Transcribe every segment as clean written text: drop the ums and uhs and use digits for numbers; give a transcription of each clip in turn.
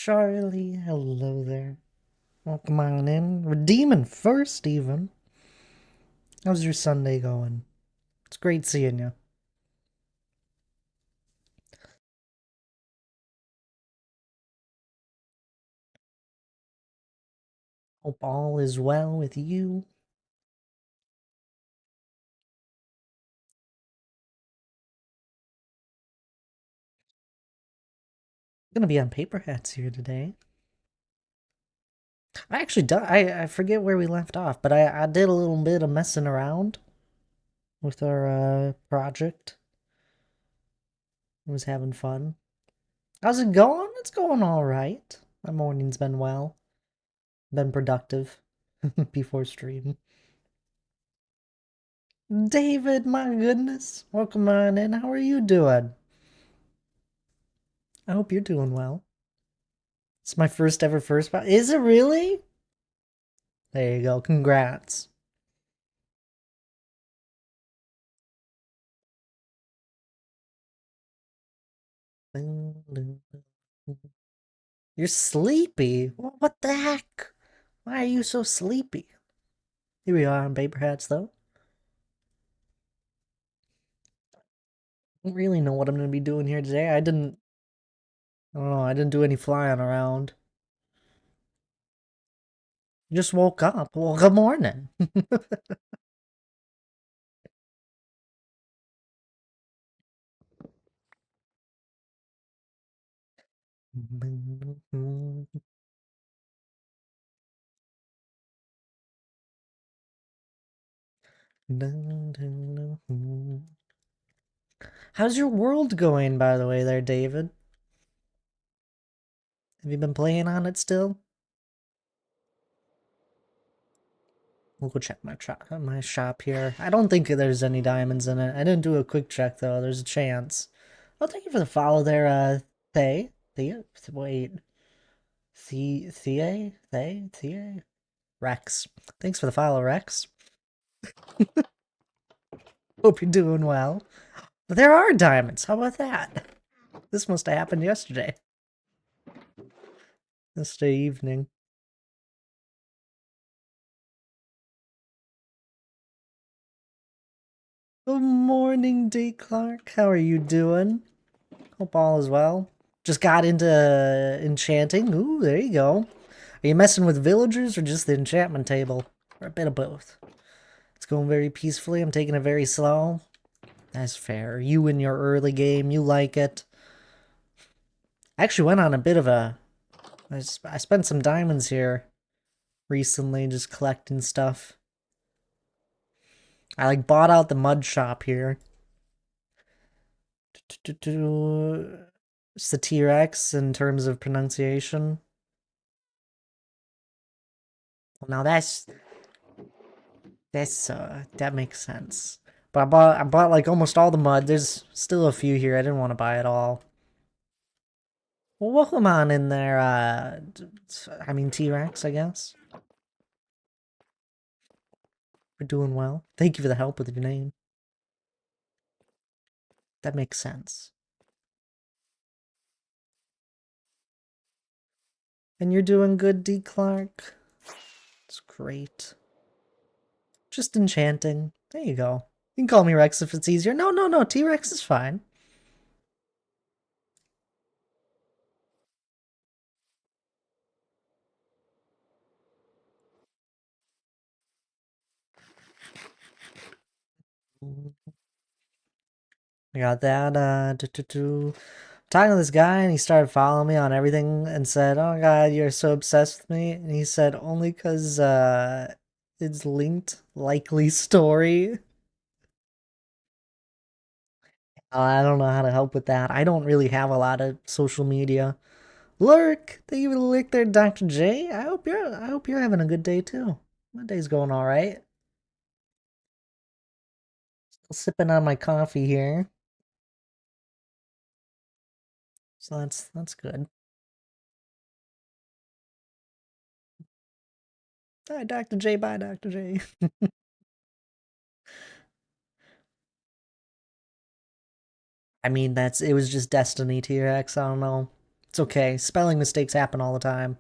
Charlie, hello there. Welcome on in. Redeeming first, even. How's your Sunday going? It's great seeing you. Hope all is well with you. Gonna be on Paperhats here today. I forget where we left off, but I did a little bit of messing around with our project. I was having fun. How's it going? It's going all right. My morning's been well. Been productive before stream. David, my goodness. Welcome on in. How are you doing? I hope you're doing well. It's my first ever first spot. Is it really? There you go. Congrats. You're sleepy. What the heck? Why are you so sleepy? Here we are on Paper Hats, though. I don't really know what I'm going to be doing here today. I don't know, I didn't do any flying around. Just woke up. Well, good morning. How's your world going, by the way, there, David? Have you been playing on it still? We'll go check my shop here. I don't think there's any diamonds in it. I didn't do a quick check though. There's a chance. Oh, thank you for the follow there, Thay. Thea? Wait. Thea? Rex. Thanks for the follow, Rex. Hope you're doing well. But there are diamonds. How about that? This must have happened yesterday. Yesterday evening. Good morning, D. Clark. How are you doing? Hope all is well. Just got into enchanting. Ooh, there you go. Are you messing with villagers or just the enchantment table? Or a bit of both? It's going very peacefully. I'm taking it very slow. That's fair. You in your early game, you like it. I actually went on a bit of a... I spent some diamonds here recently just collecting stuff. I like bought out the mud shop here. It's the T-Rex in terms of pronunciation. Well, now that makes sense. But I bought like almost all the mud. There's still a few here. I didn't want to buy it all. Well, welcome on in there. I mean T-Rex, I guess. We're doing well. Thank you for the help with your name. That makes sense. And you're doing good, D. Clark. It's great. Just enchanting. There you go. You can call me Rex if it's easier. No, no, no. T-Rex is fine. I got that. Talking to this guy, and he started following me on everything and said, "Oh God, you're so obsessed with me." And he said, "Only because it's linked, likely story." I don't know how to help with that. I don't really have a lot of social media. Lurk, thank you for the lurk there, Dr. J. I hope you're having a good day too. My day's going all right. Still sipping on my coffee here, so that's good. Hi, Dr. J. Bye, Dr. J. I mean, it was just Destiny T-Rex. I don't know. It's okay. Spelling mistakes happen all the time.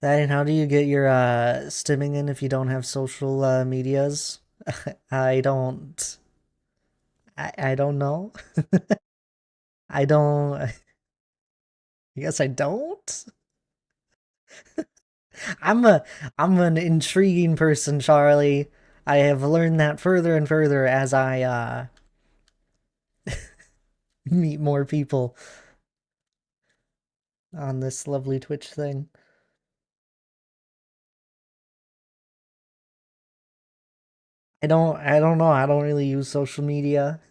And how do you get your stimming in if you don't have social medias? I don't. I don't know. I don't. I guess I don't. I'm a I'm an intriguing person, Charlie. I have learned that further and further as I meet more people on this lovely Twitch thing. I don't know. I don't really use social media.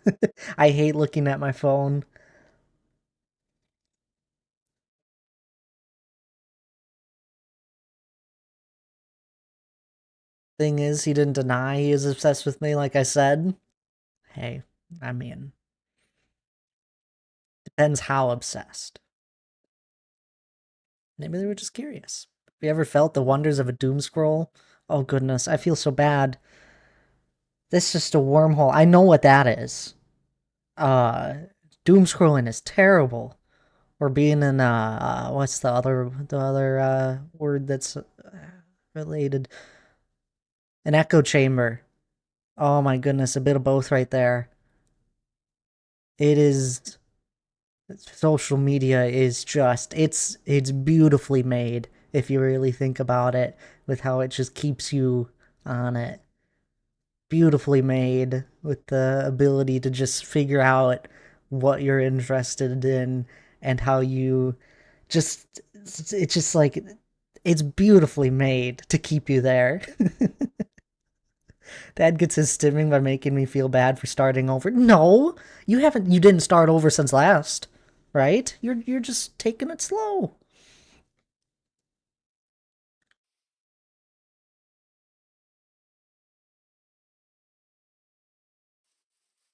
I hate looking at my phone. Thing is, he didn't deny he is obsessed with me, like I said. Hey, I mean, depends how obsessed. Maybe they were just curious. Have you ever felt the wonders of a doom scroll? Oh goodness, I feel so bad. This is just a wormhole. I know what that is. Uh, doom scrolling is terrible. Or being in what's the other word that's related? An echo chamber. Oh my goodness, a bit of both right there. It is social media is just it's beautifully made if you really think about it with how it just keeps you on it. Beautifully made with the ability to just figure out what you're interested in and how you just it's just like it's beautifully made to keep you there. Dad gets his stimming by making me feel bad for starting over. No, you didn't start over since last, right? You're just taking it slow.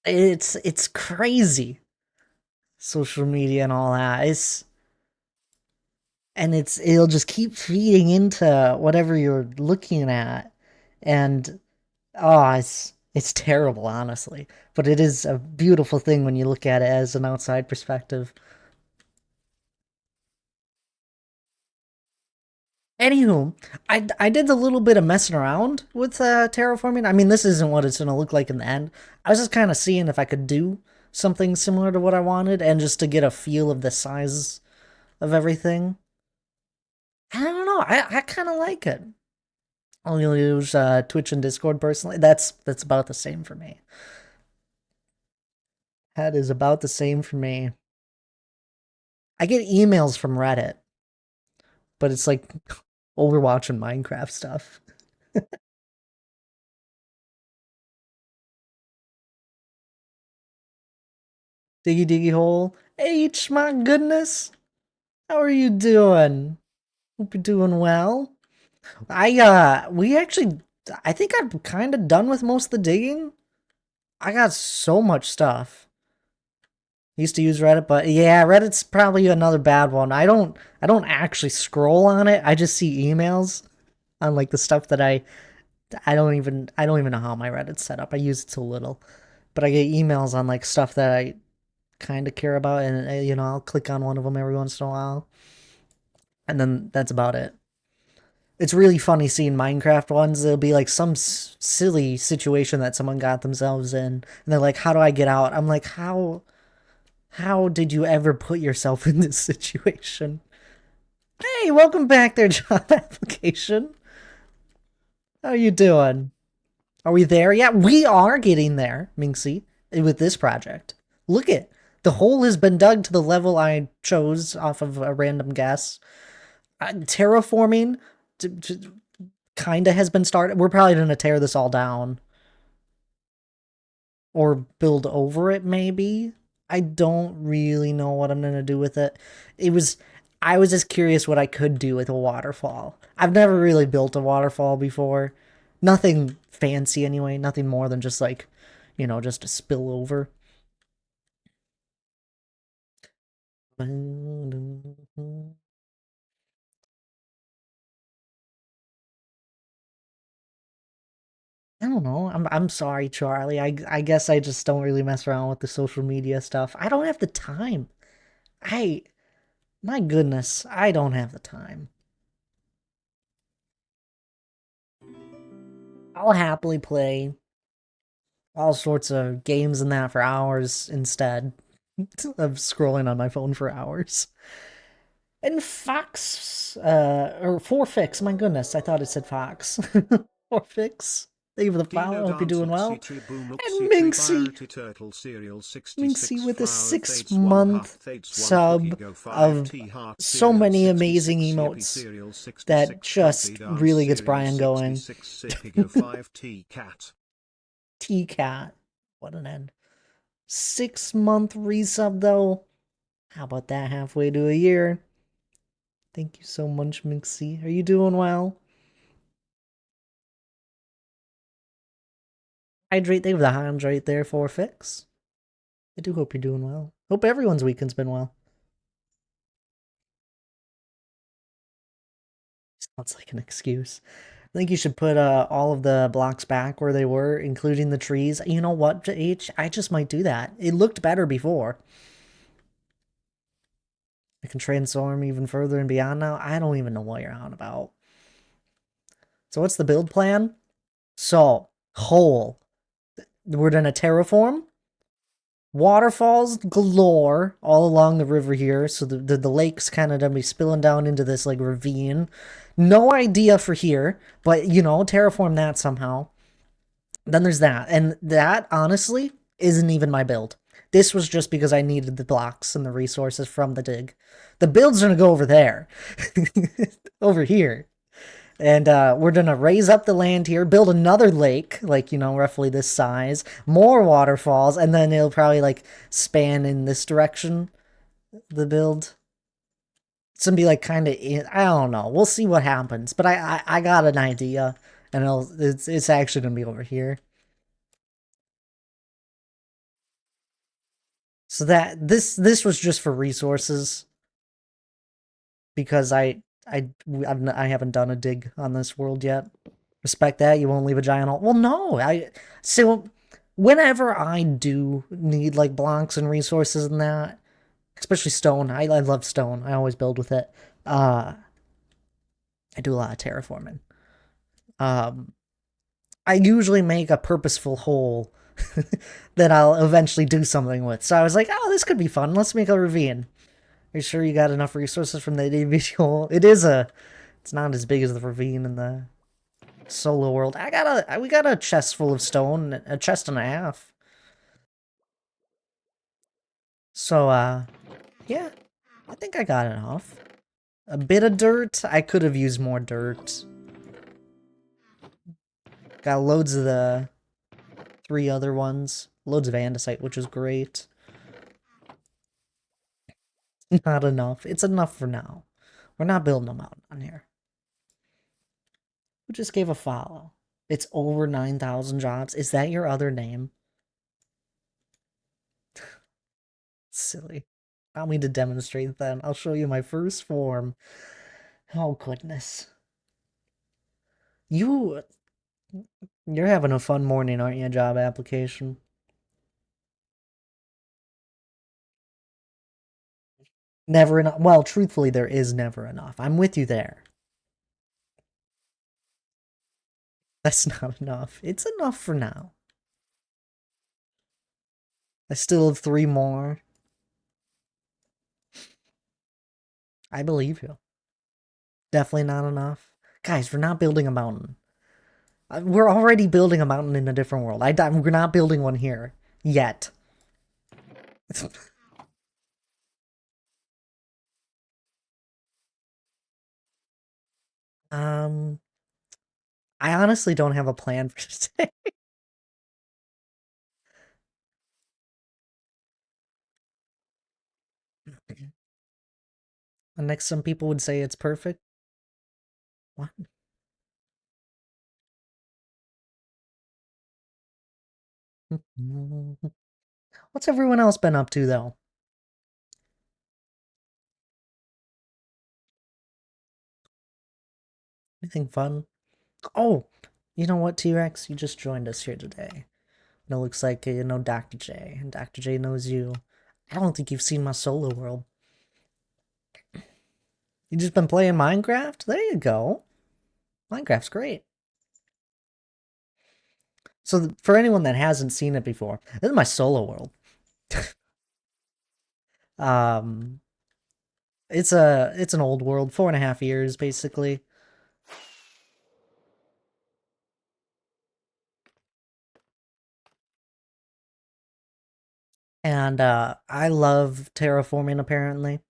It's crazy. Social media and all that. It'll just keep feeding into whatever you're looking at. And oh, it's terrible, honestly. But it is a beautiful thing when you look at it as an outside perspective. Anywho, I did a little bit of messing around with terraforming. I mean, this isn't what it's gonna look like in the end. I was just kind of seeing if I could do something similar to what I wanted, and just to get a feel of the size of everything. I don't know. I kind of like it. I'll use Twitch and Discord personally. That's about the same for me. That is about the same for me. I get emails from Reddit, but it's like Overwatch and Minecraft stuff. Diggy diggy hole. H, my goodness. How are you doing? Hope you're doing well. We actually, I think I'm kind of done with most of the digging. I got so much stuff. Used to use Reddit, but yeah, Reddit's probably another bad one. I don't actually scroll on it. I just see emails on like the stuff that I don't even know how my Reddit's set up. I use it so little, but I get emails on like stuff that I kind of care about, and I'll click on one of them every once in a while, and then that's about it. It's really funny seeing Minecraft ones. There'll be like some silly situation that someone got themselves in, and they're like, "How do I get out?" I'm like, How did you ever put yourself in this situation?" Hey, welcome back there, job application. How you doing? Are we there? Yeah, we are getting there, Minxie, with this project. Look it. The hole has been dug to the level I chose off of a random guess. Terraforming kind of has been started. We're probably going to tear this all down or build over it, maybe. I don't really know what I'm going to do with it. It was. I was just curious what I could do with a waterfall. I've never really built a waterfall before. Nothing fancy anyway, nothing more than just like, just a spill over. I don't know. I'm sorry, Charlie. I guess I just don't really mess around with the social media stuff. I don't have the time. I My goodness, I don't have the time. I'll happily play all sorts of games and that for hours instead of scrolling on my phone for hours. And Fox, or Forfix, my goodness, I thought it said Fox. Forfix, thank you for the follow, I Dino hope you're dance doing well. uxie boom And uxie tree Minxie, priority turtle cereal 66 with a flower six thates 1 half month thates 1 cookie sub go 5 of t heart so cereal many amazing 66 yippee emotes cereal that 66 just puppy dance really gets cereal Brian going. 66 sippy go 5 t cat. T-Cat, what an end. 6 month resub though. How about that, halfway to a year? Thank you so much, Minxie. Are you doing well? Hydrate, they have the hydrate there for fix. I do hope you're doing well. Hope everyone's weekend's been well. Sounds like an excuse. I think you should put all of the blocks back where they were, including the trees. You know what, H? I just might do that. It looked better before. I can transform even further and beyond now. I don't even know what you're on about. So what's the build plan? So, hole. We're gonna terraform. Waterfalls galore all along the river here. So the lake's kind of gonna be spilling down into this like ravine. No idea for here, but you know, terraform that somehow. Then there's that. And that, honestly, isn't even my build. This was just because I needed the blocks and the resources from the dig. The build's gonna go over there. Over here. And we're gonna raise up the land here, build another lake, like, you know, roughly this size, more waterfalls, and then it'll probably, like, span in this direction, the build. It's gonna be, like, kind of, I don't know. We'll see what happens. But I got an idea, and it's actually gonna be over here. So this was just for resources because I haven't done a dig on this world yet. Respect that. You won't leave a giant hole. Well, no. So whenever I do need like blocks and resources and that, especially stone. I love stone. I always build with it. Uh, I do a lot of terraforming. Um, I usually make a purposeful hole that I'll eventually do something with. So I was like, oh, this could be fun. Let's make a ravine. Are you sure you got enough resources from the individual? It's not as big as the ravine in the solo world. We got a chest full of stone, a chest and a half. So, yeah, I think I got enough. A bit of dirt. I could have used more dirt. Got loads of the 3 other ones. Loads of andesite, which is great. Not enough. It's enough for now. We're not building a mountain on here. Who just gave a follow? It's over 9,000 jobs. Is that your other name? Silly. Allow me to demonstrate then. I'll show you my first form. Oh, goodness. You're having a fun morning, aren't you, job application? Never enough. Well, truthfully, there is never enough. I'm with you there. That's not enough. It's enough for now. I still have 3 more. I believe you. Definitely not enough. Guys, we're not building a mountain. We're already building a mountain in a different world. We're not building one here. Yet. um, I honestly don't have a plan for today. And next, some people would say it's perfect. What? What's everyone else been up to, though? Anything fun? Oh, You know what, T-Rex? You just joined us here today. And it looks like you know Dr. J, and Dr. J knows you. I don't think you've seen my solo world. You just been playing Minecraft? There you go. Minecraft's great. So for anyone that hasn't seen it before, this is my solo world. um, it's an old world, 4.5 years basically. And I love terraforming apparently.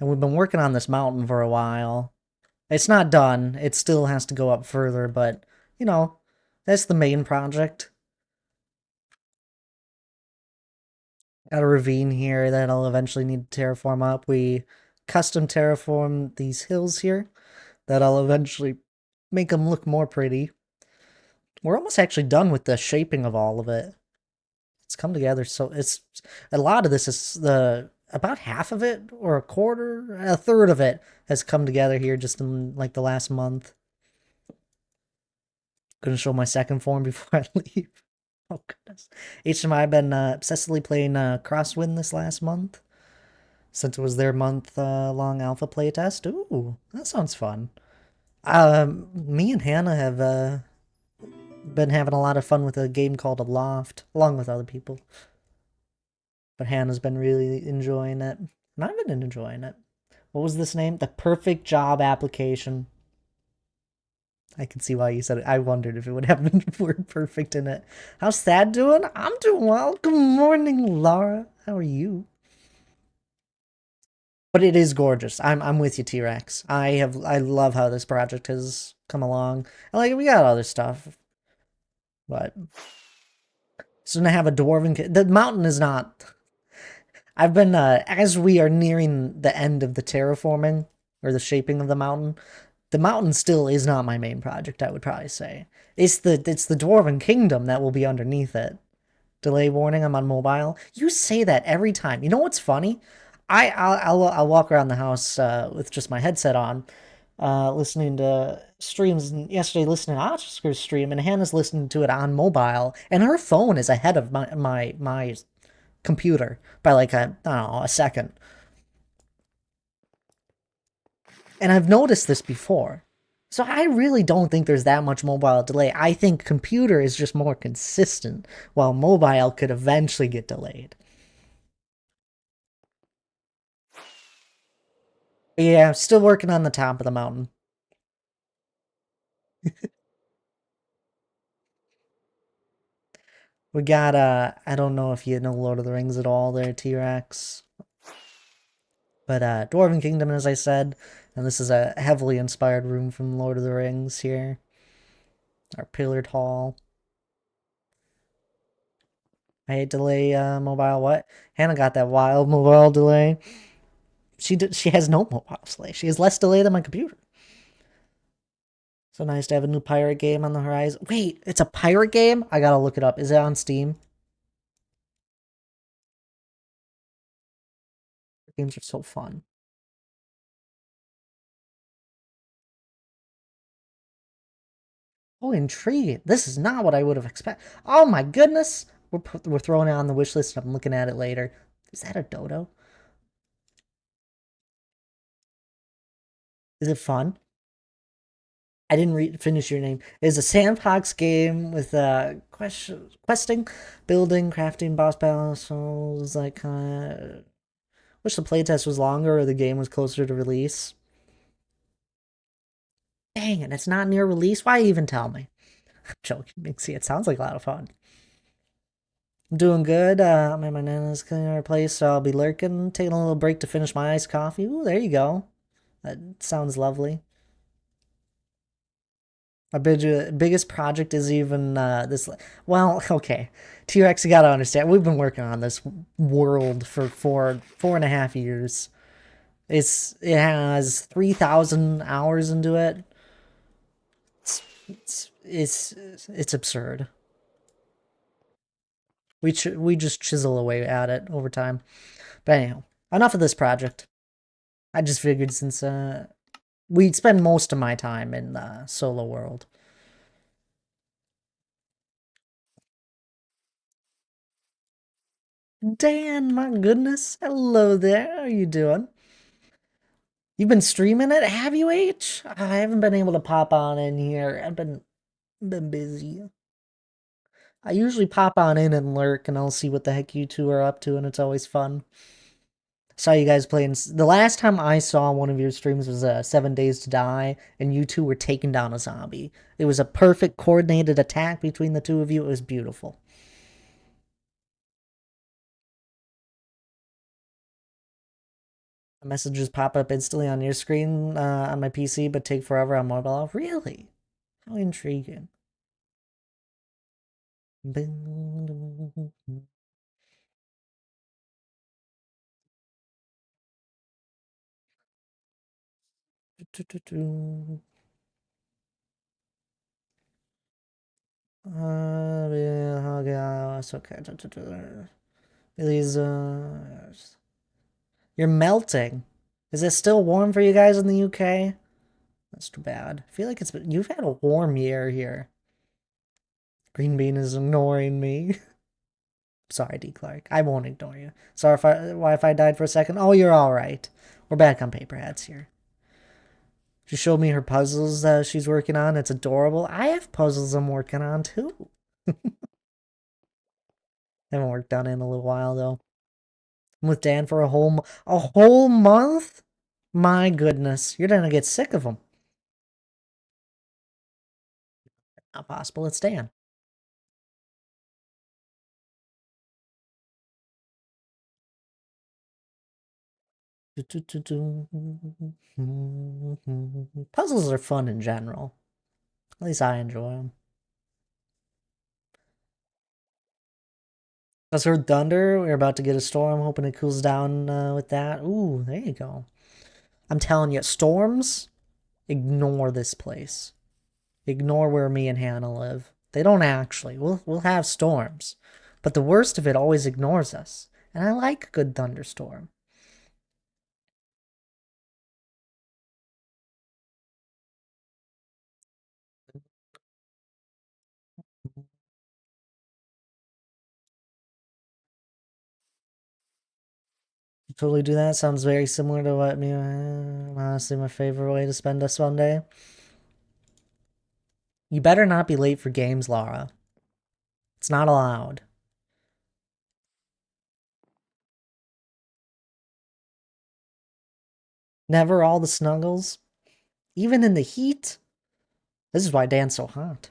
And we've been working on this mountain for a while. It's not done. It still has to go up further, but you know, that's the main project. Got a ravine here that I'll eventually need to terraform up. We custom terraform these hills here that I'll eventually make them look more pretty. We're almost actually done with the shaping of all of it. It's come together, so it's a lot of this is the about half of it or a quarter, a third of it has come together here just in like the last month. Gonna show my second form before I leave. Oh goodness. HMI been obsessively playing Crosswind this last month since it was their month long alpha playtest. Ooh, that sounds fun. Me and Hannah have been having a lot of fun with a game called Aloft, along with other people. But Hannah's been really enjoying it, and I've been enjoying it. What was this name? The Perfect Job Application. I can see why you said it. I wondered if it would have the word perfect in it. How's Thad doing? I'm doing well. Good morning, Laura. How are you? But it is gorgeous. I'm with you, T-Rex. I love how this project has come along. And like we got other stuff, but so to have a dwarven the mountain is not. I've been as we are nearing the end of the terraforming or the shaping of the mountain still is not my main project, I would probably say. It's the Dwarven Kingdom that will be underneath it. Delay warning, I'm on mobile. You say that every time. You know what's funny? I'll walk around the house with just my headset on, listening to streams. And yesterday, listening to Oscar's stream, and Hannah's listening to it on mobile, and her phone is ahead of my computer by like I don't know, a second. And I've noticed this before. So I really don't think there's that much mobile delay. I think computer is just more consistent, while mobile could eventually get delayed. But yeah, still working on the top of the mountain. We got I don't know if you know Lord of the Rings at all there, T-Rex. But Dwarven Kingdom, as I said, and this is a heavily inspired room from Lord of the Rings here. Our pillared hall. I hate delay mobile what? Hannah got that wild mobile delay. She has no mobile delay. She has less delay than my computer. So nice to have a new pirate game on the horizon. Wait, it's a pirate game? I gotta look it up. Is it on Steam? Games are so fun. Oh, intriguing. This is not what I would have expected. Oh my goodness. We're throwing it on the wish list. I'm looking at it later. Is that a dodo? Is it fun? I didn't finish your name. It's a sandbox game with questing, building, crafting, boss battles. Like, wish the playtest was longer or the game was closer to release. Dang it, it's not near release. Why even tell me? I'm joking, Mixie. It sounds like a lot of fun. I'm doing good. My nana's cleaning our place, so I'll be lurking, taking a little break to finish my iced coffee. Ooh, there you go. That sounds lovely. Our biggest project is even this. Well, okay. T-Rex, you gotta understand. We've been working on this world for 4.5 years. It has 3,000 hours into it. It's absurd. We just chisel away at it over time. But anyhow, enough of this project. I just figured since we spend most of my time in the solo world. Dan, my goodness. Hello there. How are you doing? You've been streaming it, have you, H? I haven't been able to pop on in here. I've been busy. I usually pop on in and lurk, and I'll see what the heck you two are up to, and it's always fun. Saw you guys playing. The last time I saw one of your streams was 7 Days to Die, and you two were taking down a zombie. It was a perfect coordinated attack between the two of you. It was beautiful. Messages pop up instantly on your screen on my PC, but take forever on mobile. Really? How intriguing. Yeah, it's okay. These, you're melting. Is it still warm for you guys in the UK? That's too bad. I feel like you've had a warm year here. Green Bean is ignoring me. Sorry, D. Clark. I won't ignore you. Sorry if Wi-Fi died for a second. Oh, you're all right. We're back on Paperhats here. She showed me her puzzles that she's working on. It's adorable. I have puzzles I'm working on too. Haven't worked on it in a little while though. I'm with Dan for a whole month. My goodness, you're gonna get sick of them. Not possible. It's Dan. Puzzles are fun in general. At least I enjoy them. Just heard thunder. We're about to get a storm. Hoping it cools down with that. Ooh, there you go. I'm telling you, storms, ignore this place. Ignore where me and Hannah live. They don't actually. We'll have storms. But the worst of it always ignores us. And I like a good thunderstorm. Totally do that. Sounds very similar to what me. Honestly, my favorite way to spend a Sunday. You better not be late for games, Laura. It's not allowed. Never all the snuggles. Even in the heat. This is why Dan's so hot.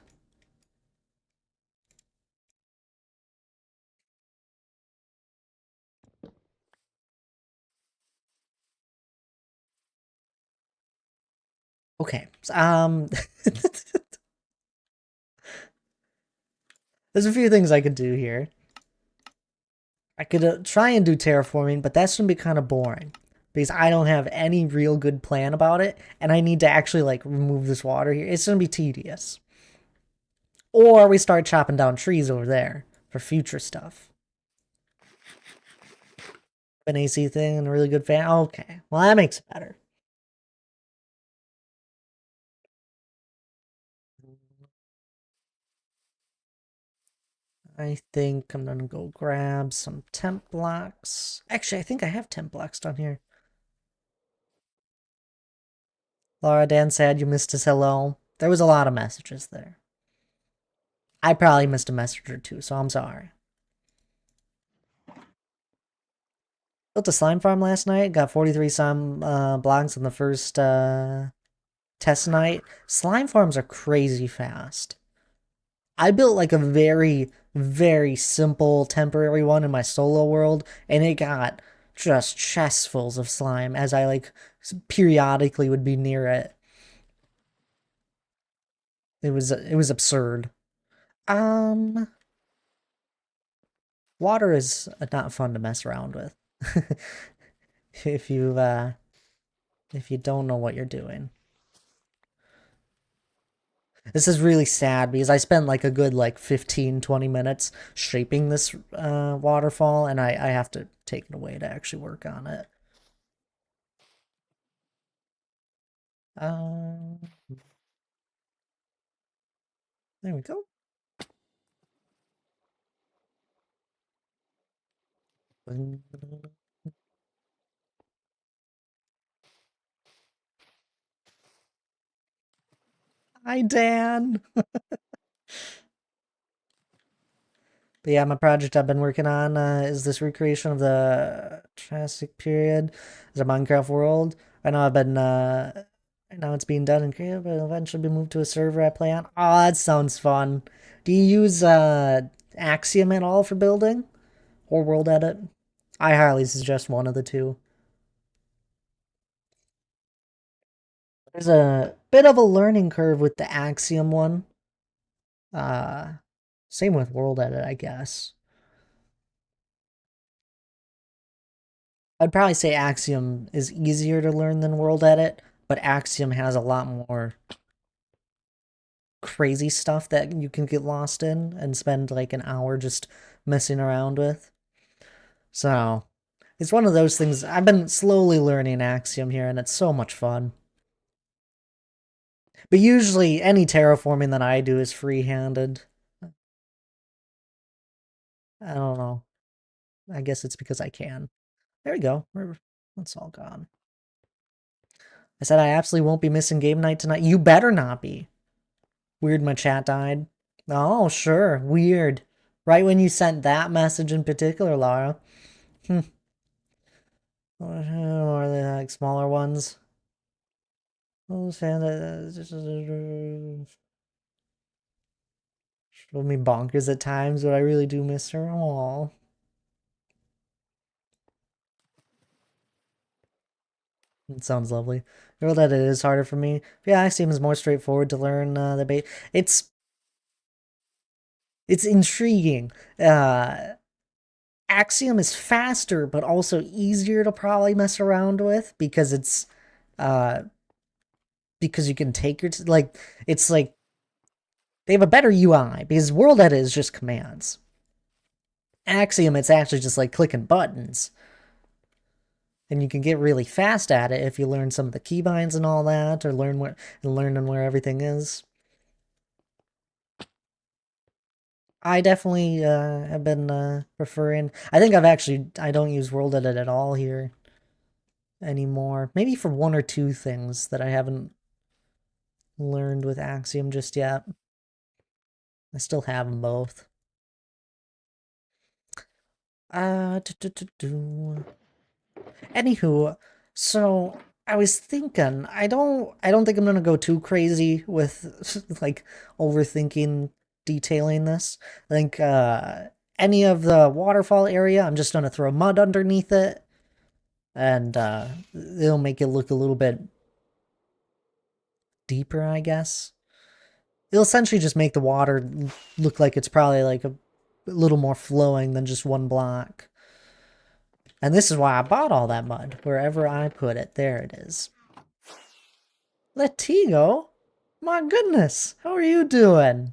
Okay. There's a few things I could do here. I could try and do terraforming, but that's gonna be kind of boring because I don't have any real good plan about it, and I need to actually like remove this water here. It's gonna be tedious. Or we start chopping down trees over there for future stuff. An AC thing and a really good fan. Okay, well that makes it better. I think I'm gonna go grab some temp blocks. Actually, I think I have temp blocks down here. Laura, Dan said you missed his hello. There was a lot of messages there. I probably missed a message or two, so I'm sorry. Built a slime farm last night. Got 43 slime blocks on the first test night. Slime farms are crazy fast. I built like a very, very simple temporary one in my solo world, and it got just chestfuls of slime as I like periodically would be near it. It was absurd. Um, Water is not fun to mess around with. if you if you don't know what you're doing. This is really sad because I spent like a good like 15-20 minutes shaping this waterfall, and I have to take it away to actually work on it. Um, there we go. Hi, Dan. But yeah, my project I've been working on is this recreation of the Triassic period as a Minecraft world. I know I've been, right now it's being done in Korea, but it'll eventually be moved to a server I play on. Oh, that sounds fun. Do you use Axiom at all for building or World Edit? I highly suggest one of the two. There's a bit of a learning curve with the Axiom one. Uh, Same with World Edit, I guess. I'd probably say Axiom is easier to learn than World Edit, but Axiom has a lot more crazy stuff that you can get lost in and spend like an hour just messing around with. So, it's one of those things. I've been slowly learning Axiom here, and it's so much fun. But usually, any terraforming that I do is free-handed. I don't know. I guess it's because I can. There we go. That's all gone. I said I absolutely won't be missing game night tonight. You better not be. Weird, my chat died. Oh, sure. Weird. Right when you sent that message in particular, Laura. Or the like smaller ones. Oh, drove me bonkers at times, but I really do miss her. Aww. It sounds lovely. Girl, that it is harder for me. Yeah, Axiom is more straightforward to learn the bait. It's intriguing. Axiom is faster, but also easier to probably mess around with uh because you can take your like it's like they have a better UI because World Edit is just commands. Axiom, it's actually just like clicking buttons, and you can get really fast at it if you learn some of the keybinds and all that, or learning where everything is. I definitely have been preferring. I think I don't use World Edit at all here anymore. Maybe for one or two things that I haven't learned with Axiom just yet. I still have them both. Uh, do, do, do, do. Anywho, so I was thinking, I don't think I'm gonna go too crazy with like overthinking detailing this. I think any of the waterfall area, I'm just gonna throw mud underneath it, and it'll make it look a little bit deeper, I guess. It'll essentially just make the water look like it's probably like a little more flowing than just one block. And this is why I bought all that mud. Wherever I put it, there it is. Letigo? My goodness, how are you doing?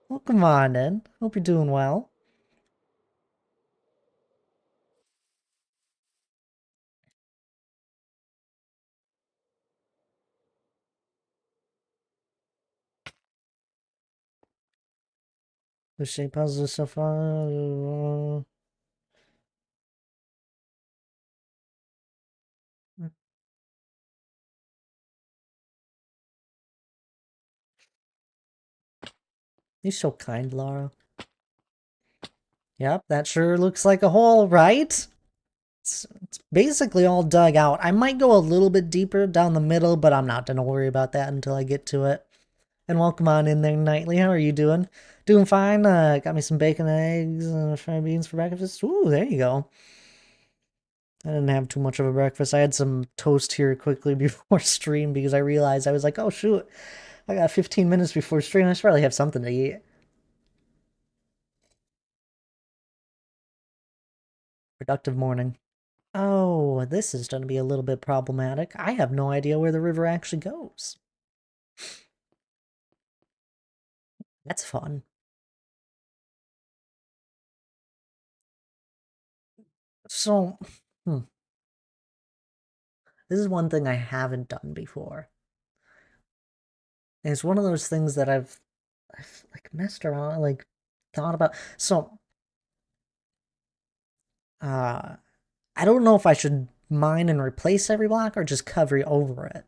Well, come on in. Hope you're doing well. The shape puzzle so far. You're so kind, Laura. Yep, that sure looks like a hole, right? It's basically all dug out. I might go a little bit deeper down the middle, but I'm not going to worry about that until I get to it. And welcome on in there, Nightly. How are you doing? Doing fine. Got me some bacon, eggs, and fried beans for breakfast. Ooh, there you go. I didn't have too much of a breakfast. I had some toast here quickly before stream because I realized I was like, oh shoot, I got 15 minutes before stream. I should probably have something to eat. Productive morning. Oh, this is going to be a little bit problematic. I have no idea where the river actually goes. That's fun. So, hmm, this is one thing I haven't done before. And it's one of those things that I've like messed around, like thought about. So I don't know if I should mine and replace every block or just cover over it.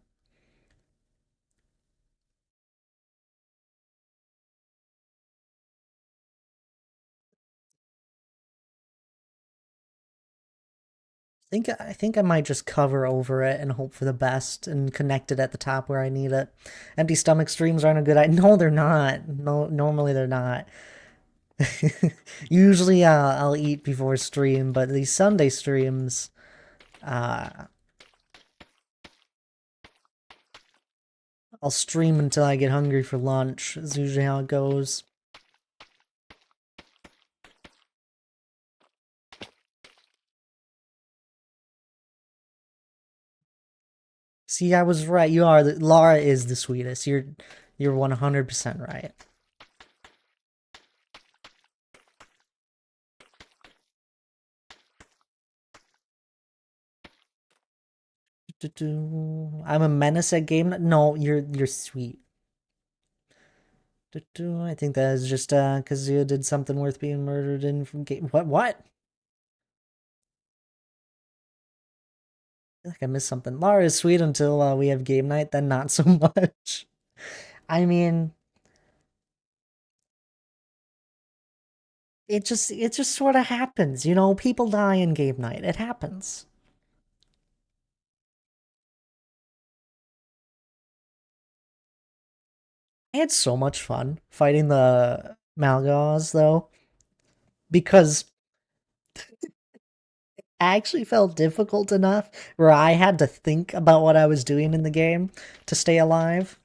I think I might just cover over it and hope for the best and connect it at the top where I need it. Empty stomach streams aren't a good idea. No, they're not. No, normally they're not. Usually I'll eat before stream, but these Sunday streams, uh, I'll stream until I get hungry for lunch. Is usually how it goes. See, I was right. Laura is the sweetest. You're 100% right. I'm a menace at game. No, you're sweet. I think that is just Kazuya did something worth being murdered in from game. What? I feel like I missed something. Lara is sweet until we have game night, then not so much. I mean, it just sort of happens, you know. People die in game night. It happens. I had so much fun fighting the Malgaws though, because I actually felt difficult enough where I had to think about what I was doing in the game to stay alive.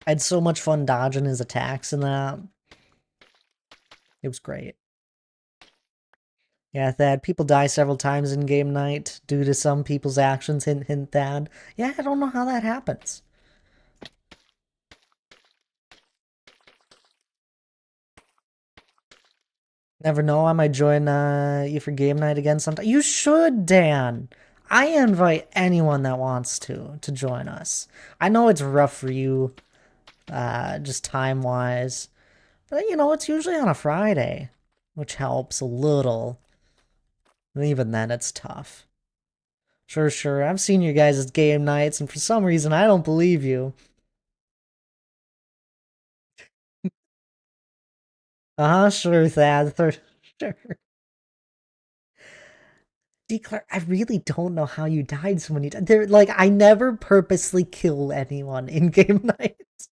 I had so much fun dodging his attacks in that. It was great. Yeah, Thad, people die several times in game night due to some people's actions. Hint, hint, Thad. Yeah, I don't know how that happens. Never know, I might join you for game night again sometime. You should, Dan. I invite anyone that wants to join us. I know it's rough for you, just time-wise. But, you know, it's usually on a Friday, which helps a little. And even then, it's tough. Sure, sure, I've seen you guys' game nights, and for some reason, I don't believe you. Uh-huh, sure, Thad. Sure. Declare, I really don't know how you died so many times. Like, I never purposely kill anyone in game nights.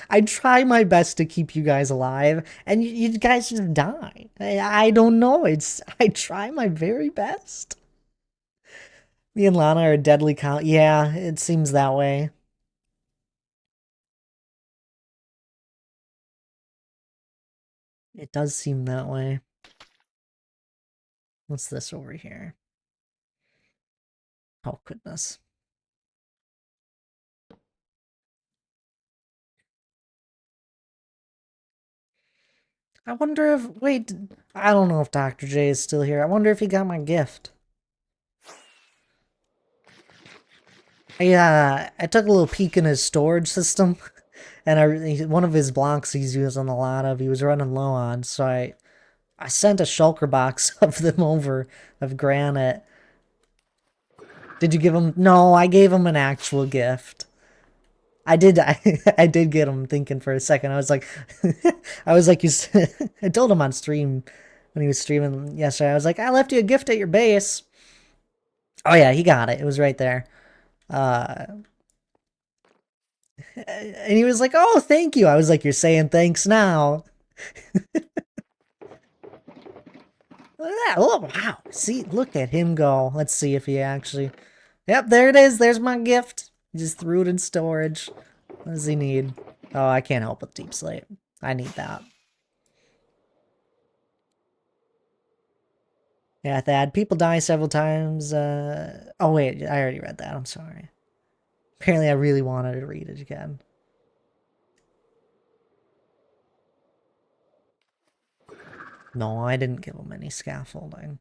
I try my best to keep you guys alive, and you guys just die. I don't know. I try my very best. Me and Lana are deadly count. Yeah, it seems that way. It does seem that way. What's this over here? Oh, goodness. I wonder if. Wait, I don't know if Dr. J is still here. I wonder if he got my gift. I took a little peek in his storage system, and one of his blocks he's using a lot of, he was running low on, so I sent a shulker box of them over, of granite. Did you give him? No, I gave him an actual gift. I did get him thinking for a second. I was like, I was like, I told him on stream when he was streaming yesterday. I was like, I left you a gift at your base. Oh yeah, he got it. It was right there. Uh, and he was like, "Oh, thank you." I was like, "You're saying thanks now." Look at that. Oh, wow. See, look at him go. Let's see if he actually. Yep, there it is. There's my gift. He just threw it in storage. What does he need? Oh, I can't help with Deep Slate. I need that. Yeah, Thad. People die several times. Oh, wait. I already read that. I'm sorry. Apparently, I really wanted to read it again. No, I didn't give him any scaffolding.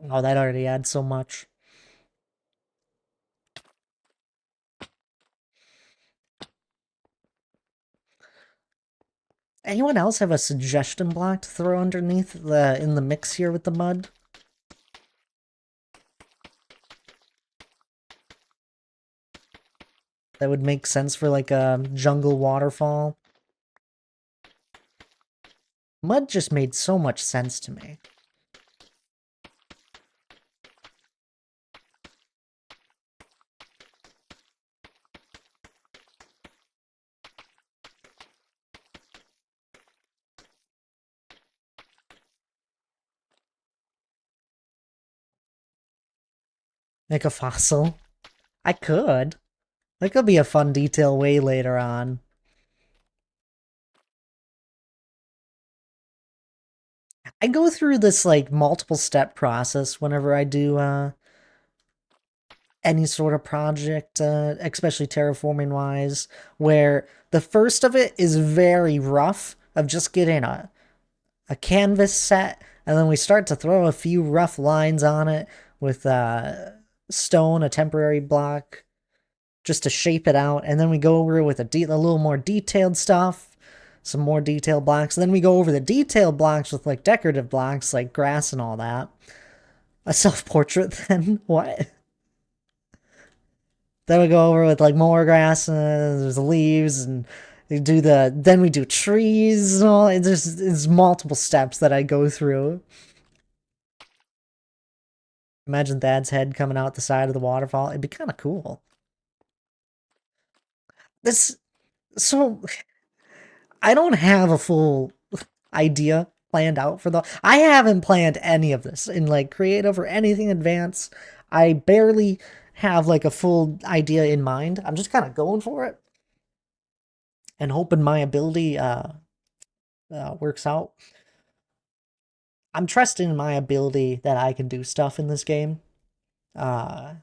Oh, that already adds so much. Anyone else have a suggestion block to throw underneath in the mix here with the mud? That would make sense for like a jungle waterfall. Mud just made so much sense to me. Make a fossil. I could. That could be a fun detail way later on. I go through this like multiple step process whenever I do any sort of project, especially terraforming wise, where the first of it is very rough of just getting a canvas set, and then we start to throw a few rough lines on it with stone, a temporary block, just to shape it out, and then we go over it with a little more detailed stuff, some more detailed blocks, and then we go over the detailed blocks with like decorative blocks like grass and all that. A self-portrait then? What? Then we go over with like more grass and there's leaves and then we do trees and all. There's multiple steps that I go through. Imagine Thad's head coming out the side of the waterfall. It'd be kind of cool. This so I don't have a full idea planned out for the. I haven't planned any of this in like creative or anything advanced. I barely have like a full idea in mind. I'm just kind of going for it and hoping my ability works out. I'm trusting in my ability that I can do stuff in this game. Uh,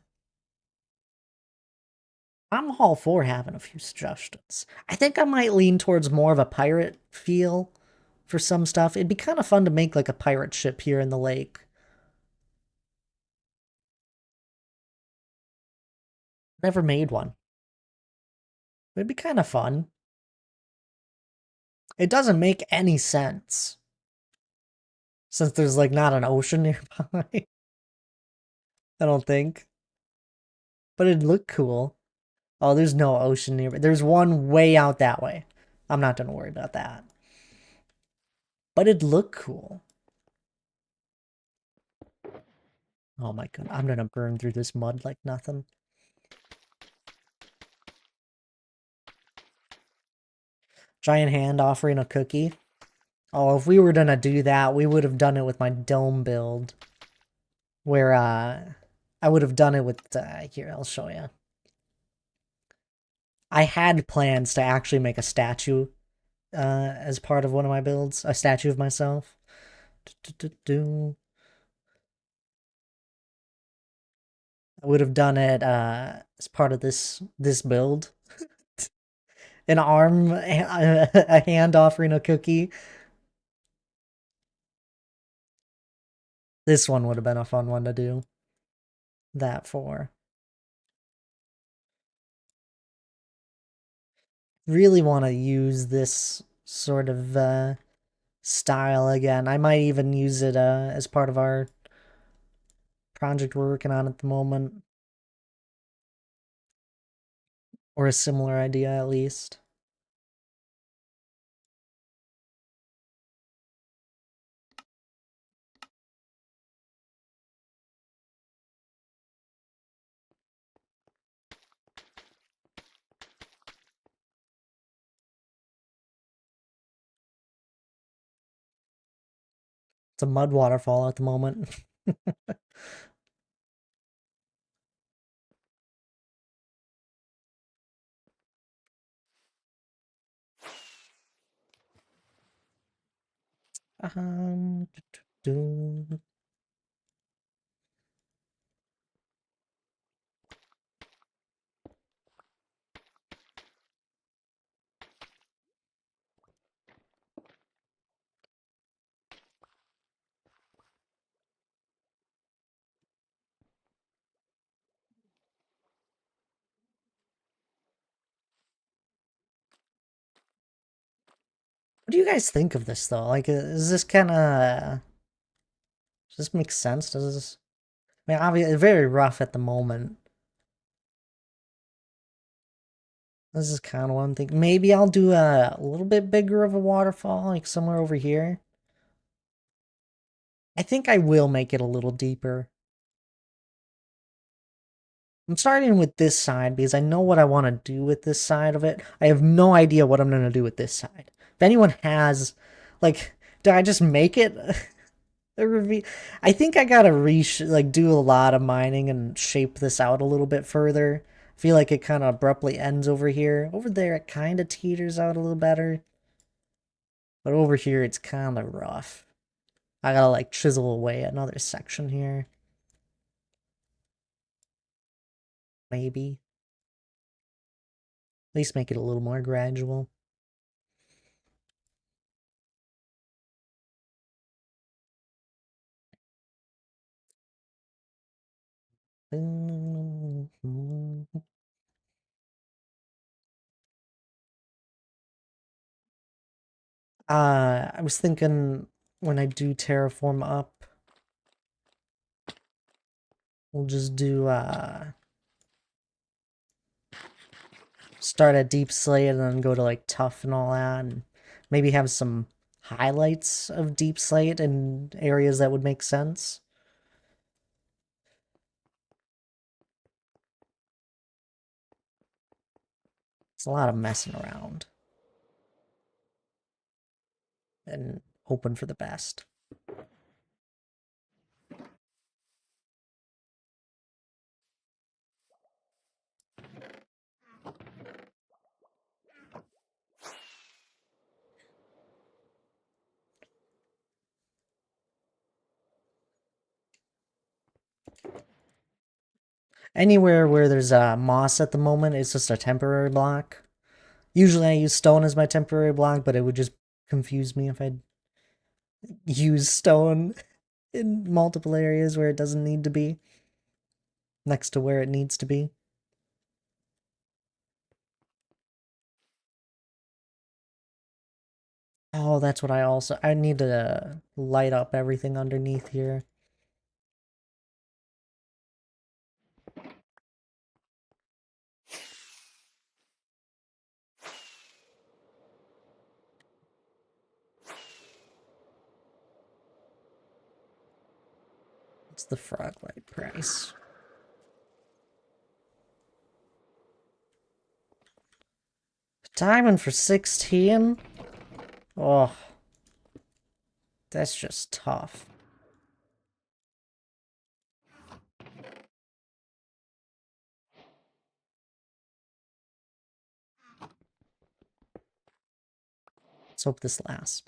I'm all for having a few suggestions. I think I might lean towards more of a pirate feel for some stuff. It'd be kind of fun to make like a pirate ship here in the lake. Never made one. It'd be kind of fun. It doesn't make any sense since there's like not an ocean nearby. I don't think. But it'd look cool. Oh, there's no ocean nearby. There's one way out that way. I'm not gonna worry about that. But it'd look cool. Oh my god, I'm gonna burn through this mud like nothing. Giant hand offering a cookie. Oh, if we were gonna do that, we would have done it with my dome build. Where, I would have done it with, here, I'll show you. I had plans to actually make a statue, as part of one of my builds. A statue of myself. I would have done it, as part of this build. An arm, a hand offering a cookie. This one would have been a fun one to do that for. Really want to use this sort of style again. I might even use it as part of our project we're working on at the moment, or a similar idea at least. It's a mud waterfall at the moment. um, What do you guys think of this though? Like, is this kind of does this make sense? Does this? I mean, obviously, very rough at the moment. This is kind of what I'm thinking. Maybe I'll do a little bit bigger of a waterfall, like somewhere over here. I think I will make it a little deeper. I'm starting with this side because I know what I want to do with this side of it. I have no idea what I'm going to do with this side. If anyone has, like, did I just make it? I think I gotta do a lot of mining and shape this out a little bit further. I feel like it kind of abruptly ends over here. Over there, it kind of teeters out a little better. But over here, it's kind of rough. I gotta, like, chisel away another section here. Maybe. At least make it a little more gradual. I was thinking when I do terraform up, we'll just do, start at deep slate and then go to like tough and all that, and maybe have some highlights of deep slate in areas that would make sense. It's a lot of messing around and hoping for the best. Anywhere where there's moss at the moment, it's just a temporary block. Usually I use stone as my temporary block, but it would just confuse me if I use stone in multiple areas where it doesn't need to be, next to where it needs to be. Oh, that's what I need to light up everything underneath here. What's the frog light price? Diamond for 16? Oh, that's just tough. Let's hope this lasts.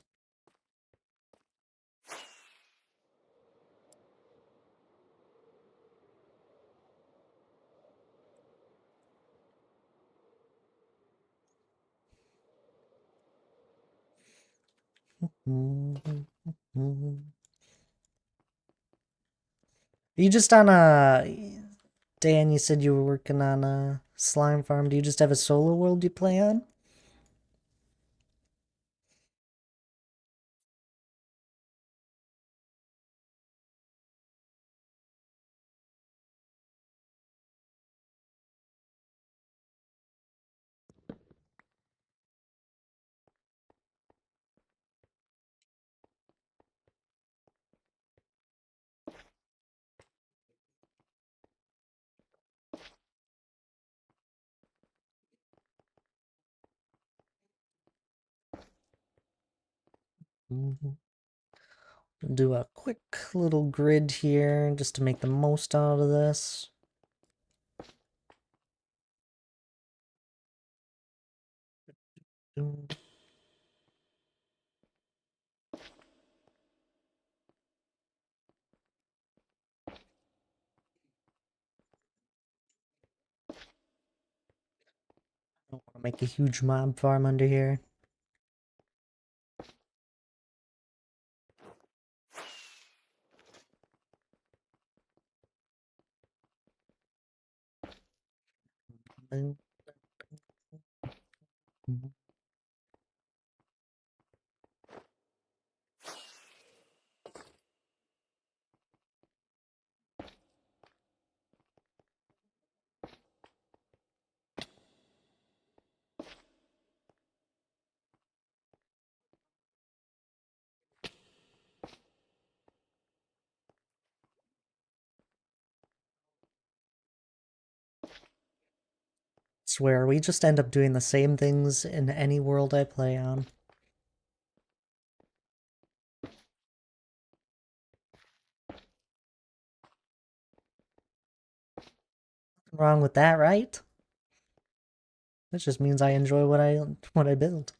You just on a... Dan, you said you were working on a slime farm. Do you just have a solo world you play on? Do a quick little grid here just to make the most out of this. I don't want to make a huge mob farm under here. swear, we just end up doing the same things in any world I play on. Nothing wrong with that, right? That just means I enjoy what I build.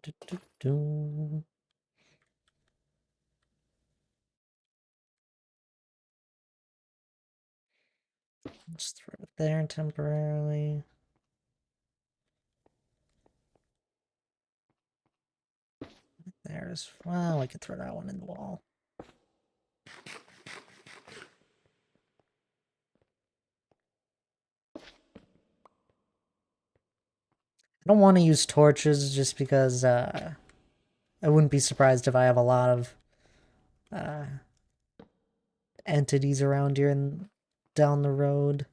Do, do, do. Just throw it there temporarily. There's, well, I could throw that one in the wall. I don't want to use torches just because I wouldn't be surprised if I have a lot of uh, entities around here and down the road.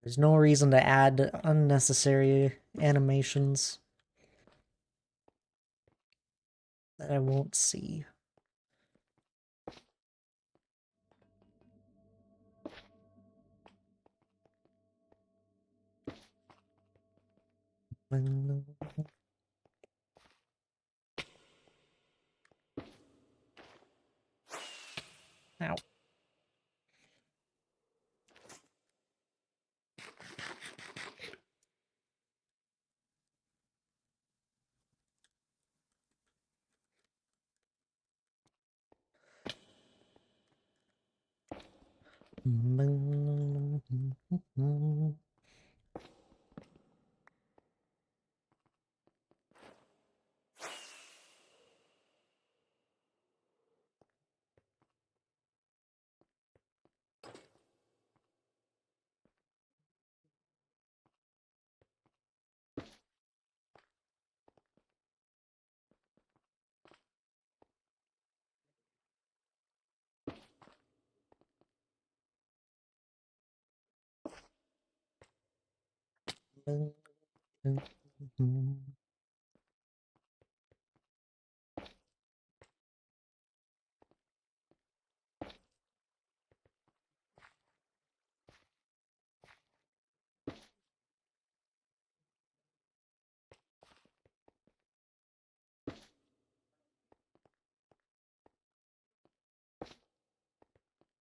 There's no reason to add unnecessary animations that I won't see. Ow.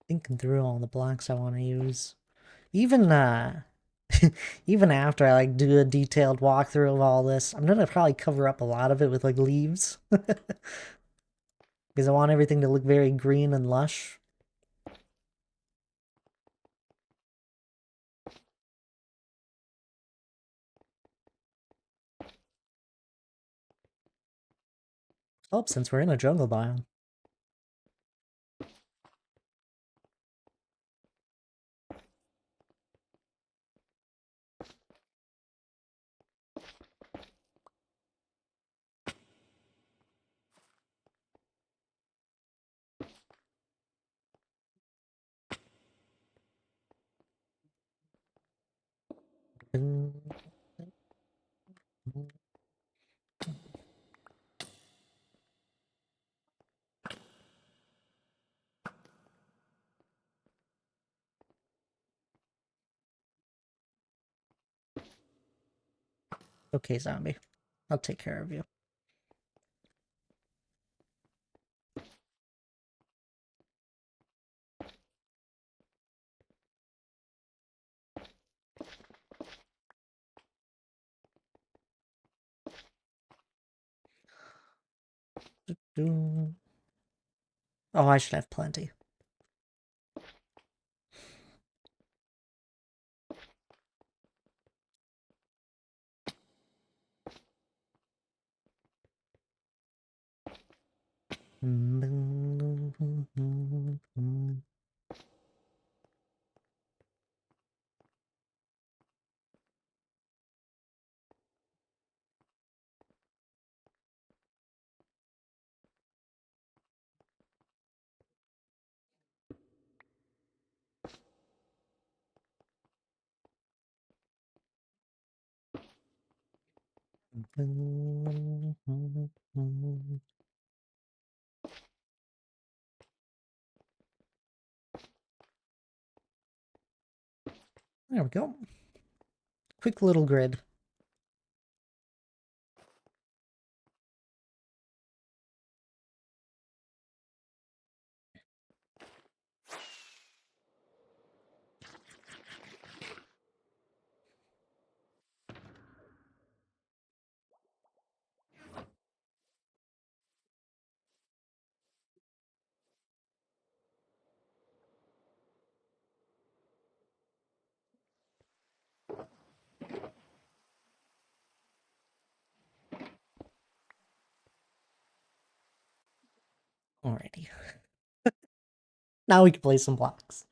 Thinking through all the blocks I want to use. Even even after I like do a detailed walkthrough of all this, I'm gonna probably cover up a lot of it with like leaves. Because I want everything to look very green and lush. Oh, since we're in a jungle biome. Okay, zombie. I'll take care of you. Oh, I should have plenty. There we go. Quick little grid. Alrighty. Now we can play some blocks.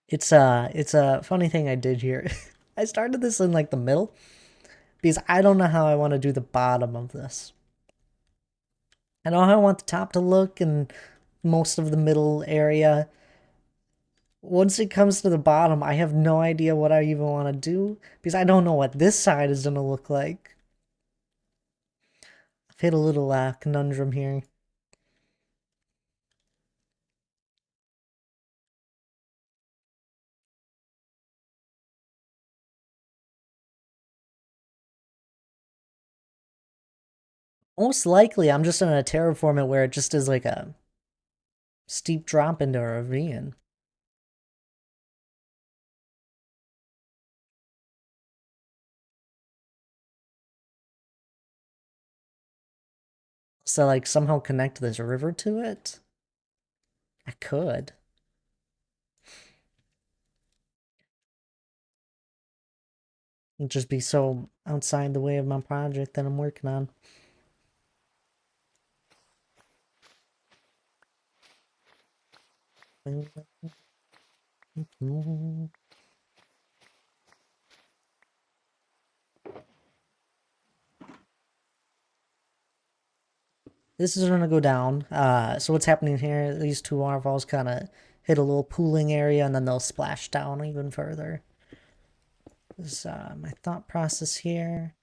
It's a funny thing I did here. I started this in like the middle because I don't know how I want to do the bottom of this. I know how I want the top to look and most of the middle area. Once it comes to the bottom, I have no idea what I even want to do because I don't know what this side is going to look like. I've hit a little conundrum here. Most likely, I'm just going to terraform it where it just is like a steep drop into a ravine. So, like, somehow connect this river to it? I could. It'd just be so outside the way of my project that I'm working on. This is gonna go down. So what's happening here, these two waterfalls kind of hit a little pooling area and then they'll splash down even further. This is my thought process here.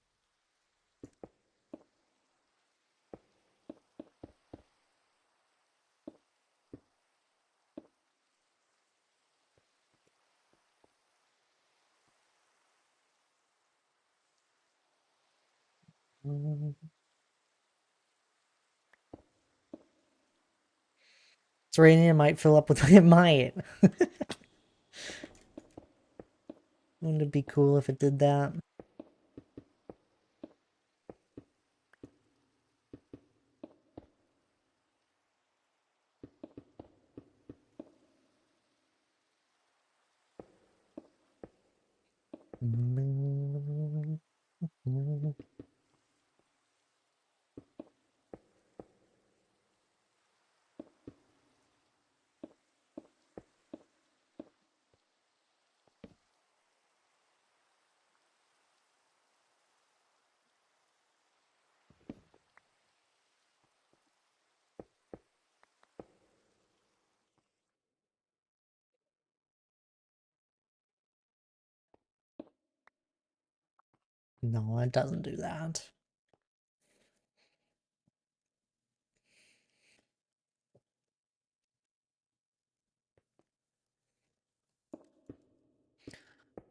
It's raining, it might fill up with it might. Wouldn't it be cool if it did that? No, it doesn't do that.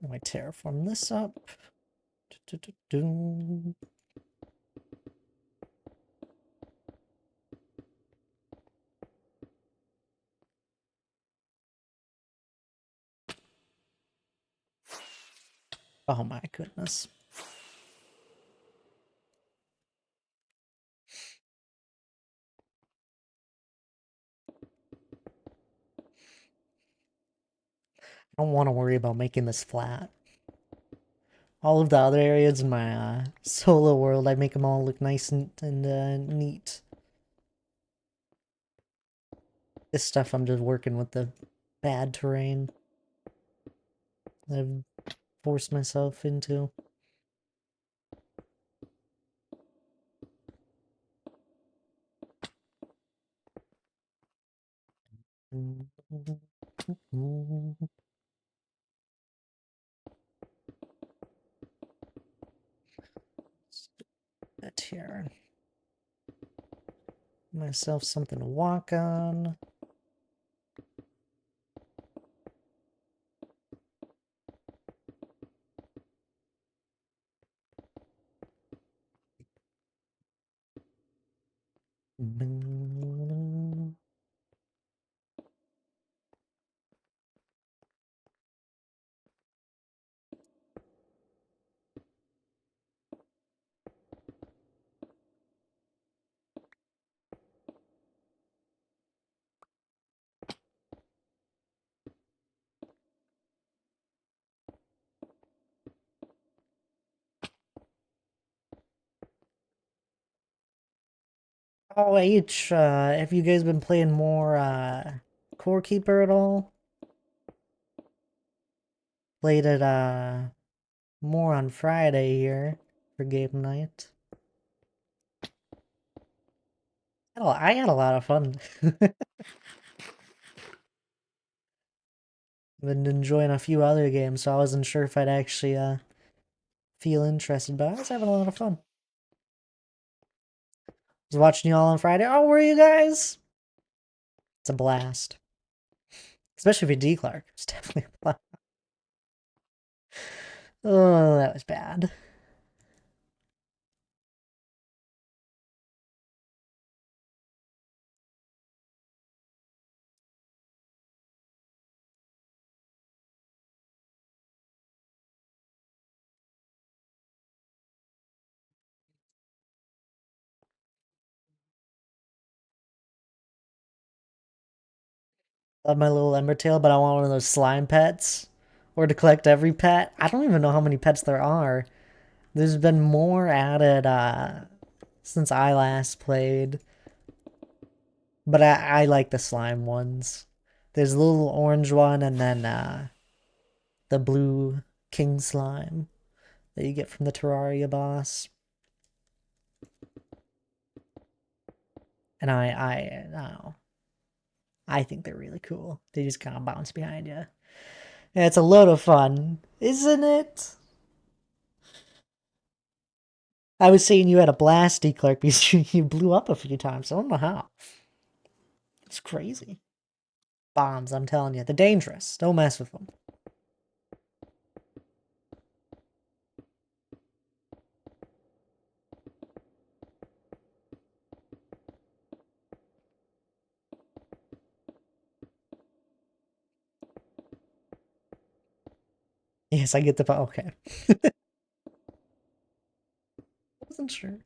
Let me terraform this up. Oh my goodness. I don't want to worry about making this flat. All of the other areas in my solo world, I make them all look nice and neat. This stuff, I'm just working with the bad terrain that I've forced myself into. That here. Myself something to walk on. Oh, H, have you guys been playing more, Core Keeper at all? Played it, more on Friday here for game night. I had a lot of fun. Been enjoying a few other games, so I wasn't sure if I'd actually, feel interested, but I was having a lot of fun. Was watching you all on Friday. Oh, were you guys? It's a blast. Especially for D. Clark. It's definitely a blast. Oh, that was bad. Love my little Embertail, but I want one of those slime pets. Or to collect every pet. I don't even know how many pets there are. There's been more added since I last played. But I like the slime ones. There's a little orange one and then the blue king slime that you get from the Terraria boss. And I don't know. I think they're really cool. They just kind of bounce behind you. And it's a load of fun, isn't it? I was saying you had a blasty Clark because you blew up a few times. I don't know how. It's crazy. Bombs, I'm telling you. They're dangerous. Don't mess with them. Yes, I get the... Okay. Wasn't sure.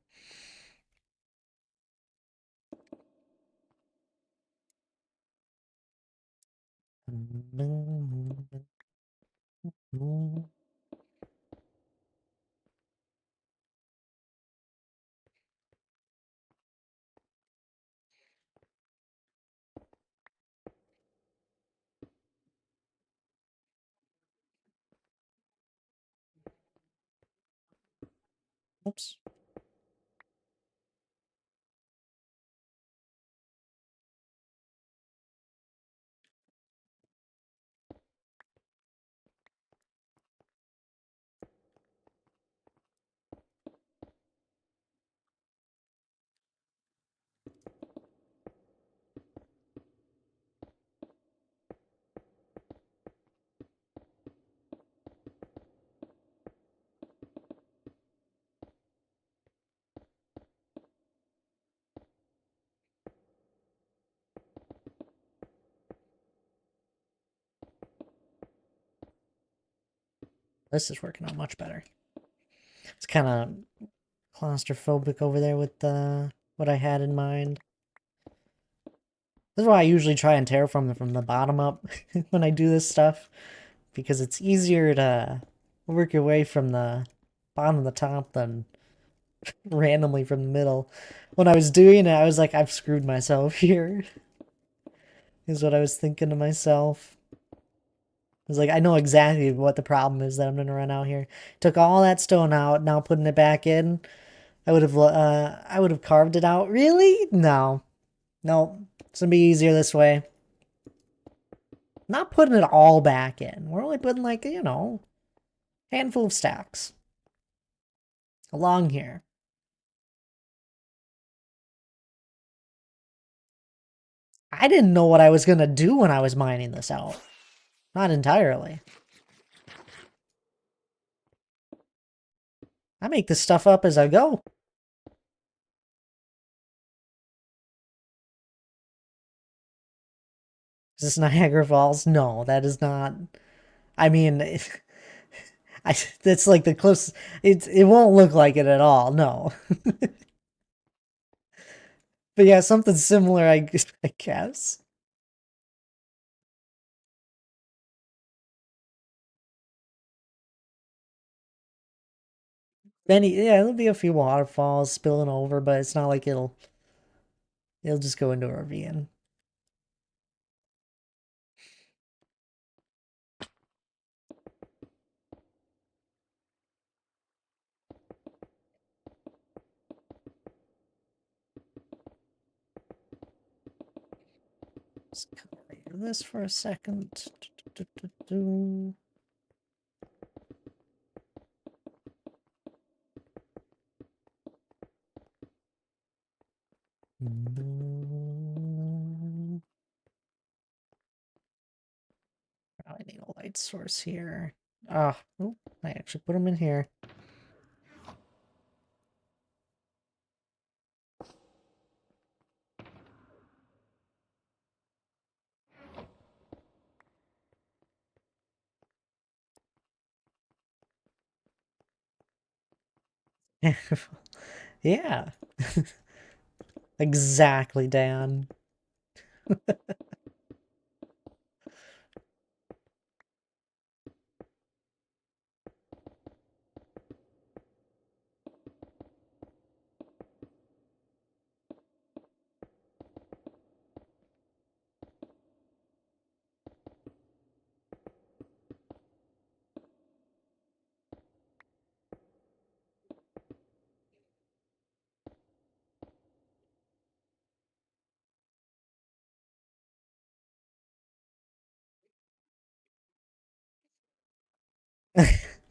Oops. This is working out much better. It's kind of claustrophobic over there with what I had in mind. This is why I usually try and terraform from the bottom up when I do this stuff, because it's easier to work your way from the bottom to the top than randomly from the middle. When I was doing it, I was like, I've screwed myself here, is what I was thinking to myself. I was like, I know exactly what the problem is that I'm gonna run out here. Took all that stone out, now putting it back in. I would have carved it out. Really? No. No. It's gonna be easier this way. Not putting it all back in. We're only putting like, handful of stacks along here. I didn't know what I was gonna do when I was mining this out. Not entirely. I make this stuff up as I go. Is this Niagara Falls? No, that is not. I mean, that's like the closest. It won't look like it at all. No, but yeah, something similar. I guess. Yeah, there'll be a few waterfalls spilling over, but it's not like it'll just go into a ravine. Let's cover this for a second. I need a light source here. Ah, oh, I actually put them in here. Yeah, exactly, Dan.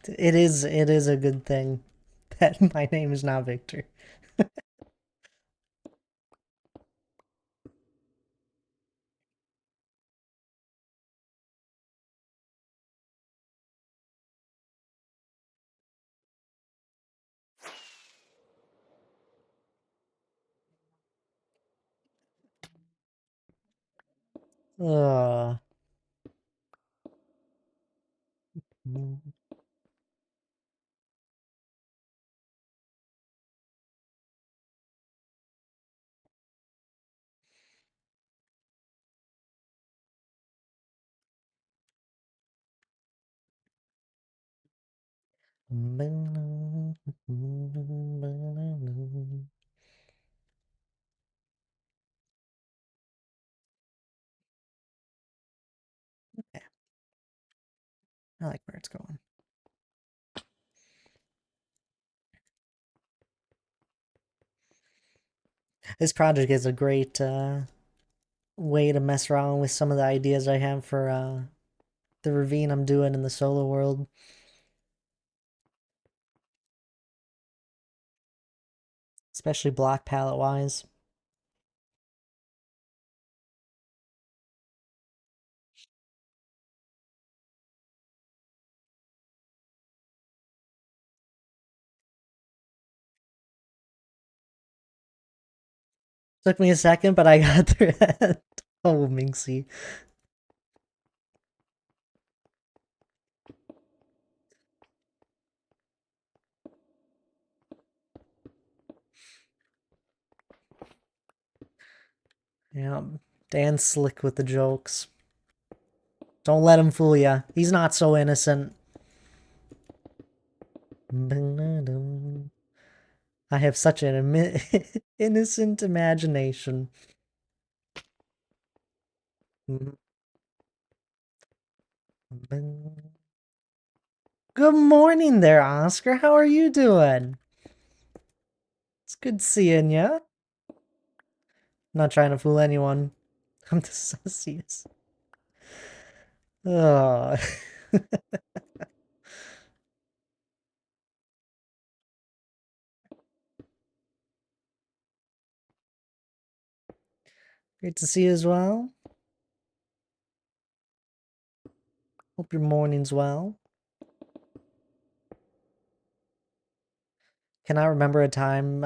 It is a good thing that my name is not Victor. Uh, I like where it's going. This project is a great way to mess around with some of the ideas I have for the ravine I'm doing in the solo world. Especially block palette wise. Took me a second, but I got through it. Oh, Minxie. Yeah, Dan's slick with the jokes. Don't let him fool ya. He's not so innocent. I have such an innocent imagination. Good morning there, Oscar. How are you doing? It's good seeing ya. Not trying to fool anyone. I'm the sussiest. Oh. Great to see you as well. Hope your morning's well. Can I remember a time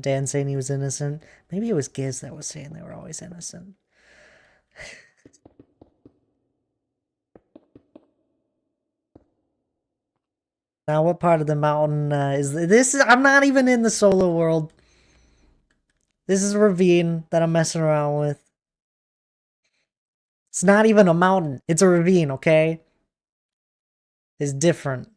Dan saying he was innocent? Maybe it was Giz that was saying they were always innocent. Now, what part of the mountain is this? I'm not even in the solo world. This is a ravine that I'm messing around with. It's not even a mountain. It's a ravine, okay? It's different.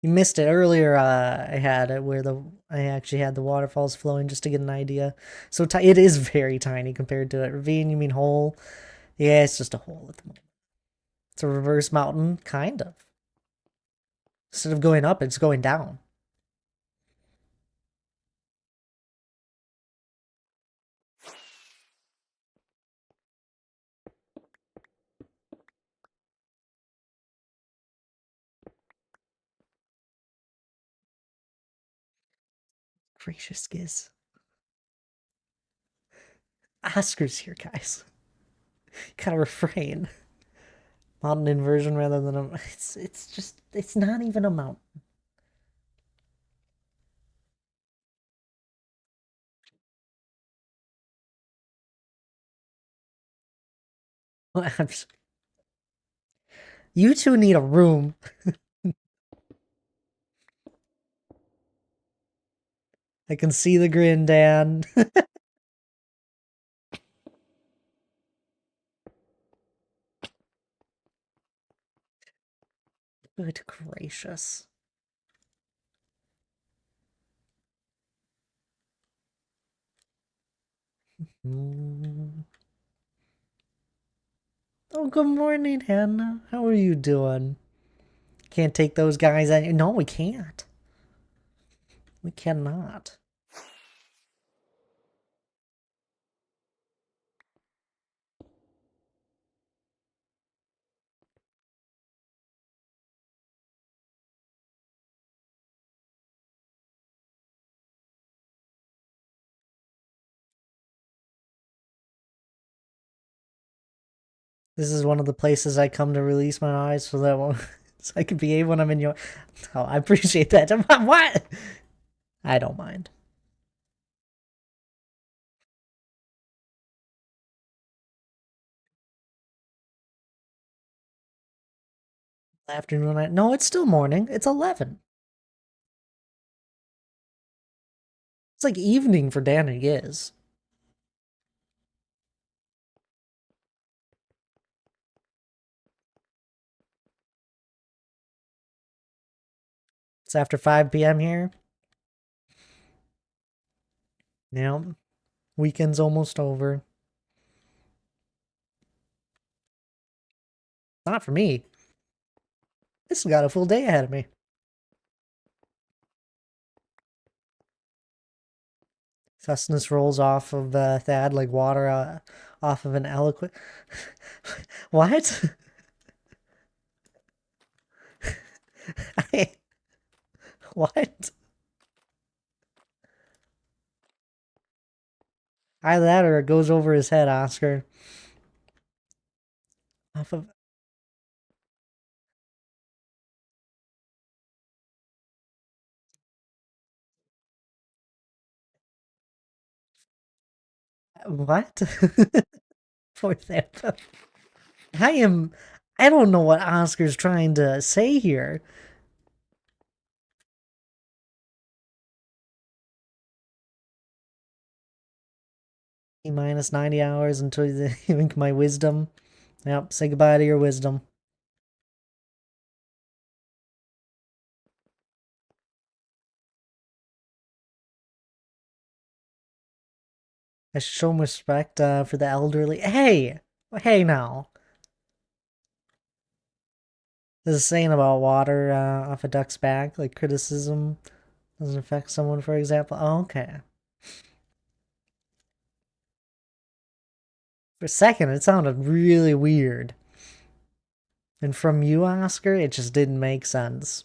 You missed it earlier. I had it where I actually had the waterfalls flowing just to get an idea. So it is very tiny compared to it. Ravine, you mean hole? Yeah, it's just a hole at the moment. It's a reverse mountain, kind of. Instead of going up, it's going down. Gracious giz. Oscar's here, guys. Gotta refrain. Mountain inversion rather than a. It's just it's not even a mountain. You two need a room. I can see the grin, Dan. Good gracious. Mm. Oh, good morning, Hannah. How are you doing? Can't take those guys out. No, we can't. We cannot. This is one of the places I come to release my eyes so that so I can behave when I'm in your. Oh, I appreciate that. What? I don't mind. Afternoon. No, it's still morning. It's 11. It's like evening for Dan and Giz. It's after 5 p.m. here. Yeah, weekend's almost over. Not for me. This has got a full day ahead of me. Cessness rolls off of Thad like water off of an eloquent. What? I... What? Either that or it goes over his head, Oscar. Off of. What? Poor Thad. I am. I don't know what Oscar's trying to say here. Minus 90 hours until you think my wisdom. Yep, say goodbye to your wisdom. I should show respect for the elderly. Hey! Hey now. There's a saying about water off a duck's back, like criticism doesn't affect someone, for example. Oh, okay. For a second, it sounded really weird. And from you, Oscar, it just didn't make sense.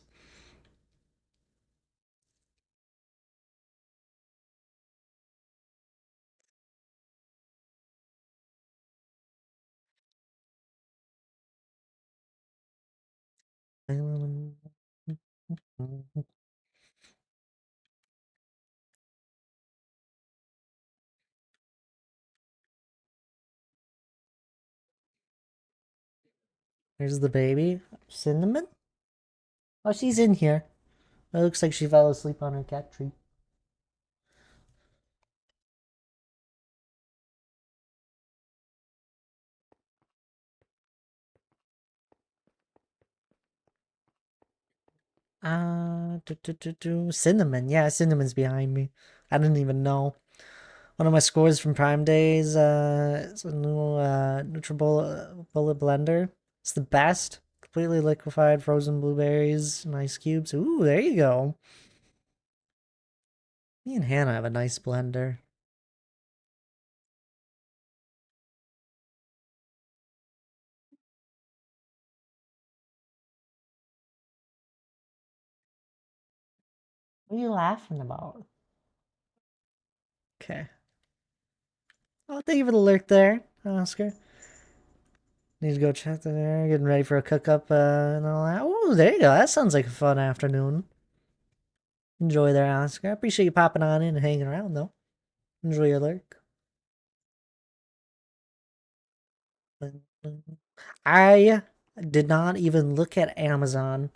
Here's the baby. Cinnamon? Oh, she's in here. It looks like she fell asleep on her cat tree. Cinnamon. Yeah, Cinnamon's behind me. I didn't even know. One of my scores from Prime Days, it's a new NutriBullet bullet blender. It's the best. Completely liquefied frozen blueberries and ice cubes. Ooh, there you go. Me and Hannah have a nice blender. What are you laughing about? Okay. Oh, thank you for the lurk there, Oscar. Need to go check the air, getting ready for a cook up and all that. Oh, there you go. That sounds like a fun afternoon. Enjoy there, Oscar. I appreciate you popping on in and hanging around, though. Enjoy your lurk. I did not even look at Amazon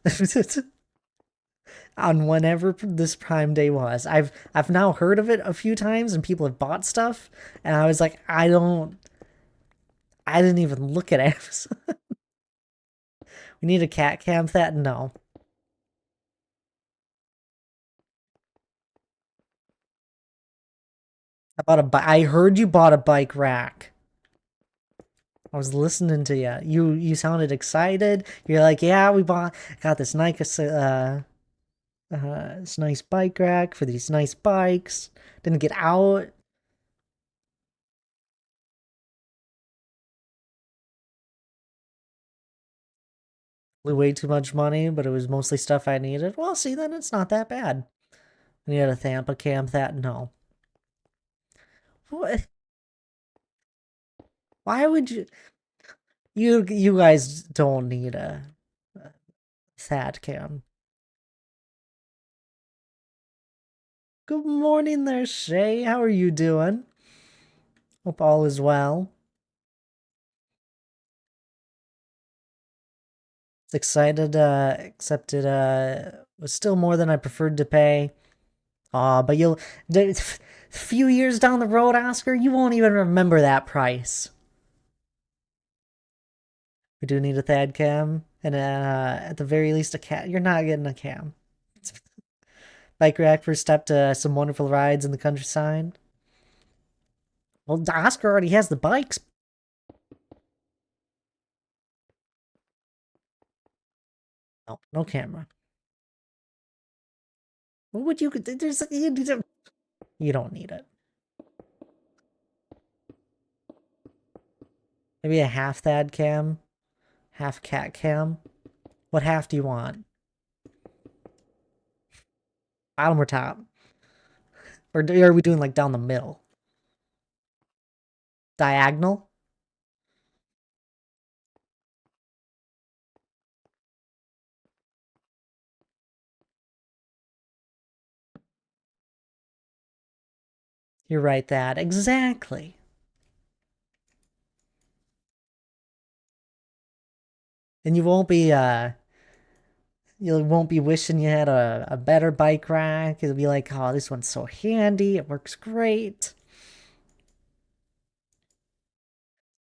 on whenever this Prime Day was. I've now heard of it a few times and people have bought stuff, and I was like, I didn't even look at Amazon. We need a cat cam that? No. I heard you bought a bike rack. I was listening to you. You sounded excited. You're like, yeah, got this this nice bike rack for these nice bikes. Didn't get out. Blew way too much money, but it was mostly stuff I needed. Well, see, then it's not that bad. And you had a Thampa cam that? No. What? Why would you? You guys don't need a Thad cam. Good morning there, Shay. How are you doing? Hope all is well. Excited, except it was still more than I preferred to pay. Aw, but a few years down the road, Oscar, you won't even remember that price. We do need a Thad cam, and at the very least, a cat. You're not getting a cam. Bike rack first step to some wonderful rides in the countryside. Well, Oscar already has the bikes. No, no camera. What would you? There's you don't need it. Maybe a half Thad cam, half cat cam. What half do you want? Bottom or top? Or are we doing like down the middle? Diagonal? You're right, that. Exactly. And you won't be wishing you had a better bike rack. It'll be like, oh, this one's so handy. It works great.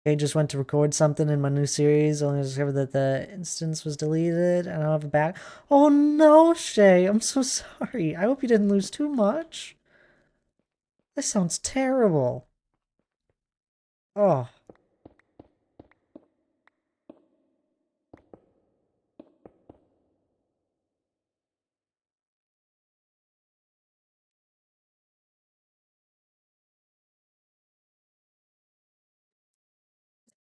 I just went to record something in my new series, only discovered that the instance was deleted, and I don't have it back. Oh no, Shay, I'm so sorry. I hope you didn't lose too much. This sounds terrible. Oh,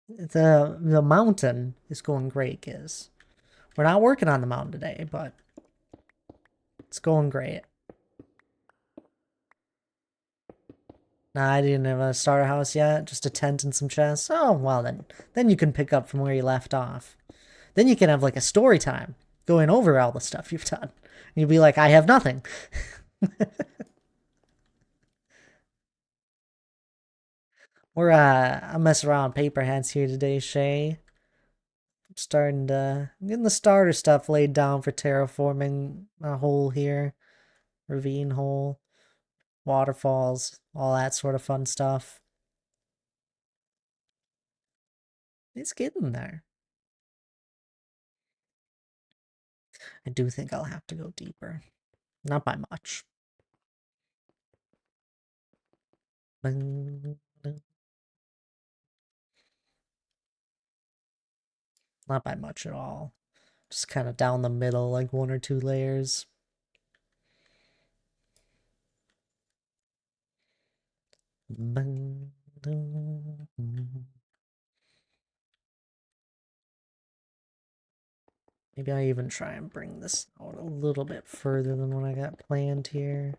The mountain is going great, kids. We're not working on the mountain today, but it's going great. Nah, I didn't have a starter house yet, just a tent and some chests. Oh, well then you can pick up from where you left off. Then you can have like a story time, going over all the stuff you've done. And you'll be like, I have nothing. I'm messing around with Paperhats here today, Shay. I'm starting to getting the starter stuff laid down for terraforming a hole here, ravine hole, waterfalls, all that sort of fun stuff. It's getting there. I do think I'll have to go deeper. Not by much. Not by much at all. Just kind of down the middle, like 1 or 2 layers. Maybe I even try and bring this out a little bit further than what I got planned here.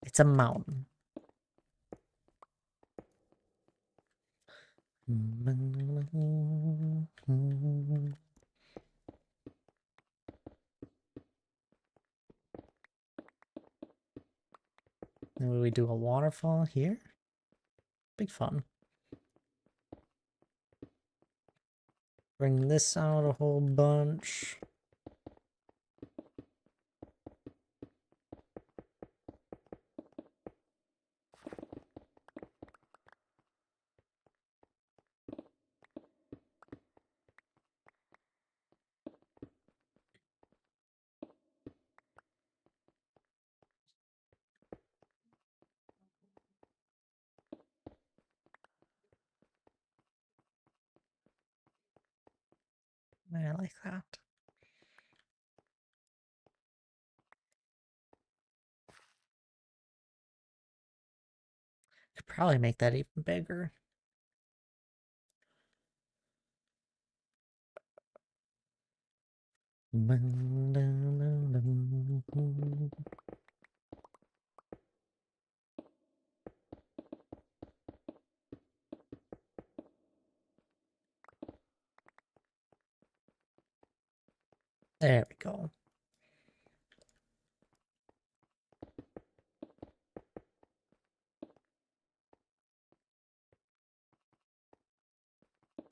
It's a mountain. Maybe we do a waterfall here? Big fun. Bring this out a whole bunch. I like that. Could probably make that even bigger. There we go.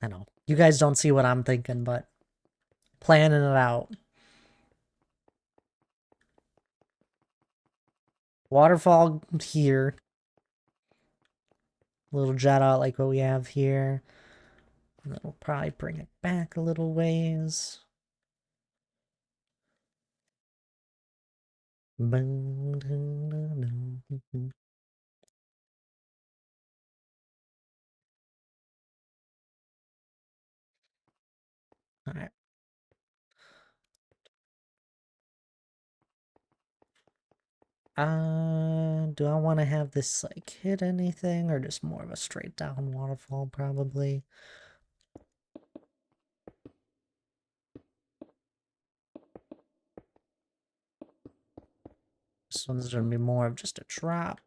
I know. You guys don't see what I'm thinking, but planning it out. Waterfall here. Little jet out like what we have here. And then we'll probably bring it back a little ways. Alright. Do I want to have this like hit anything or just more of a straight down waterfall probably? This one's gonna be more of just a drop.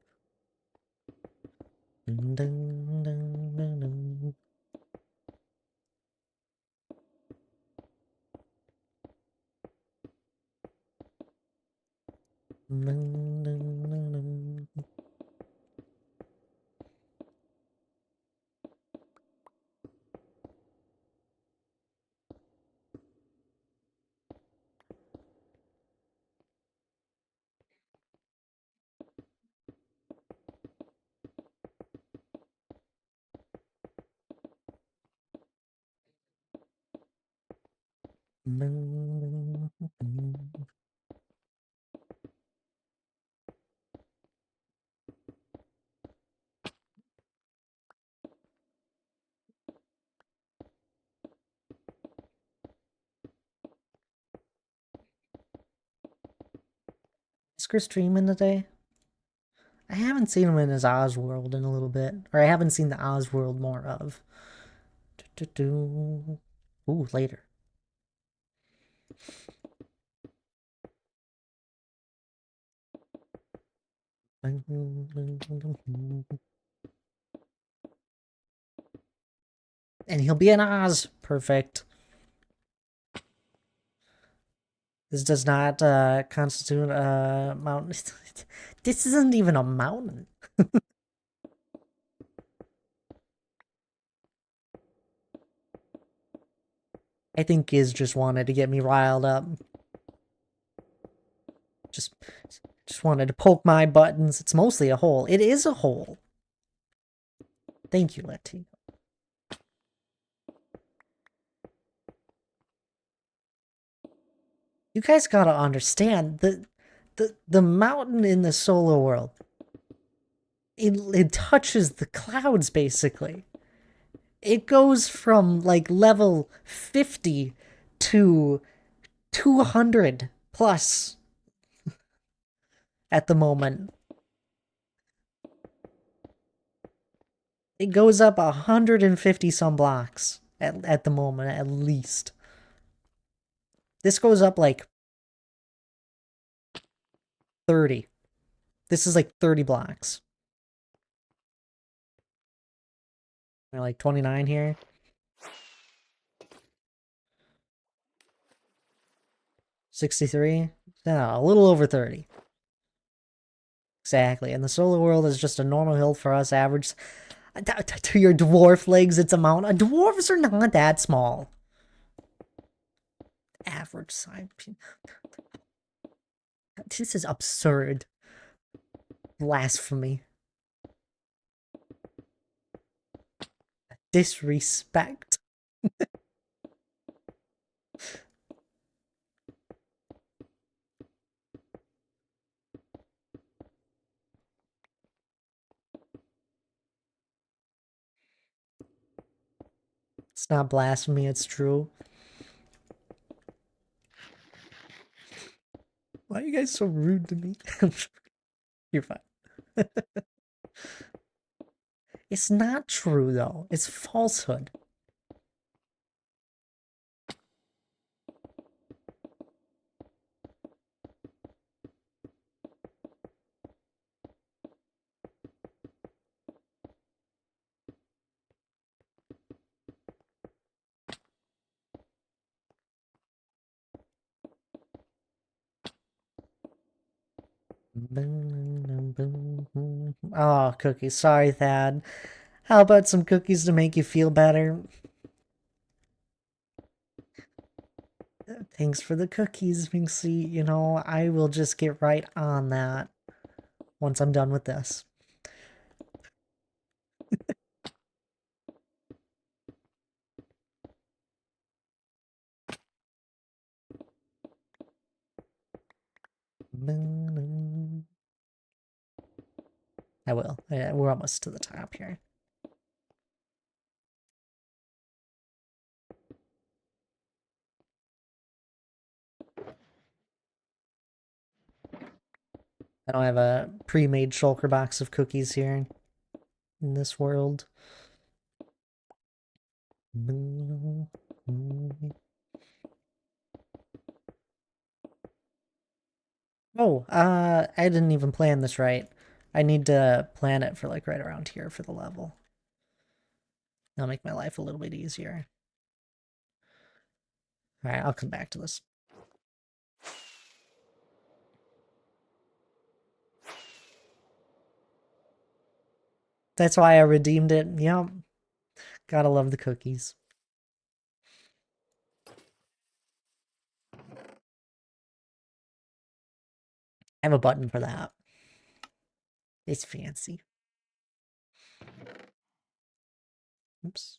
Oscar streaming today? I haven't seen him in his Osworld in a little bit. Or I haven't seen the Osworld more of. Ooh, later. And he'll be in Oz. Perfect. This does not constitute a mountain. This isn't even a mountain. I think Giz just wanted to get me riled up. Just wanted to poke my buttons. It's mostly a hole. It is a hole. Thank you, Letty. You guys gotta understand the mountain in the solo world. It touches the clouds basically. It goes from like level 50 to 200 plus at the moment. It goes up 150 some blocks at the moment, at least. This goes up like 30. This is like 30 blocks. We're like 29 here. 63? No, a little over 30. Exactly. And the solar world is just a normal hill for us average. To your dwarf legs, it's a mountain. Dwarves are not that small. Average size. This is absurd. Blasphemy. Disrespect. It's not blasphemy, it's true. Why are you guys so rude to me? You're fine. It's not true, though. It's falsehood. Oh, cookies. Sorry, Thad. How about some cookies to make you feel better? Thanks for the cookies, Minxie. You know, I will just get right on that once I'm done with this. I will. Yeah, we're almost to the top here. I don't have a pre-made shulker box of cookies here in this world. Oh, I didn't even plan this right. I need to plan it for like right around here for the level. That'll make my life a little bit easier. Alright, I'll come back to this. That's why I redeemed it. Yep. Gotta love the cookies. I have a button for that. It's fancy. Oops.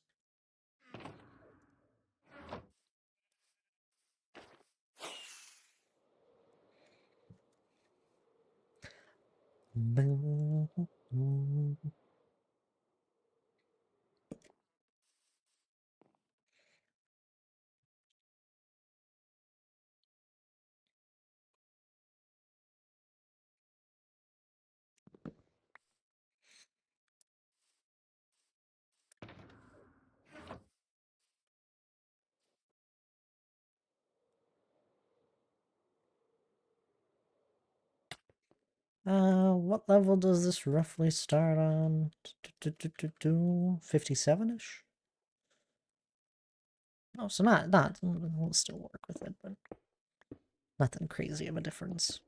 What level does this roughly start on? 57-ish? Oh, so not, we'll still work with it, but nothing crazy of a difference.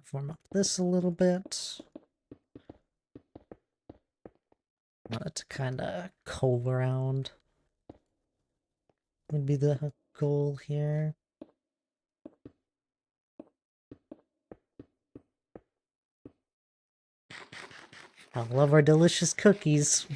Form up this a little bit. Want it to kind of cove around. Would be the goal here. I love our delicious cookies.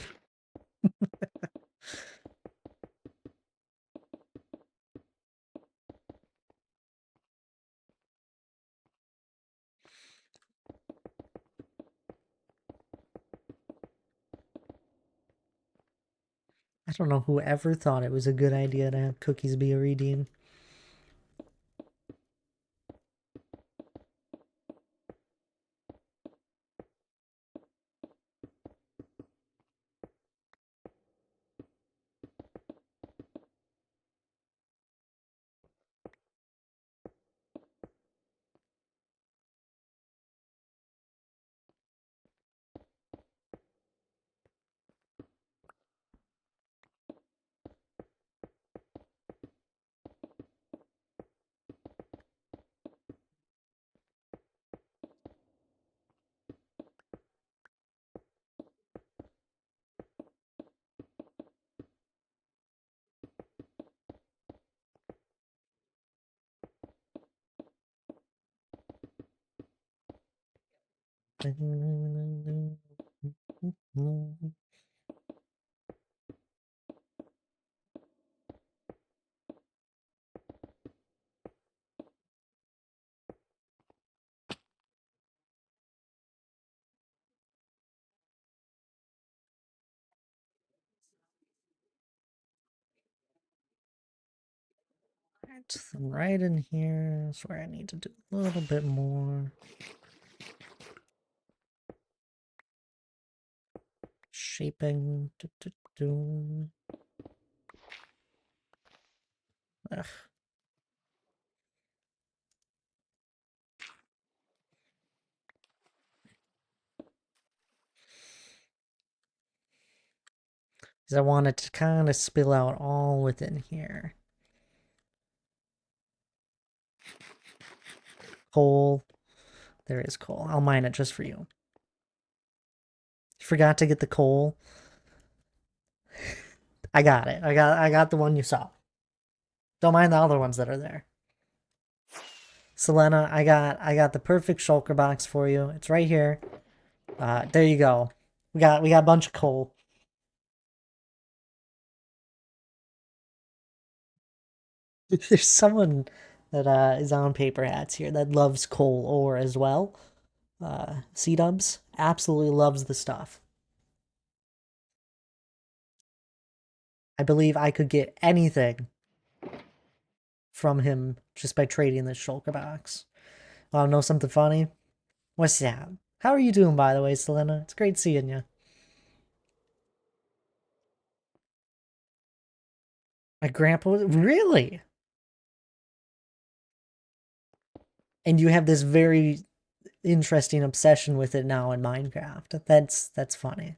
I don't know who ever thought it was a good idea to have cookies be a redeem. Right in here is where I need to do a little bit more shaping. Ugh. Because I want it to kind of spill out all within here. Coal. There is coal. I'll mine it just for you. Forgot to get the coal. I got it. I got the one you saw. Don't mind the other ones that are there. Selena, I got the perfect shulker box for you. It's right here. There you go. We got a bunch of coal. There's someone that is on paper hats here that loves coal ore as well. C-dubs absolutely loves the stuff. I believe I could get anything from him just by trading this shulker box. Want to know something funny? What's that? How are you doing, by the way, Selena? It's great seeing you. My grandpa was really, and you have this very interesting obsession with it now in Minecraft. That's funny.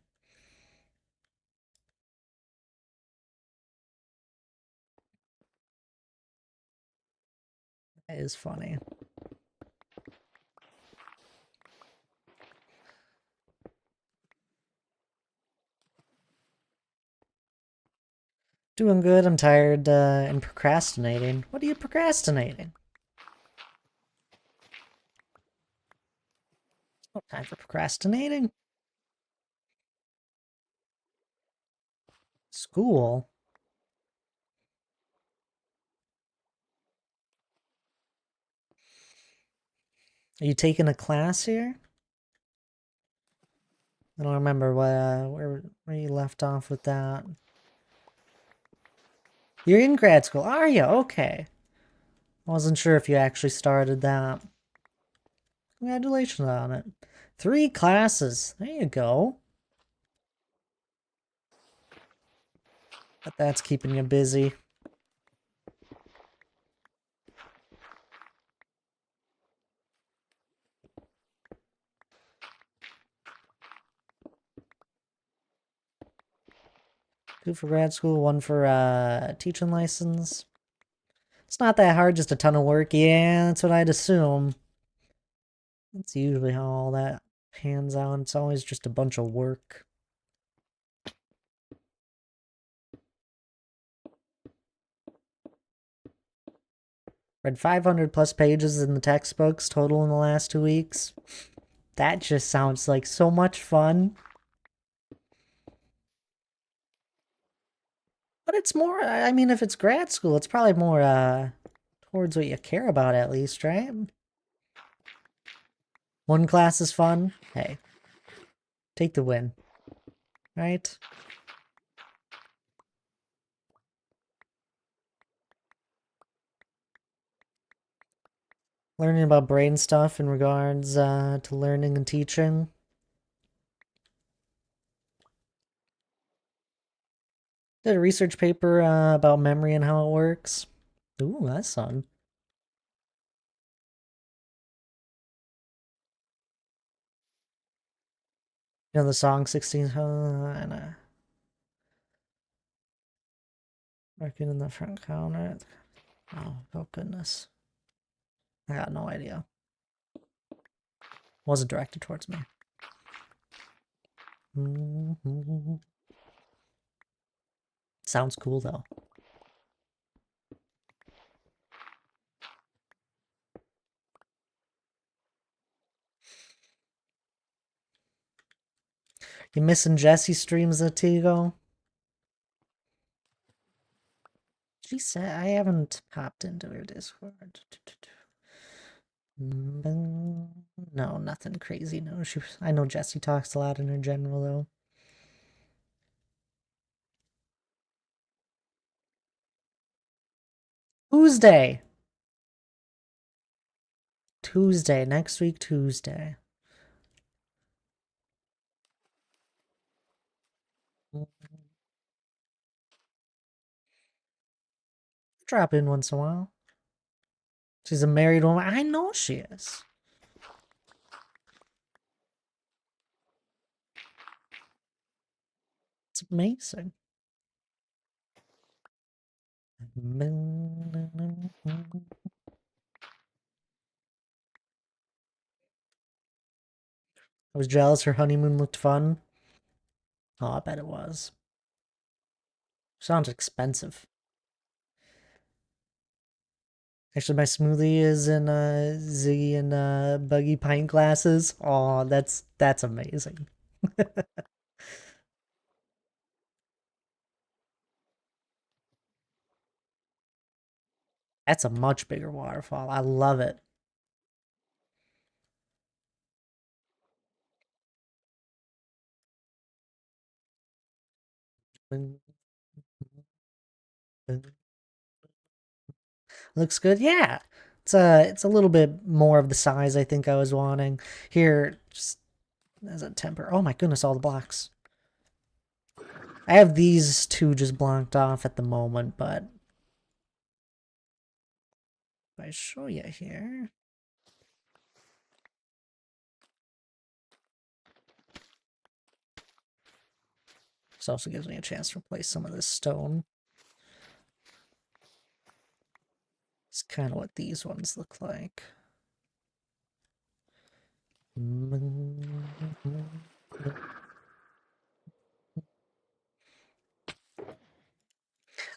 That is funny. Doing good. I'm tired and procrastinating. What are you procrastinating? No time for procrastinating. School? Are you taking a class here? I don't remember where you left off with that. You're in grad school, are you? Okay. I wasn't sure if you actually started that. Congratulations on it. 3 classes. There you go. But that's keeping you busy. Two for grad school, one for teaching license. It's not that hard, just a ton of work. Yeah, that's what I'd assume. That's usually how all that pans out. It's always just a bunch of work. Read 500 plus pages in the textbooks total in the last 2 weeks. That just sounds like so much fun. But it's more, I mean, if it's grad school, it's probably more towards what you care about at least, right? One class is fun. Hey, take the win, right? Learning about brain stuff in regards to learning and teaching. Did a research paper about memory and how it works. Ooh, that's fun. You know the song 16 and working in the front counter. Oh goodness. I got no idea. Wasn't directed towards me. Sounds cool though. You missing Jesse streams at Tigo? She said I haven't popped into her Discord. No, nothing crazy. No, I know Jesse talks a lot in her general though. Tuesday. Tuesday, next week, Tuesday. Drop in once in a while. She's a married woman. I know she is. It's amazing. I was jealous her honeymoon looked fun. Oh, I bet it was. Sounds expensive. Actually, my smoothie is in Ziggy and Buggy pint glasses. Oh, that's amazing. That's a much bigger waterfall. I love it. Looks good. Yeah. It's a little bit more of the size I think I was wanting. Here, just as a temper. Oh my goodness, all the blocks. I have these two just blocked off at the moment, but if I show you here, this also gives me a chance to replace some of this stone. It's kind of what these ones look like.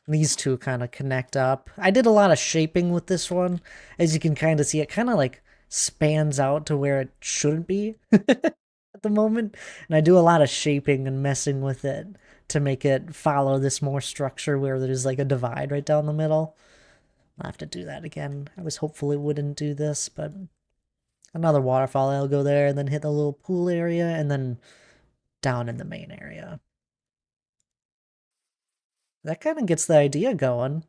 These two kind of connect up. I did a lot of shaping with this one. As you can kind of see, it kind of like spans out to where it shouldn't be at the moment. And I do a lot of shaping and messing with it to make it follow this more structure where there's like a divide right down the middle. I'll have to do that again. I was hopeful it wouldn't do this, but another waterfall. I'll go there and then hit the little pool area and then down in the main area. That kind of gets the idea going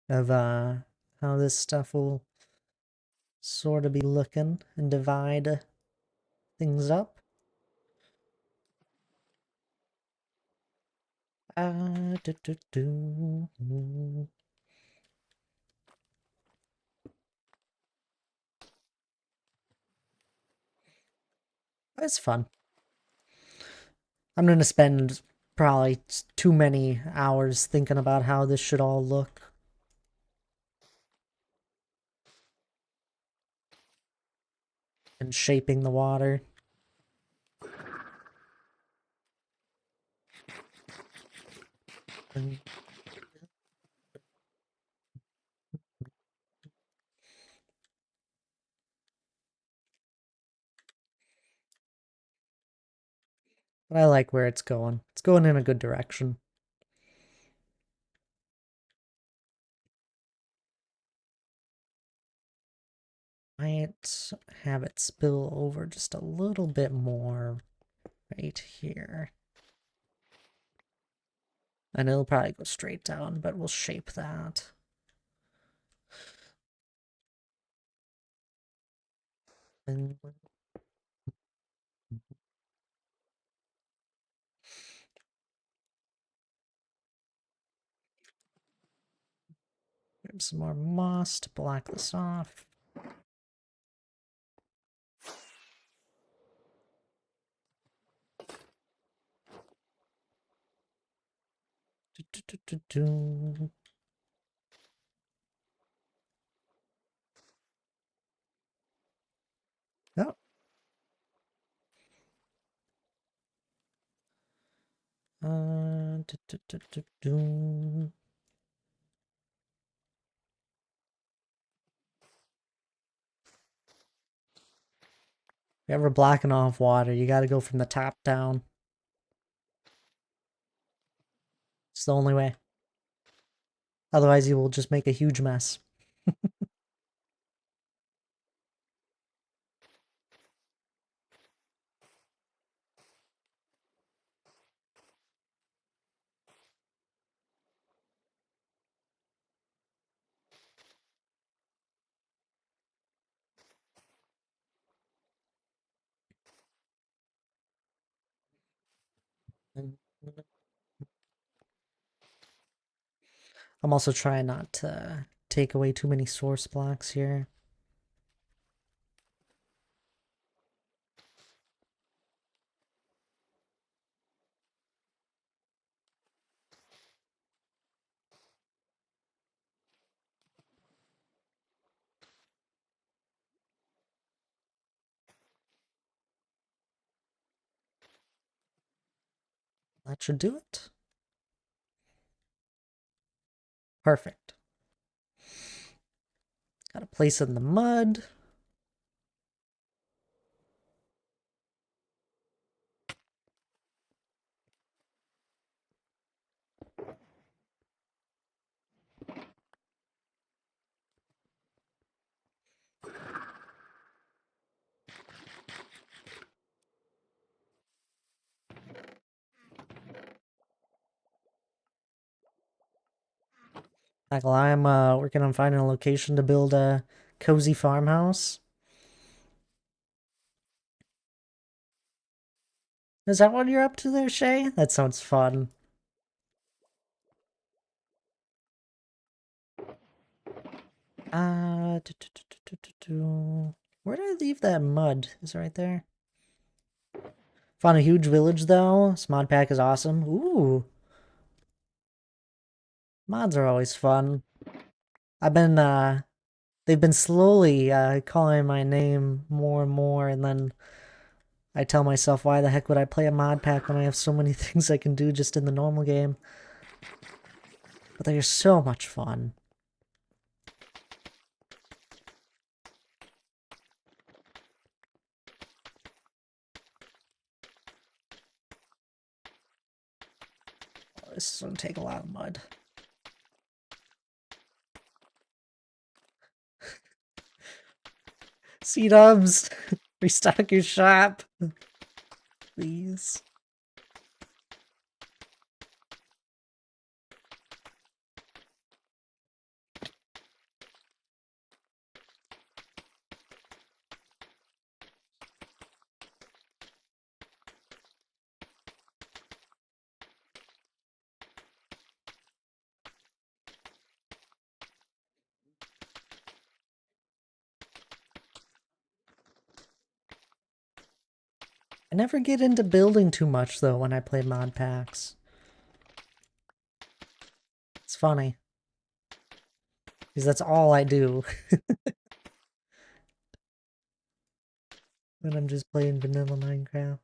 of how this stuff will sort of be looking and divide things up. Do, do, do. It's fun. I'm going to spend probably too many hours thinking about how this should all look. And shaping the water. And but I like where it's going. It's going in a good direction. Might have it spill over just a little bit more right here. And it'll probably go straight down, but we'll shape that. And grab some more moss to block this off. Do, do, do, do. Oh. Do, do, do, do, do. If you're ever blocking off water, you gotta go from the top down. It's the only way. Otherwise, you will just make a huge mess. I'm also trying not to take away too many source blocks here. That should do it. Perfect. Got a place in the mud. Michael, I'm working on finding a location to build a cozy farmhouse. Is that what you're up to there, Shay? That sounds fun. Where did I leave that mud? Is it right there? Found a huge village though. This mod pack is awesome. Ooh. Mods are always fun. I've been they've been slowly calling my name more and more, and then I tell myself, why the heck would I play a mod pack when I have so many things I can do just in the normal game? But they are so much fun. Oh, this is gonna take a lot of mud. C-dubs, restock your shop, please. I never get into building too much though when I play mod packs. It's funny. Because that's all I do when I'm just playing vanilla Minecraft.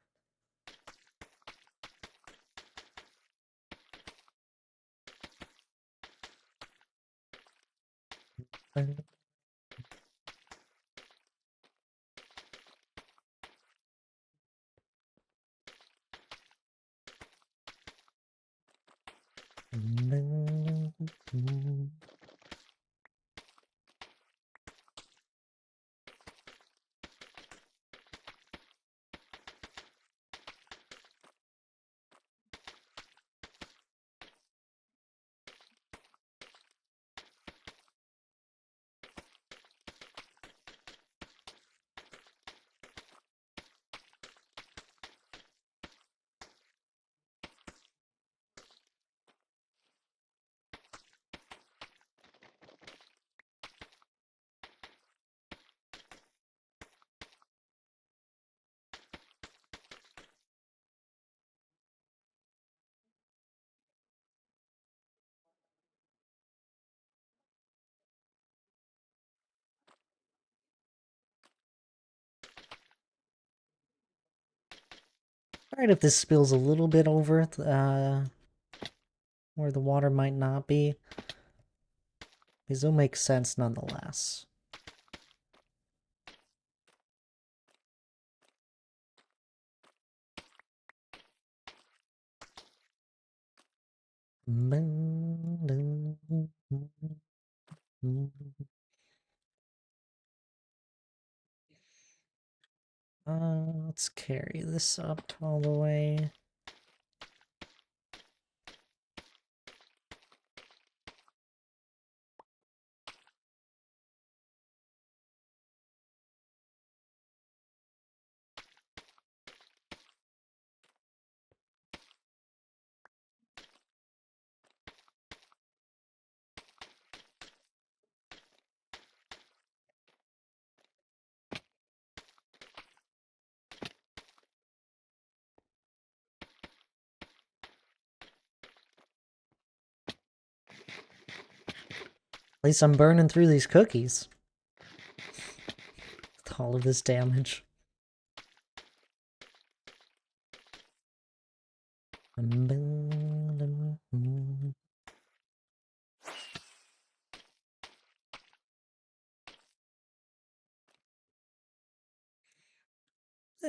Alright, if this spills a little bit over where the water might not be, because it'll make sense nonetheless. Let's carry this up all the way. At least I'm burning through these cookies. With all of this damage. There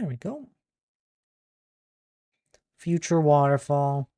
we go. Future waterfall.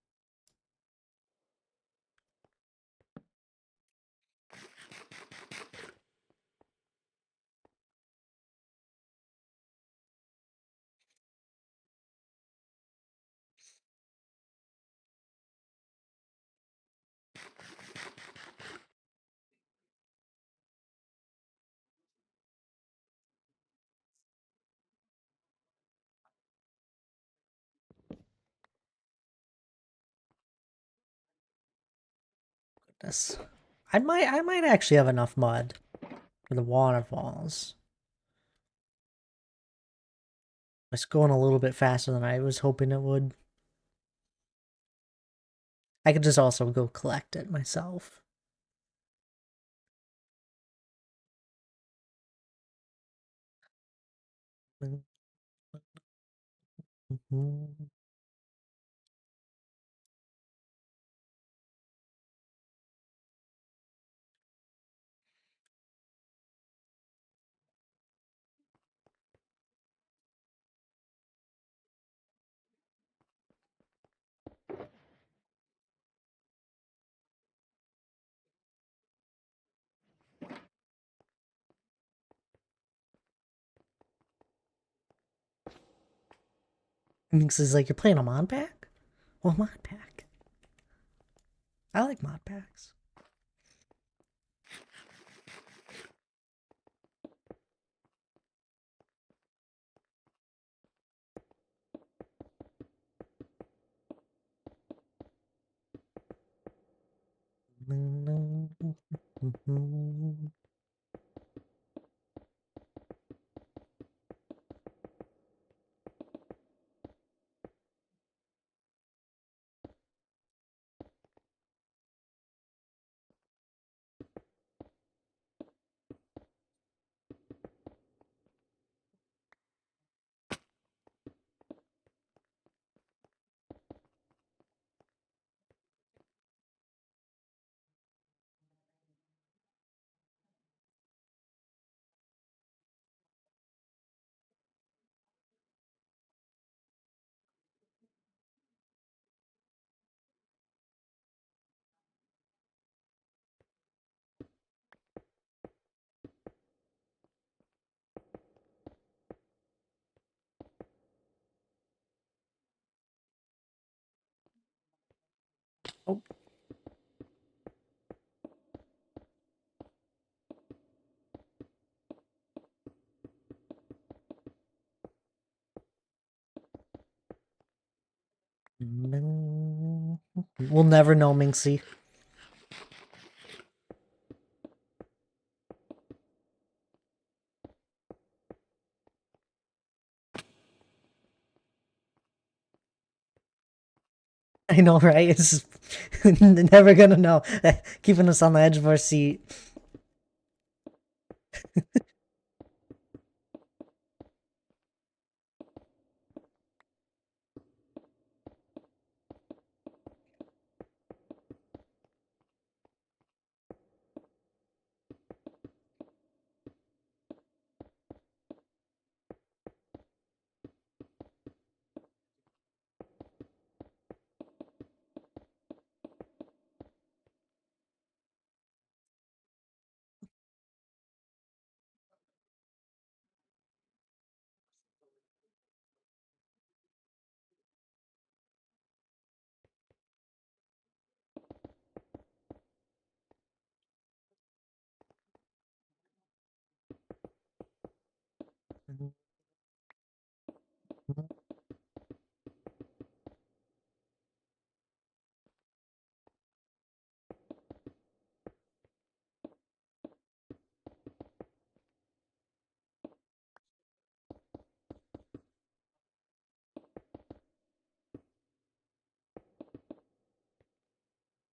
Goodness. I might actually have enough mud for the waterfalls. It's going a little bit faster than I was hoping it would. I could just also go collect it myself. Minx is like, you're playing a mod pack? Well, mod pack. I like mod packs. Oh. We'll never know, Minxie. I know, right? It's never gonna know. Keeping us on the edge of our seat.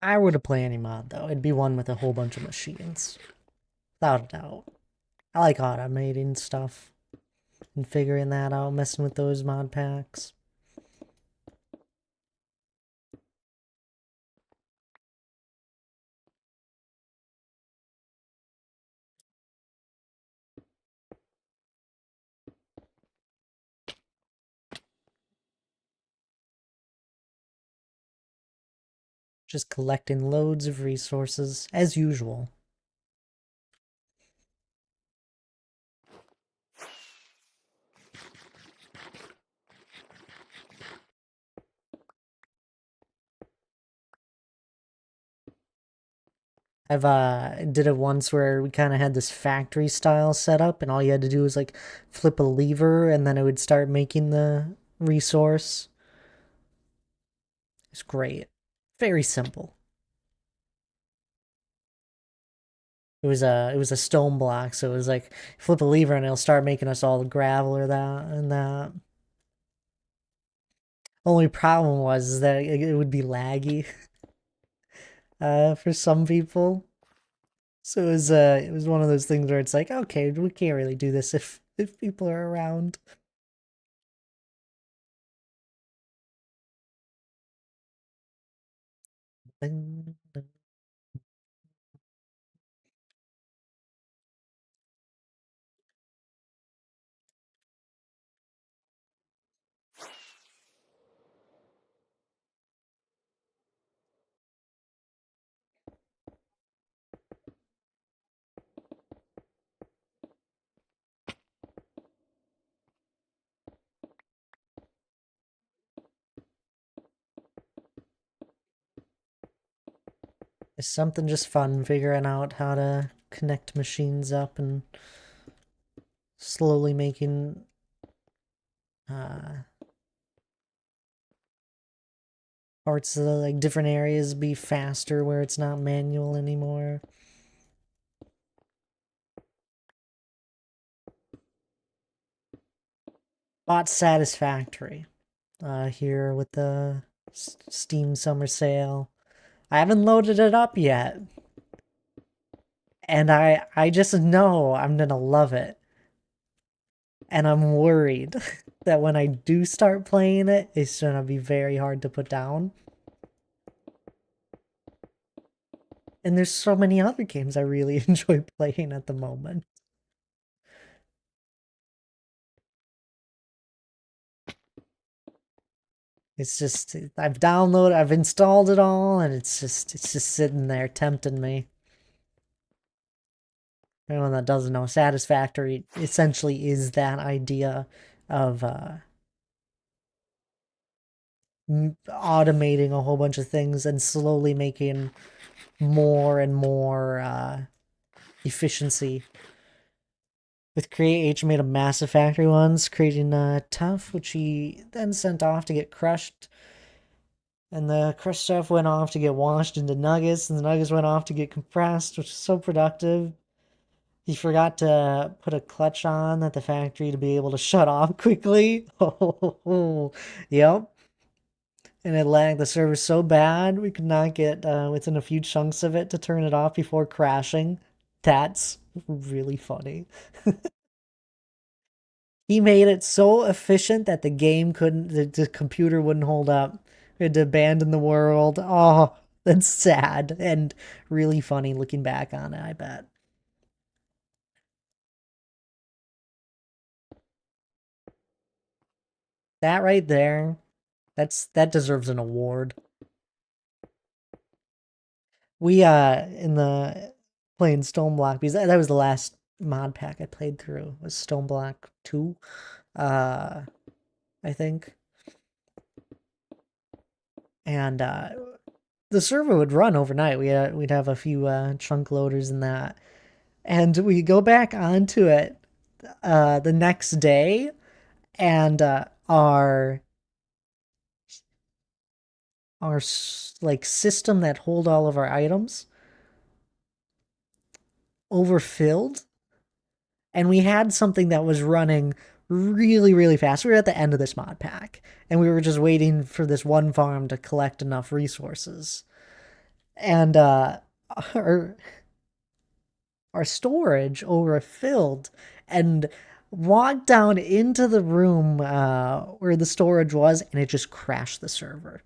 I were to play any mod, though, it'd be one with a whole bunch of machines. Without a doubt. I like automating stuff and figuring that out, messing with those mod packs. Just collecting loads of resources, as usual. I've did it once where we kind of had this factory style setup, and all you had to do was like flip a lever, and then it would start making the resource. It's great, very simple. It was a stone block, so it was like flip a lever and it'll start making us all the gravel or that and that. Only problem was is that it would be laggy for some people. So it was one of those things where it's like, okay, we can't really do this if people are around. It's something just fun figuring out how to connect machines up and slowly making uh parts of the like different areas be faster where it's not manual anymore. Not satisfactory. Here with the Steam Summer Sale. I haven't loaded it up yet. And I just know I'm gonna love it. And I'm worried that when I do start playing it, it's gonna be very hard to put down. And there's so many other games I really enjoy playing at the moment. It's just I've installed it all, and it's just sitting there tempting me. Anyone that doesn't know, satisfactory essentially is that idea of automating a whole bunch of things and slowly making more and more efficiency. With Create H made a massive factory once, creating Tough, which he then sent off to get crushed. And the crushed stuff went off to get washed into nuggets, and the nuggets went off to get compressed, which is so productive. He forgot to put a clutch on at the factory to be able to shut off quickly. Oh, yep. And it lagged the server so bad we could not get within a few chunks of it to turn it off before crashing. That's really funny. He made it so efficient that the game couldn't, the computer wouldn't hold up. We had to abandon the world. Oh, that's sad and really funny looking back on it, I bet. That right there, that deserves an award. We in the playing Stone Block, because that was the last mod pack I played through, was Stone Block 2. Uh I think. And the server would run overnight. We'd have a few chunk loaders in that. And we go back onto it the next day, and our like system that hold all of our items overfilled, and we had something that was running really really fast. We were at the end of this mod pack, and we were just waiting for this one farm to collect enough resources, and our our storage overfilled, and walked down into the room where the storage was, and it just crashed the server.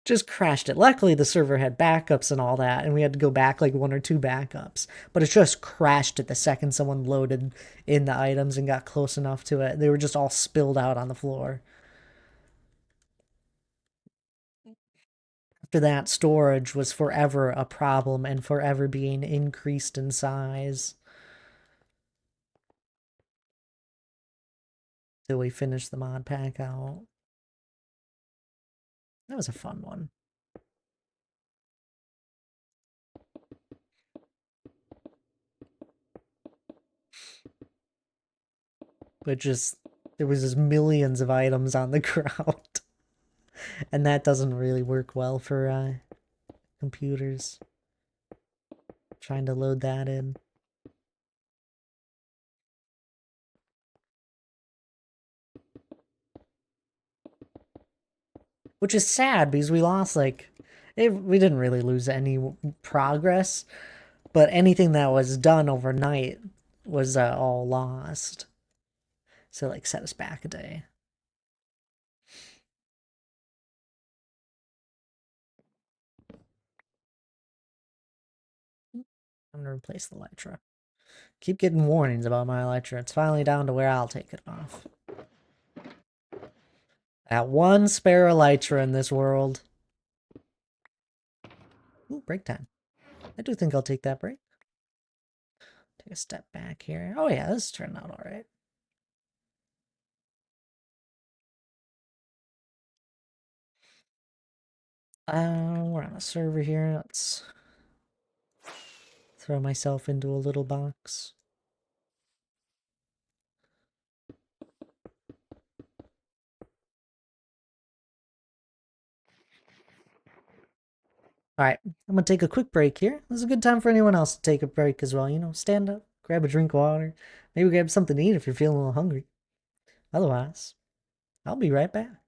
Just crashed it. Luckily, the server had backups and all that, and we had to go back like one or two backups. But it just crashed it the second someone loaded in the items and got close enough to it. They were just all spilled out on the floor. after that, storage was forever a problem and forever being increased in size. Till we finished the mod pack out. That was a fun one. But just, there was just millions of items on the ground. And that doesn't really work well for computers. Trying to load that in. Which is sad because we lost we didn't really lose any progress, but anything that was done overnight was all lost. So like set us back a day. I'm gonna replace the Elytra. Keep getting warnings about my Elytra. It's finally down to where I'll take it off. That one spare Elytra in this world. Ooh, break time. I do think I'll take that break. Take a step back here. Oh yeah, this turned out alright. We're on a server here. Let's throw myself into a little box. Alright, I'm gonna take a quick break here. This is a good time for anyone else to take a break as well. You know, stand up, grab a drink of water, maybe grab something to eat if you're feeling a little hungry. Otherwise, I'll be right back.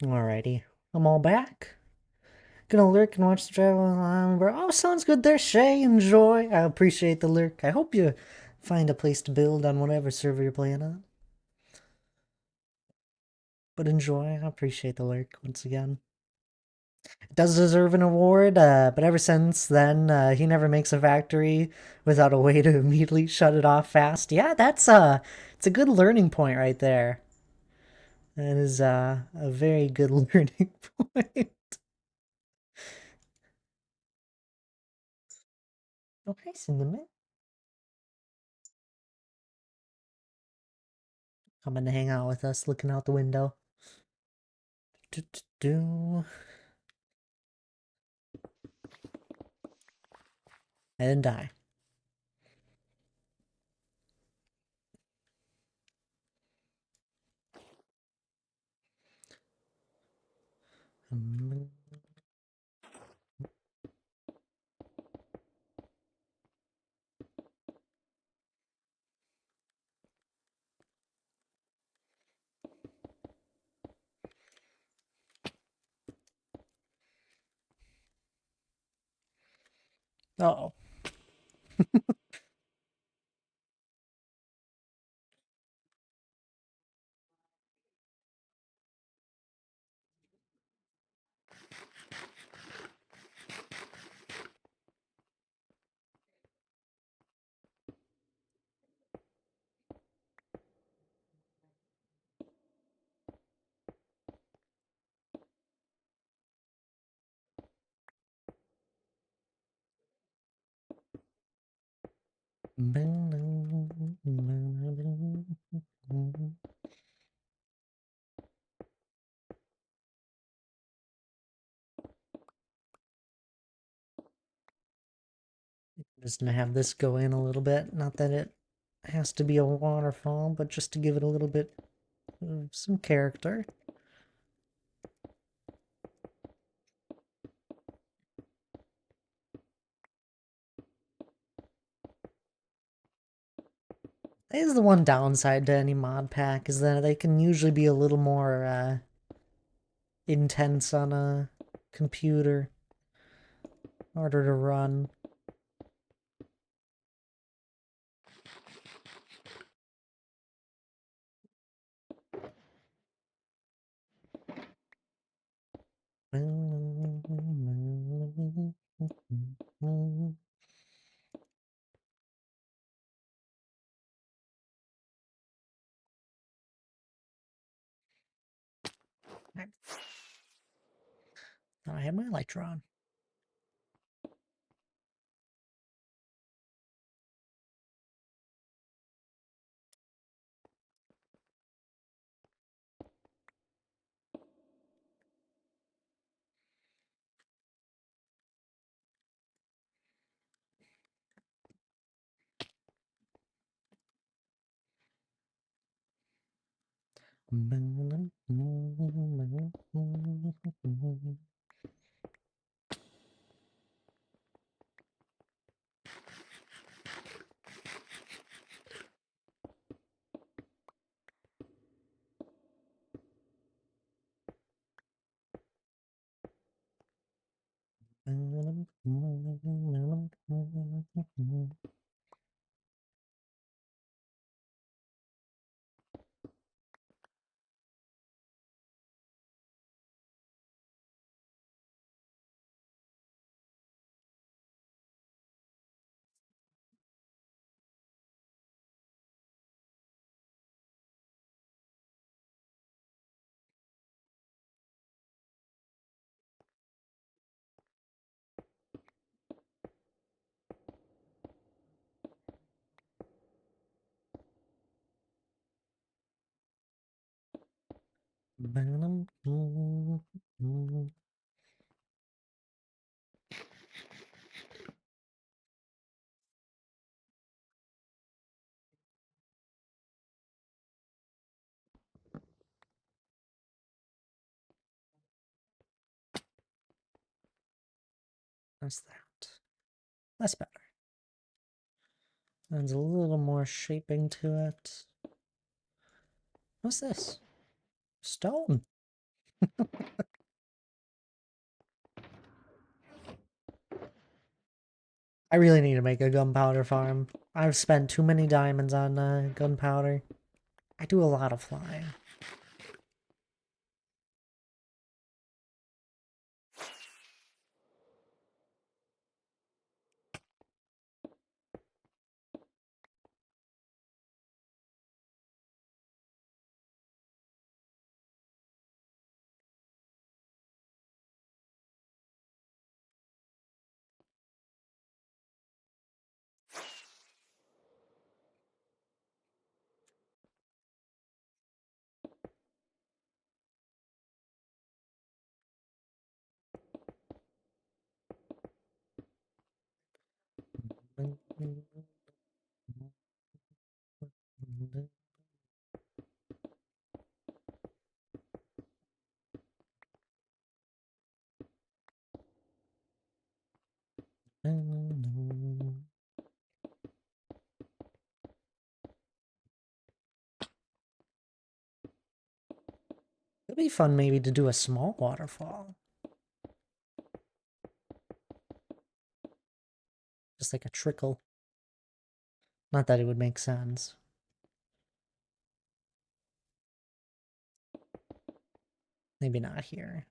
Alrighty, I'm all back. Gonna lurk and watch the travel on. Oh, sounds good there, Shay. Enjoy. I appreciate the lurk. I hope you find a place to build on whatever server you're playing on. But enjoy. I appreciate the lurk once again. It does deserve an award, but ever since then, he never makes a factory without a way to immediately shut it off fast. Yeah, it's a good learning point right there. That is a very good learning point. Oh, hi, Cinnamon. Coming to hang out with us, looking out the window. Do, do, do. And die. Uh-oh. Just gonna have this go in a little bit. Not that it has to be a waterfall, but just to give it a little bit of some character. That is the one downside to any mod pack, is that they can usually be a little more intense on a computer. Harder to run. Thought I had my elytra on. How's that? That's better. Adds a little more shaping to it. What's this? Stone. I really need to make a gunpowder farm. I've spent too many diamonds on gunpowder. I do a lot of flying. It'd be fun maybe to do a small waterfall. Just like a trickle. Not that it would make sense. Maybe not here.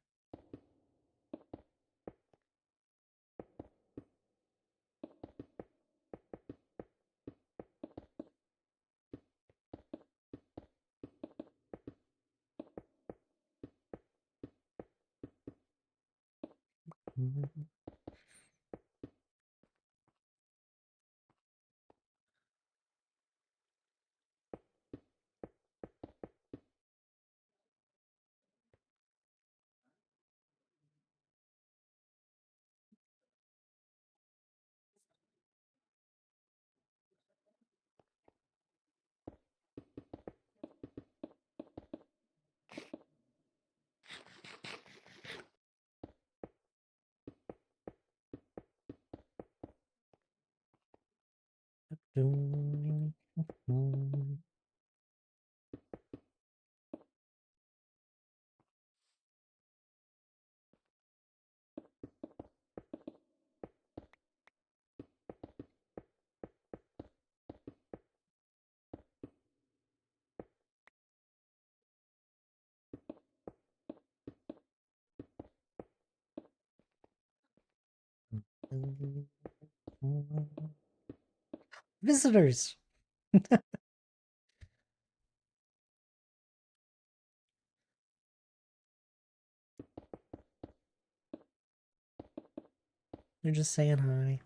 Visitors! They're just saying hi.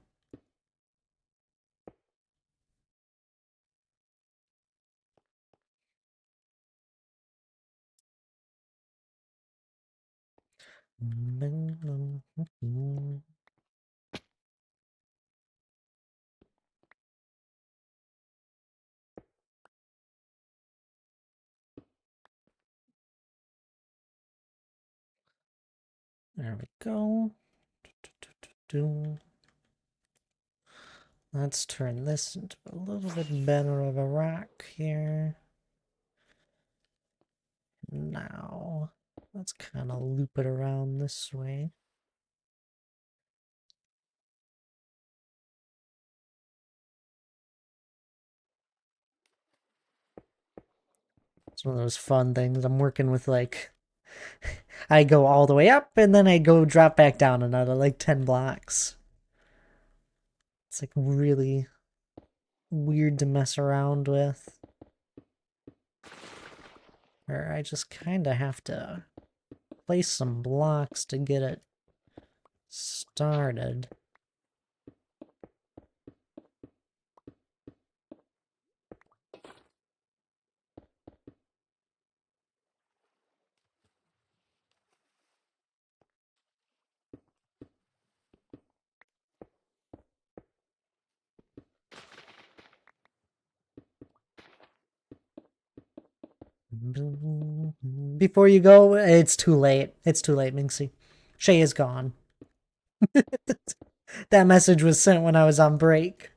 There we go. Let's turn this into a little bit better of a rock here. Now, let's kind of loop it around this way. It's one of those fun things. I'm working with like, I go all the way up and then I go drop back down another like 10 blocks. It's like really weird to mess around with. Or I just kind of have to place some blocks to get it started. Before you go, it's too late. It's too late, Minxie. Shay is gone. That message was sent when I was on break.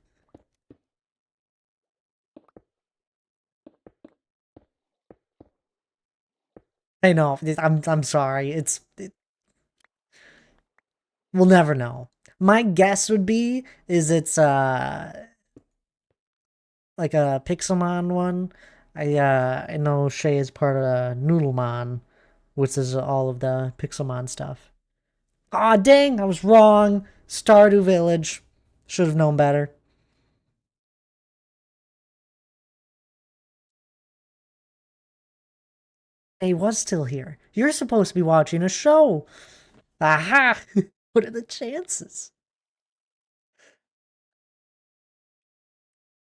I know. I'm sorry. We'll never know. My guess would be is it's like a Pixelmon one. I know Shay is part of Noodlemon, which is all of the Pixelmon stuff. Aw, dang, I was wrong. Stardew Village. Should have known better. He was still here. You're supposed to be watching a show. Aha! What are the chances?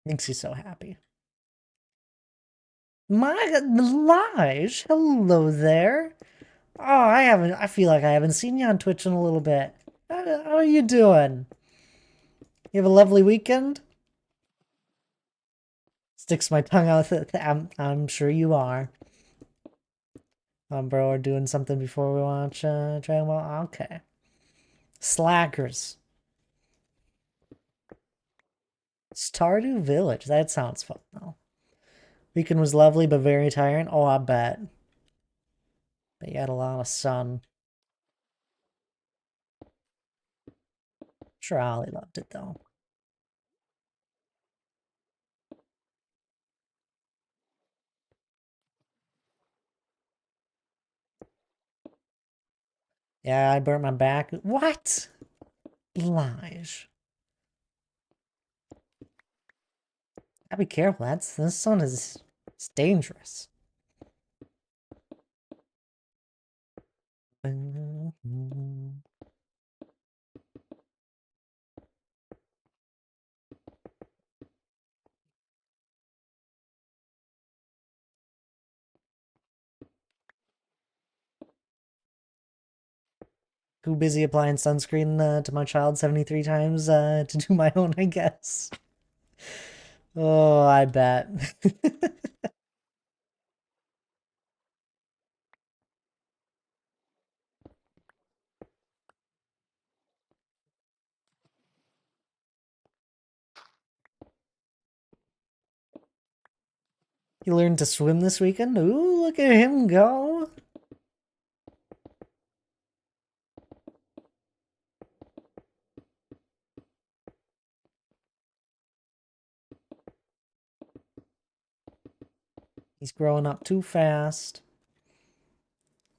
Makes you so happy. My Lige, hello there. Oh, I feel like I haven't seen you on Twitch in a little bit. How are you doing? You have a lovely weekend? Sticks my tongue out. I'm sure you are. Bro, we're doing something before we watch Dragon Ball. Okay. Slackers. Stardew Village. That sounds fun though. Weekend was lovely but very tiring. Oh, I bet. But you had a lot of sun. Sure, Ollie loved it though. Yeah, I burnt my back. What? Lige. Gotta be careful. This sun is it's dangerous. Too busy applying sunscreen to my child 73 times to do my own, I guess. Oh, I bet. You learned to swim this weekend? Ooh, look at him go. He's growing up too fast.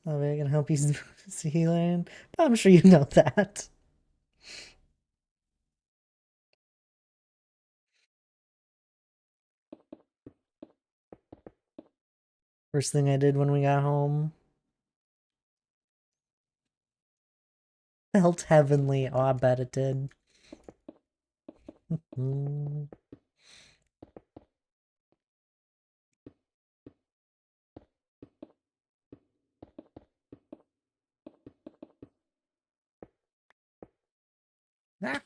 Oh, I can help he's healing. I'm sure you know that. First thing I did when we got home. Felt heavenly. Oh, I bet it did. Mm. Ah.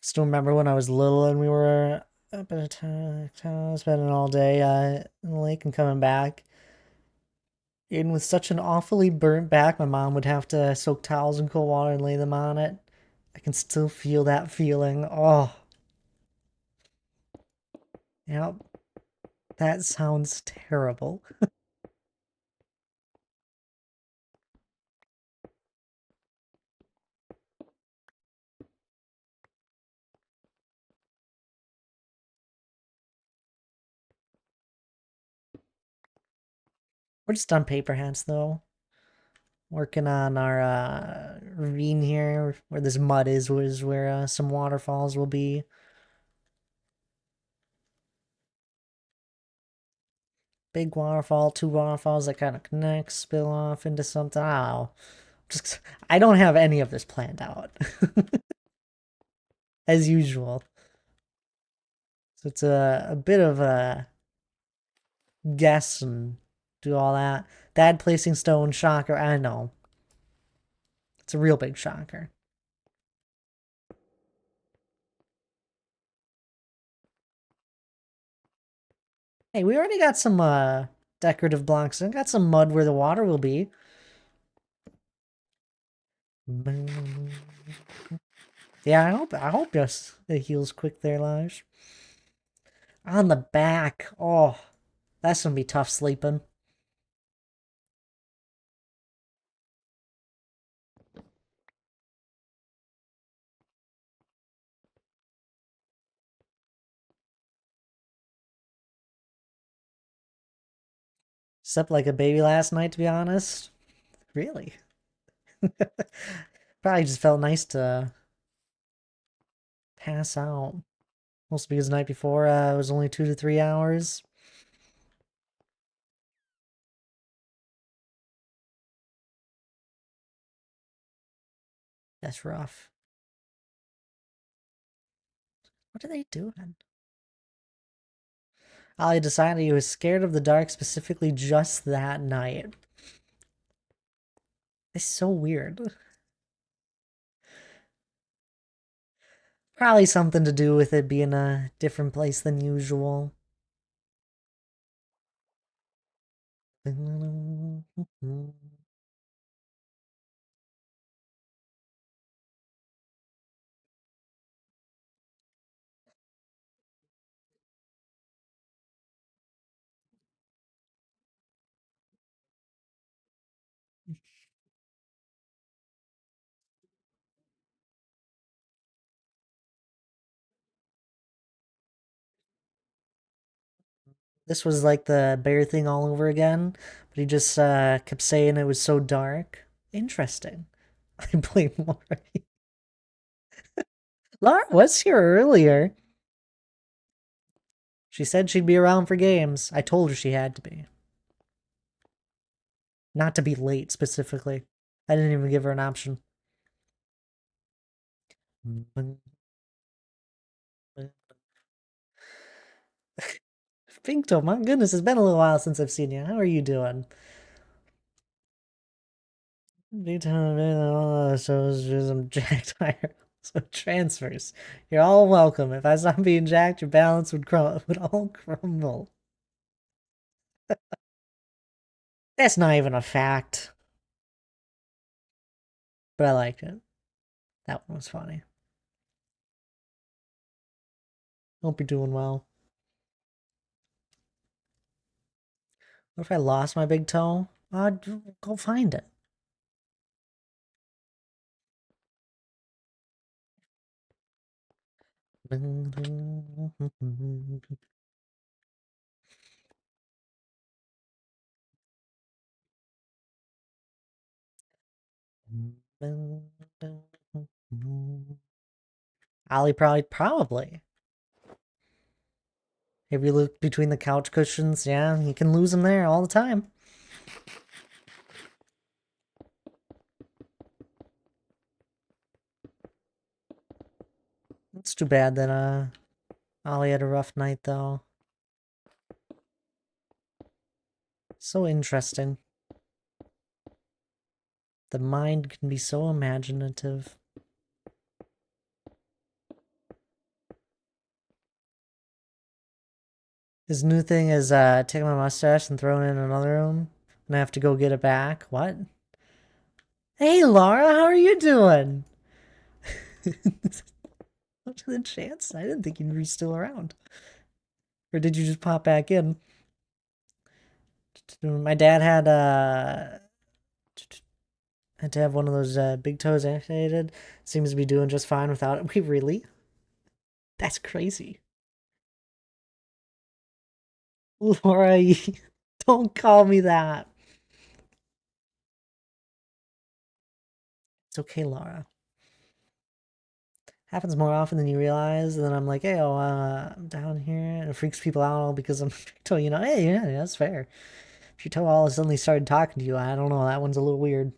Still remember when I was little and we were up at a time spending all day in the lake and coming back. And with such an awfully burnt back, my mom would have to soak towels in cold water and lay them on it. I can still feel that feeling. Oh, yep. That sounds terrible. We're just on Paperhats though. Working on our ravine here, where this mud is, was where some waterfalls will be. Big waterfall, two waterfalls that kind of connect, spill off into something. I don't know. Just, I don't have any of this planned out, as usual. So it's a bit of a guess and do all that. Dad placing stone, shocker. I know. It's a real big shocker. Hey, we already got some decorative blocks and got some mud where the water will be. Yeah, I hope yes, it heals quick there, Lars. On the back. Oh, that's gonna be tough sleeping. Slept like a baby last night, to be honest. Really? Probably just felt nice to pass out. Mostly because the night before it was only 2 to 3 hours. That's rough. What are they doing? Ali decided he was scared of the dark specifically just that night. It's so weird. Probably something to do with it being a different place than usual. This was like the bear thing all over again, but he just kept saying it was so dark. Interesting. I blame Laura. Laura was here earlier. She said she'd be around for games. I told her she had to be. Not to be late, specifically. I didn't even give her an option. Pinkto, my goodness, it's been a little while since I've seen you. How are you doing? Big time shows some jacked higher. So transfers. You're all welcome. If I stopped being jacked, your balance would all crumble. That's not even a fact. But I liked it. That one was funny. Hope you're doing well. What if I lost my big toe? I'd go find it. Ali probably. If you look between the couch cushions, yeah, you can lose them there all the time. It's too bad that Ollie had a rough night though. So interesting. The mind can be so imaginative. His new thing is taking my mustache and throwing it in another room, and I have to go get it back. What? Hey Laura, how are you doing? What's the chance? I didn't think you'd be still around. Or did you just pop back in? My dad had to have one of those big toes amputated. Seems to be doing just fine without it. Wait, really? That's crazy. Laura, don't call me that. It's okay, Laura. Happens more often than you realize. And then I'm like, hey, I'm down here. And it freaks people out all because I'm toe, hey, yeah, that's fair. If your toe all of a sudden started talking to you, I don't know. That one's a little weird.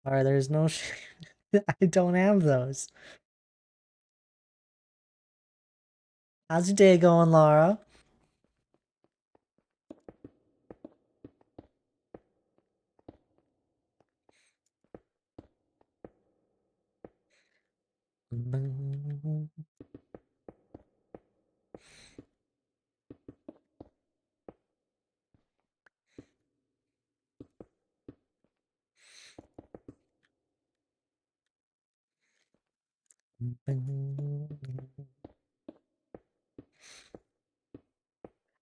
Or there's no I don't have those. How's your day going, Laura?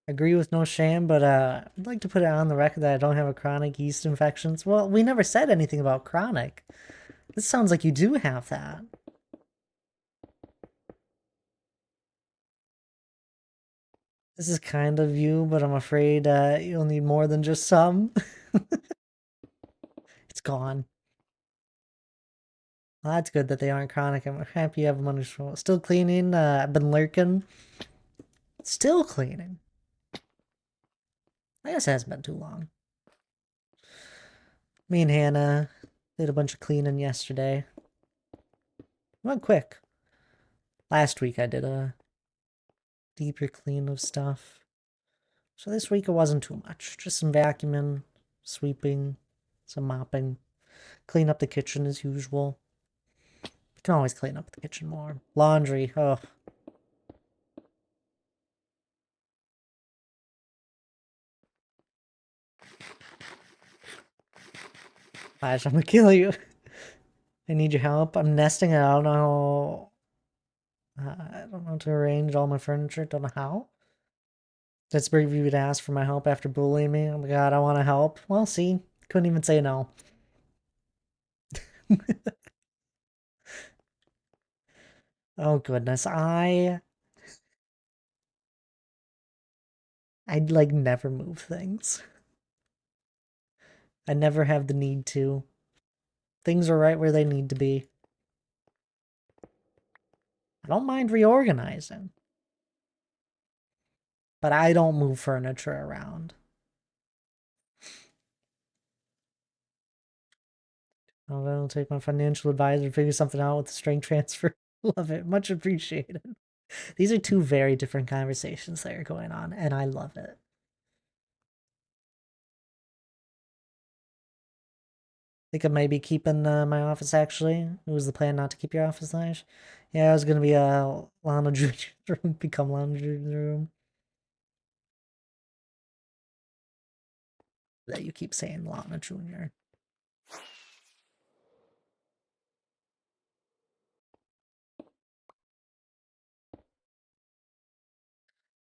Agree with no shame, but I'd like to put it on the record that I don't have a chronic yeast infections. Well, we never said anything about chronic. This sounds like you do have that. This is kind of you, but I'm afraid you'll need more than just some. It's gone. Well, that's good that they aren't chronic. I'm happy you have them under control. Still cleaning. I've been lurking. Still cleaning. I guess it hasn't been too long. Me and Hannah did a bunch of cleaning yesterday. Went quick. Last week I did a deeper clean of stuff. So this week it wasn't too much. Just some vacuuming, sweeping, some mopping. Clean up the kitchen as usual. You can always clean up the kitchen more. Laundry, oh. Flash, I'm gonna kill you. I need your help. I'm nesting. I don't know. I don't know how to arrange all my furniture. Don't know how. That's brave of you to ask for my help after bullying me. Oh my god, I want to help. Well, see, couldn't even say no. Oh goodness, I'd like never move things. I never have the need to. Things are right where they need to be. I don't mind reorganizing, but I don't move furniture around. I'll take my financial advisor and figure something out with the string transfer. Love it. Much appreciated. These are two very different conversations that are going on, and I love it. Think I might be keeping my office, actually. It was the plan not to keep your office, Lash. Yeah, I was going to be a Lana Jr. room, become Lana Jr. room. That you keep saying Lana Jr.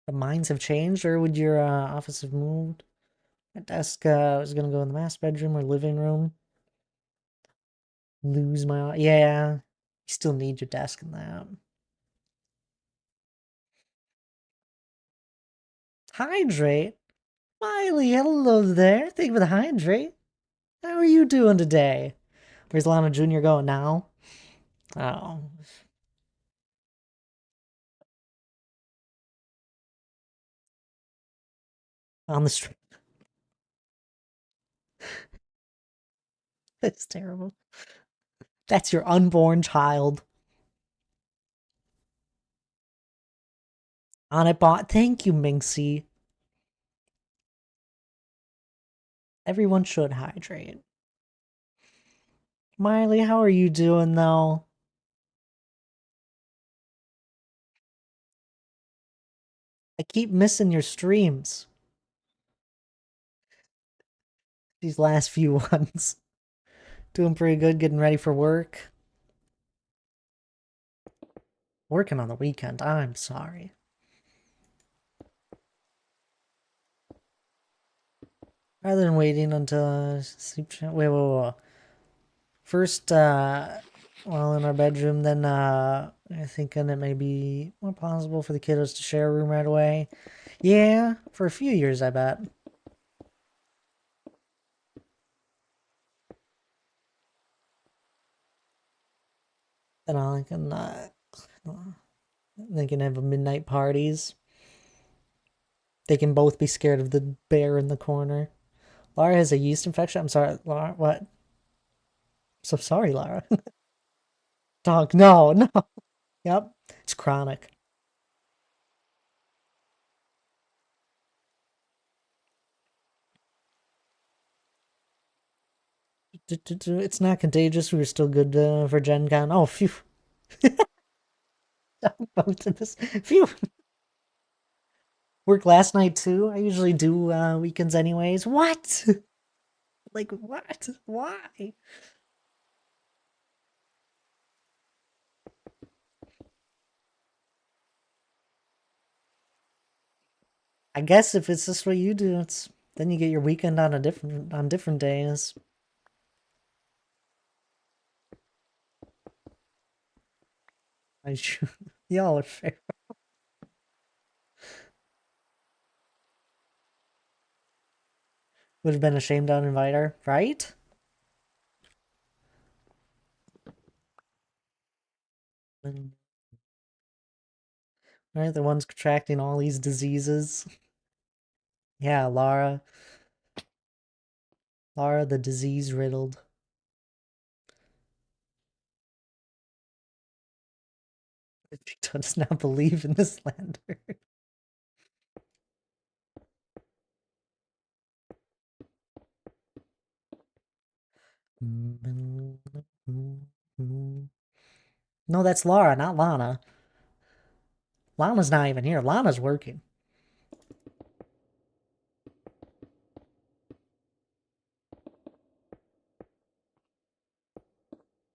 The minds have changed, or would your office have moved? My desk was going to go in the master bedroom or living room. Lose my... Yeah, you still need your desk in that. Hydrate? Miley, hello there. Thank you for the hydrate. How are you doing today? Where's Lana Jr. going now? Oh. On the street. That's terrible. That's your unborn child. On it bot. Thank you, Minxie. Everyone should hydrate. Miley, how are you doing though? I keep missing your streams. These last few ones. Doing pretty good, getting ready for work. Working on the weekend, I'm sorry. Rather than waiting until sleep chat. Wait. First, while in our bedroom, then I'm thinking it may be more possible for the kiddos to share a room right away. Yeah, for a few years, I bet. And they can have midnight parties. They can both be scared of the bear in the corner. Lara has a yeast infection. I'm sorry, Lara. What? So sorry, Lara. Dog, no. Yep, it's chronic. It's not contagious. We were still good for Gen Con. Oh, phew. Phew. Work last night too. I usually do weekends anyways. What? Like what? Why? I guess if it's just what you do, it's then you get your weekend on different days. I y'all are fair. Would have been ashamed to uninvite her, right? Right, the ones contracting all these diseases. Yeah, Lara. Lara the disease riddled. She does not believe in this slander. No, that's Lara, not Lana. Lana's not even here. Lana's working.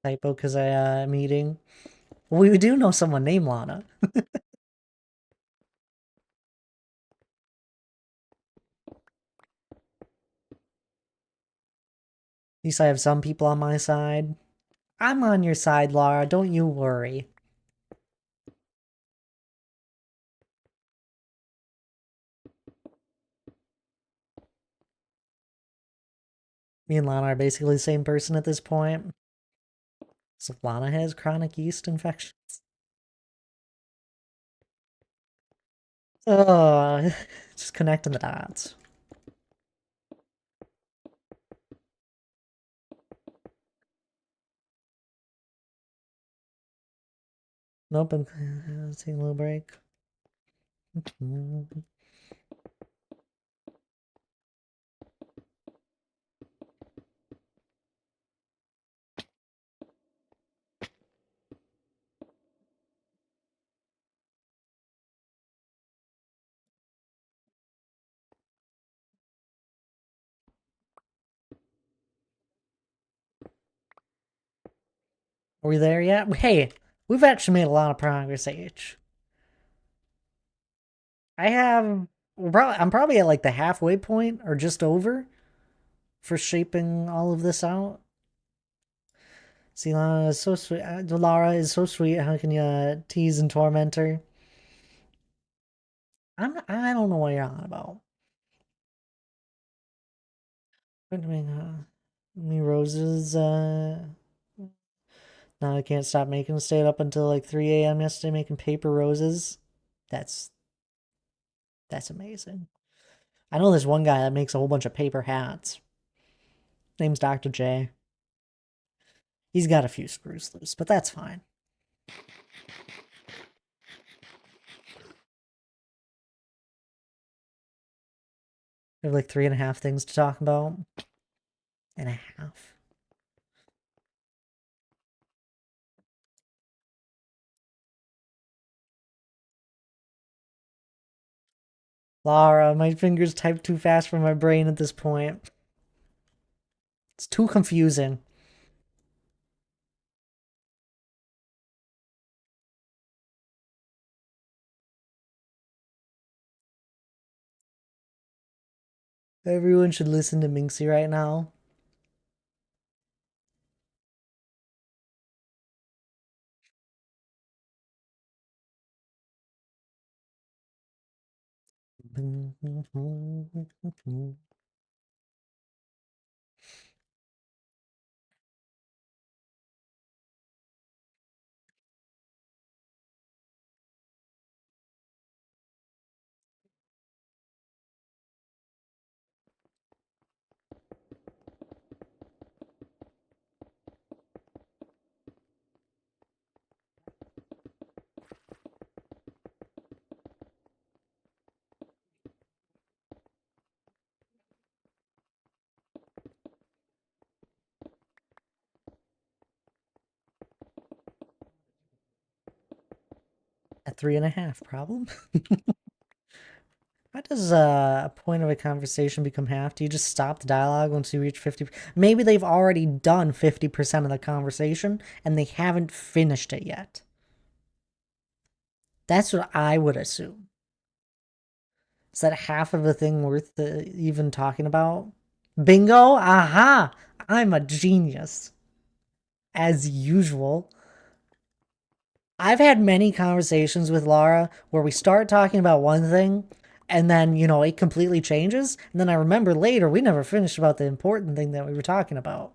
Typo because I'm eating. Well, we do know someone named Lana. At least I have some people on my side. I'm on your side, Lara. Don't you worry. Me and Lana are basically the same person at this point. So Lana has chronic yeast infections. Oh, just connecting the dots. Nope, I'm taking a little break. Are we there yet? Hey, we've actually made a lot of progress, H. I have. I'm probably at like the halfway point or just over for shaping all of this out. See, Lara is so sweet. Lara is so sweet. How can you tease and torment her? I don't know what you're on about. I mean, me roses. Now I can't stop making. Stayed up until like 3 a.m. yesterday making paper roses. That's that's amazing. I know there's one guy that makes a whole bunch of paper hats. Name's Dr. J. He's got a few screws loose, but that's fine. We have like 3.5 things to talk about. And a half. Lara, my fingers type too fast for my brain at this point. It's too confusing. Everyone should listen to Minxie right now. At 3.5, problem? How does a point of a conversation become half? Do you just stop the dialogue once you reach 50? Maybe they've already done 50% of the conversation and they haven't finished it yet. That's what I would assume. Is that half of a thing worth even talking about? Bingo! Aha! I'm a genius. As usual. I've had many conversations with Laura where we start talking about one thing and then, it completely changes. And then I remember later we never finished about the important thing that we were talking about.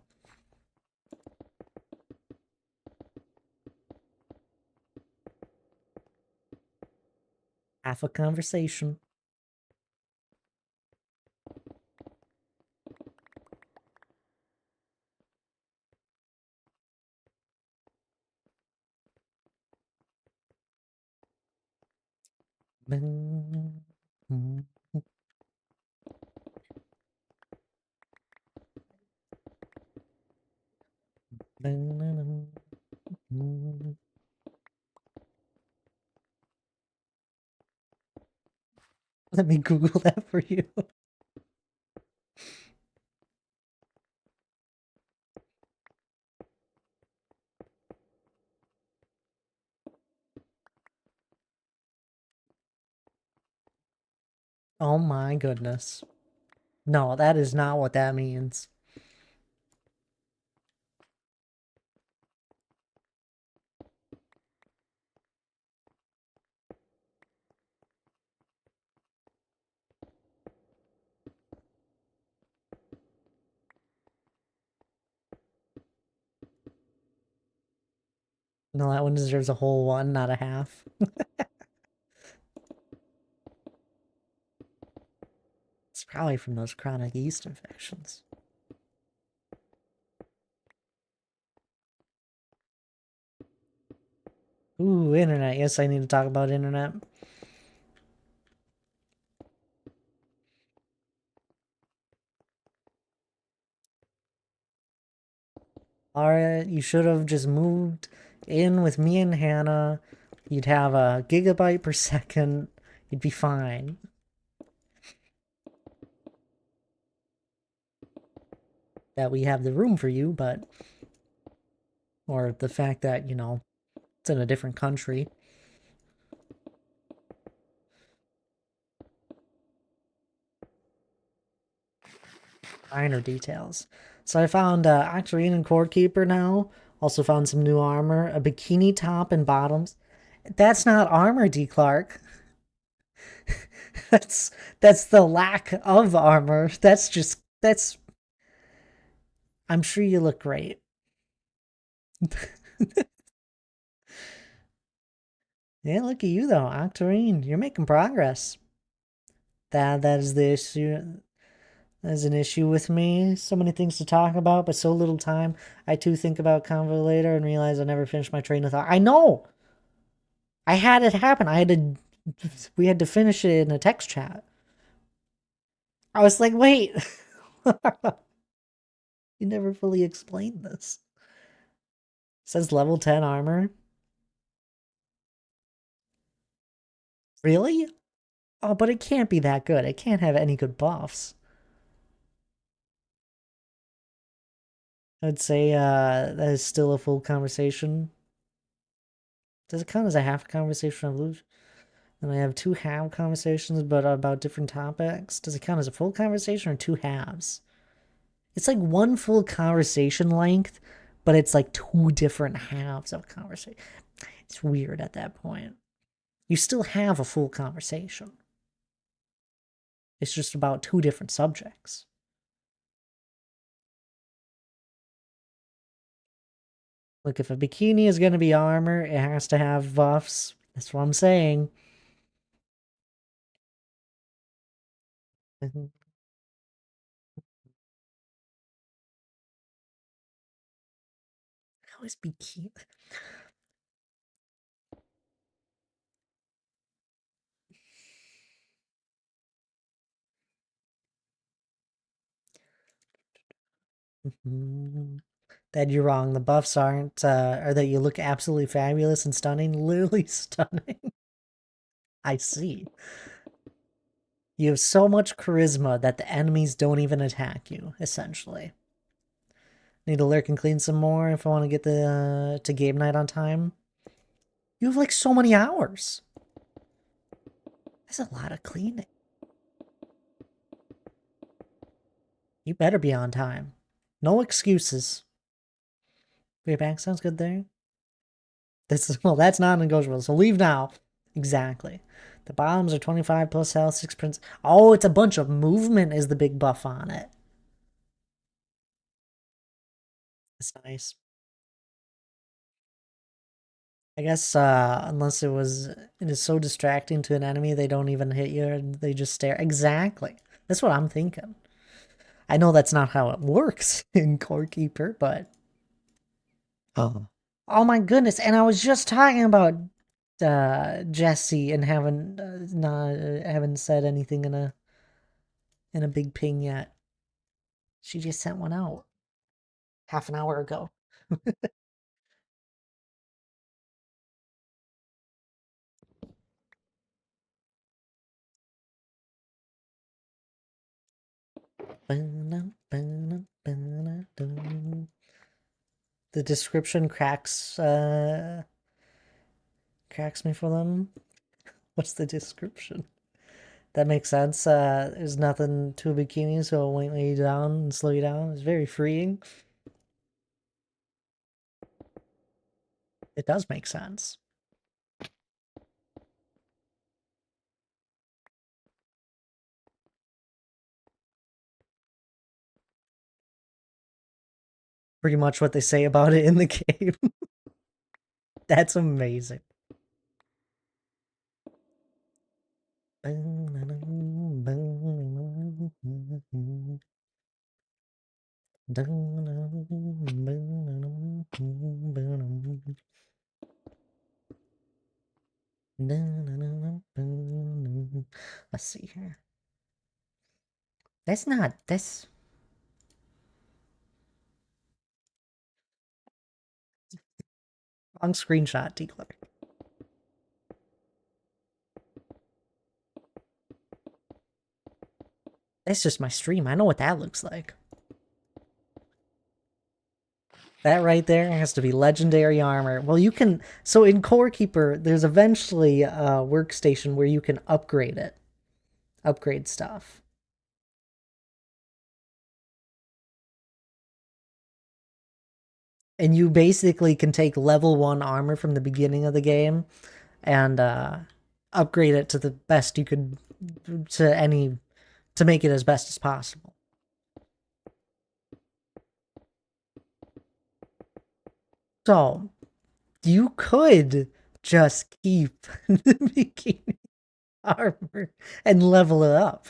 Half a conversation. Let me Google that for you. Oh my goodness. No, that is not what that means. No, that one deserves a whole one, not a half. It's probably from those chronic yeast infections. Ooh, internet. Yes, I need to talk about internet. Alright, you should have just moved in with me and Hannah. You'd have a gigabyte per second. You'd be fine. That we have the room for you, but... Or the fact that, it's in a different country. Minor details. So I found Octarine and Cord Keeper now. Also found some new armor, a bikini top and bottoms. That's not armor, D. Clark. that's the lack of armor. That's. I'm sure you look great. Yeah, look at you though, Octarine. You're making progress. That is the issue. There's an issue with me. So many things to talk about, but so little time. I too think about Convo later and realize I never finished my train of thought. I know! I had it happen. We had to finish it in a text chat. I was like, wait. You never fully explained this. It says level 10 armor. Really? Oh, but it can't be that good. It can't have any good buffs. I'd say that is still a full conversation. Does it count as a half conversation of Luge? And I have two half conversations, but about different topics. Does it count as a full conversation or two halves? It's like one full conversation length, but it's like two different halves of conversation. It's weird at that point. You still have a full conversation. It's just about two different subjects. Look, if a bikini is going to be armor, it has to have buffs. That's what I'm saying. How is bikini? That you're wrong. The buffs aren't, or that you look absolutely fabulous and stunning. Literally stunning. I see. You have so much charisma that the enemies don't even attack you, essentially. Need to lurk and clean some more if I want to get to game night on time. You have like so many hours. That's a lot of cleaning. You better be on time. No excuses. Your back sounds good there. This is well, that's non-negotiable. So leave now. Exactly. The bottoms are 25 plus health, 6 prints. Oh, it's a bunch of movement is the big buff on it. That's nice. I guess unless it is so distracting to an enemy they don't even hit you and they just stare. Exactly. That's what I'm thinking. I know that's not how it works in Core Keeper, but oh. Oh my goodness, and I was just talking about Jesse and haven't said anything in a big ping yet. She just sent one out half an hour ago. The description cracks me for them. What's the description? That makes sense. There's nothing to a bikini, so it won't lay you down and slow you down. It's very freeing. It does make sense. Pretty much what they say about it in the game. That's amazing. Let's see here. That's not that's wrong screenshot, Tickler. That's just my stream. I know what that looks like. That right there has to be legendary armor. Well, you can. So in Core Keeper, there's eventually a workstation where you can upgrade it, upgrade stuff. And you basically can take level 1 armor from the beginning of the game and upgrade it to the best you could to make it as best as possible. So you could just keep the bikini armor and level it up.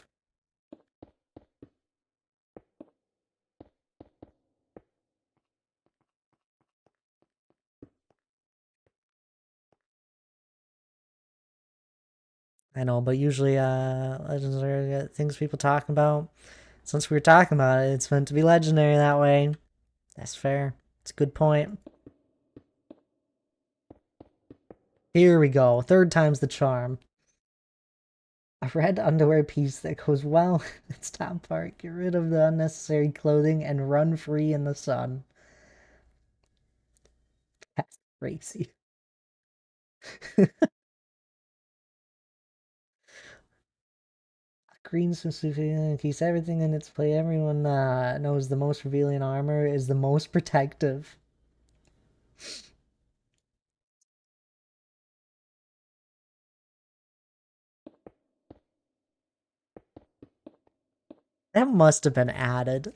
I know, but usually legendary things people talk about. Since we were talking about it, it's meant to be legendary that way. That's fair. It's a good point. Here we go. Third time's the charm. A red underwear piece that goes well in its top part. Get rid of the unnecessary clothing and run free in the sun. That's crazy. Green swimsuit keeps everything in its place. Everyone knows the most revealing armor is the most protective. That must have been added.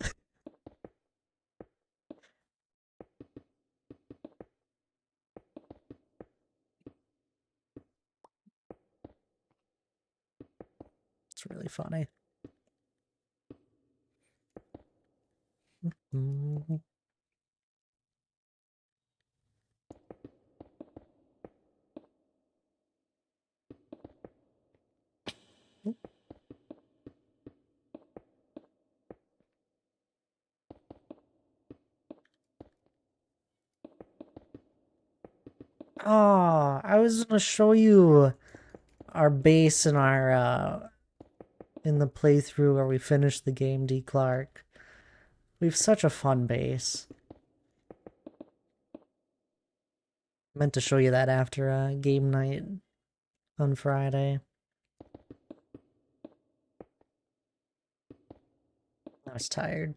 It's really funny. Mm-hmm. Oh, I was gonna show you our base in our in the playthrough where we finished the game, D. Clark. We have such a fun base. Meant to show you that after game night on Friday. was tired.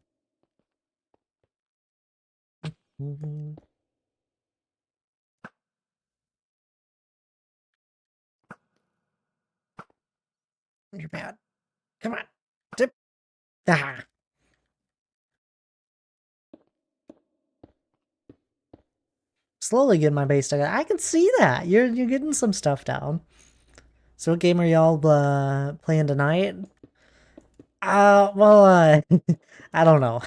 You're bad. Come on. Dip. Ah. Slowly getting my base together. I can see that. You're getting some stuff down. So what game are y'all playing tonight? Well, I don't know.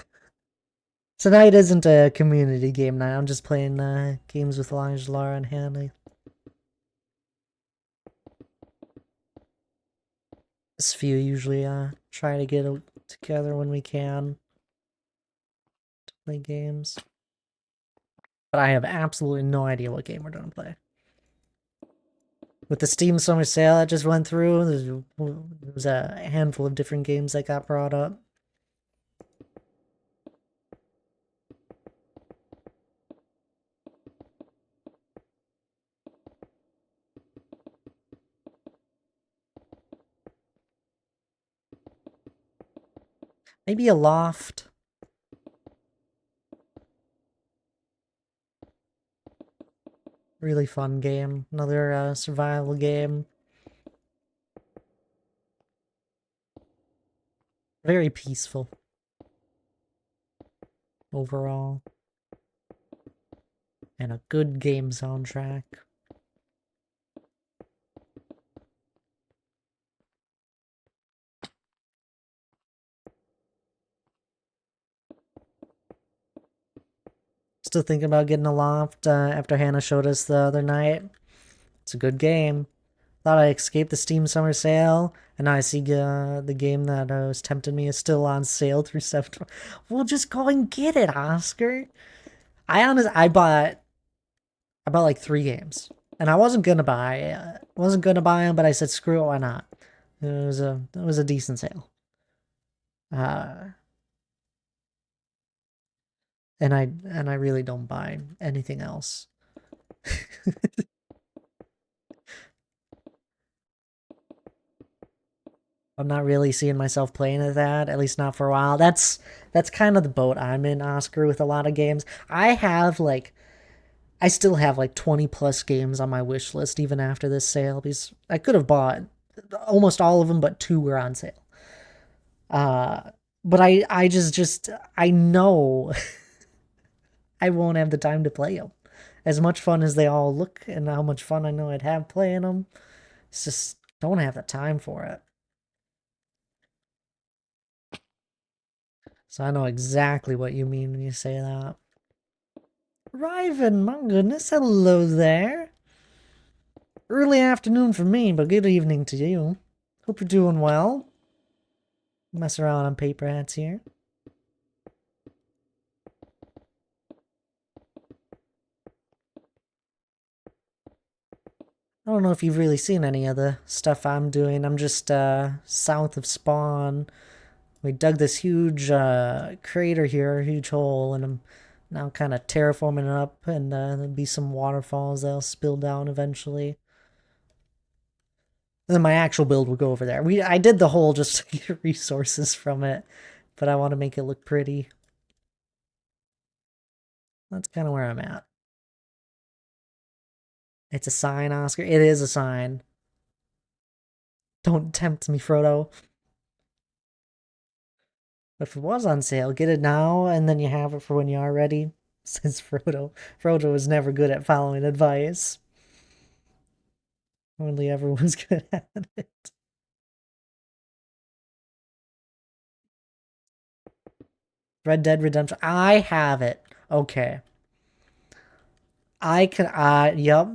Tonight isn't a community game night. I'm just playing games with Elijah, Lara, and Hannah. This few usually try to get together when we can to play games. But I have absolutely no idea what game we're gonna play. With the Steam Summer Sale that just went through, there was a handful of different games that got brought up. Maybe a Loft. Really fun game. Another survival game. Very peaceful. Overall. And a good game soundtrack. Still thinking about getting a Loft after Hannah showed us the other night. It's a good game. Thought I escaped the Steam Summer Sale, and now I see the game that was tempting me is still on sale through September. Well, just go and get it, Oscar. I bought like 3 games, and I wasn't gonna buy them, but I said screw it, why not? It was a decent sale. Uh, and I really don't buy anything else. I'm not really seeing myself playing at least not for a while. That's kind of the boat I'm in, Oscar, with a lot of games. I still have like 20 plus games on my wish list even after this sale because I could have bought almost all of them, but 2 were on sale. But I I know I won't have the time to play them. As much fun as they all look and how much fun I know I'd have playing them, it's just don't have the time for it. So I know exactly what you mean when you say that. Riven, my goodness, hello there. Early afternoon for me, but good evening to you. Hope you're doing well. Mess around on Paperhats here. I don't know if you've really seen any of the stuff I'm doing. I'm just south of Spawn. We dug this huge crater here, huge hole, and I'm now kind of terraforming it up, and there'll be some waterfalls that'll spill down eventually. And then my actual build will go over there. I did the hole just to get resources from it, but I want to make it look pretty. That's kind of where I'm at. It's a sign, Oscar. It is a sign. Don't tempt me, Frodo. But if it was on sale, get it now, and then you have it for when you are ready. Says Frodo. Frodo was never good at following advice. Only ever was good at it. Red Dead Redemption. I have it. Okay. Yep.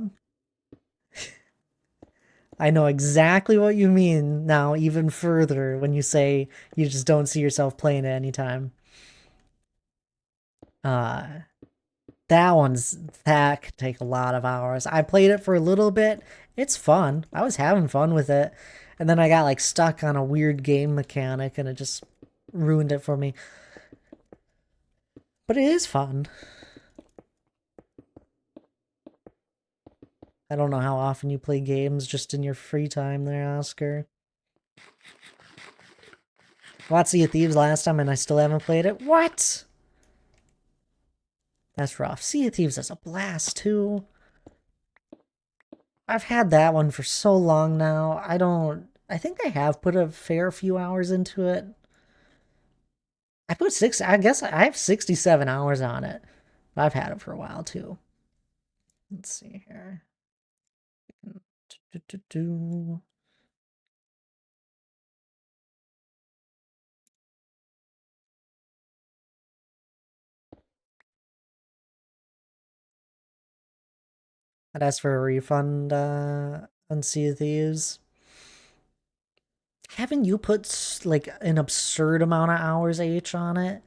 I know exactly what you mean now, even further, when you say you just don't see yourself playing it anytime. Uh, that could take a lot of hours. I played it for a little bit. It's fun. I was having fun with it. And then I got like stuck on a weird game mechanic and it just ruined it for me. But it is fun. I don't know how often you play games just in your free time there, Oscar. Watched Sea of Thieves last time and I still haven't played it. What? That's rough. Sea of Thieves is a blast too. I've had that one for so long now. I think I have put a fair few hours into it. I guess I have 67 hours on it. I've had it for a while too. Let's see here. Do. I'd ask for a refund on Sea of Thieves. Haven't you put like an absurd amount of hours H on it?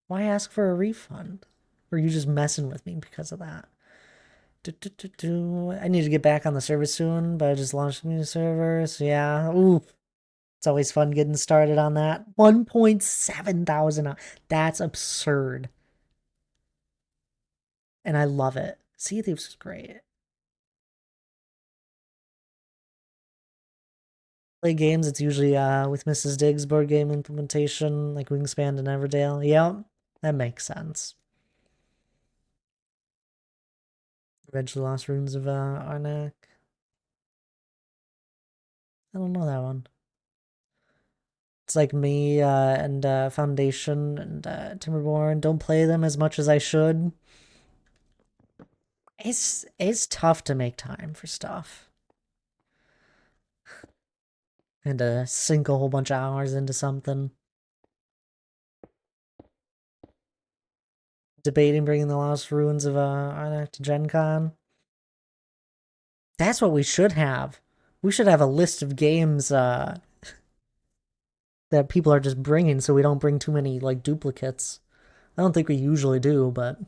Why ask for a refund? Or are you just messing with me because of that? I need to get back on the server soon, but I just launched a new server, so yeah. Ooh, it's always fun getting started on that. 1.7 thousand. That's absurd. And I love it. Sea of Thieves is great. Play games, it's usually with Mrs. Diggs board game implementation, like Wingspan and Everdale. Yep, that makes sense. Eventually Lost Runes of Arnak. I don't know that one. It's like me and Foundation and Timberborn. Don't play them as much as I should. It's tough to make time for stuff and to sink a whole bunch of hours into something. Debating bringing the Lost Ruins of Arnak to Gen Con. That's what we should have. We should have a list of games that people are just bringing, so we don't bring too many like duplicates. I don't think we usually do, but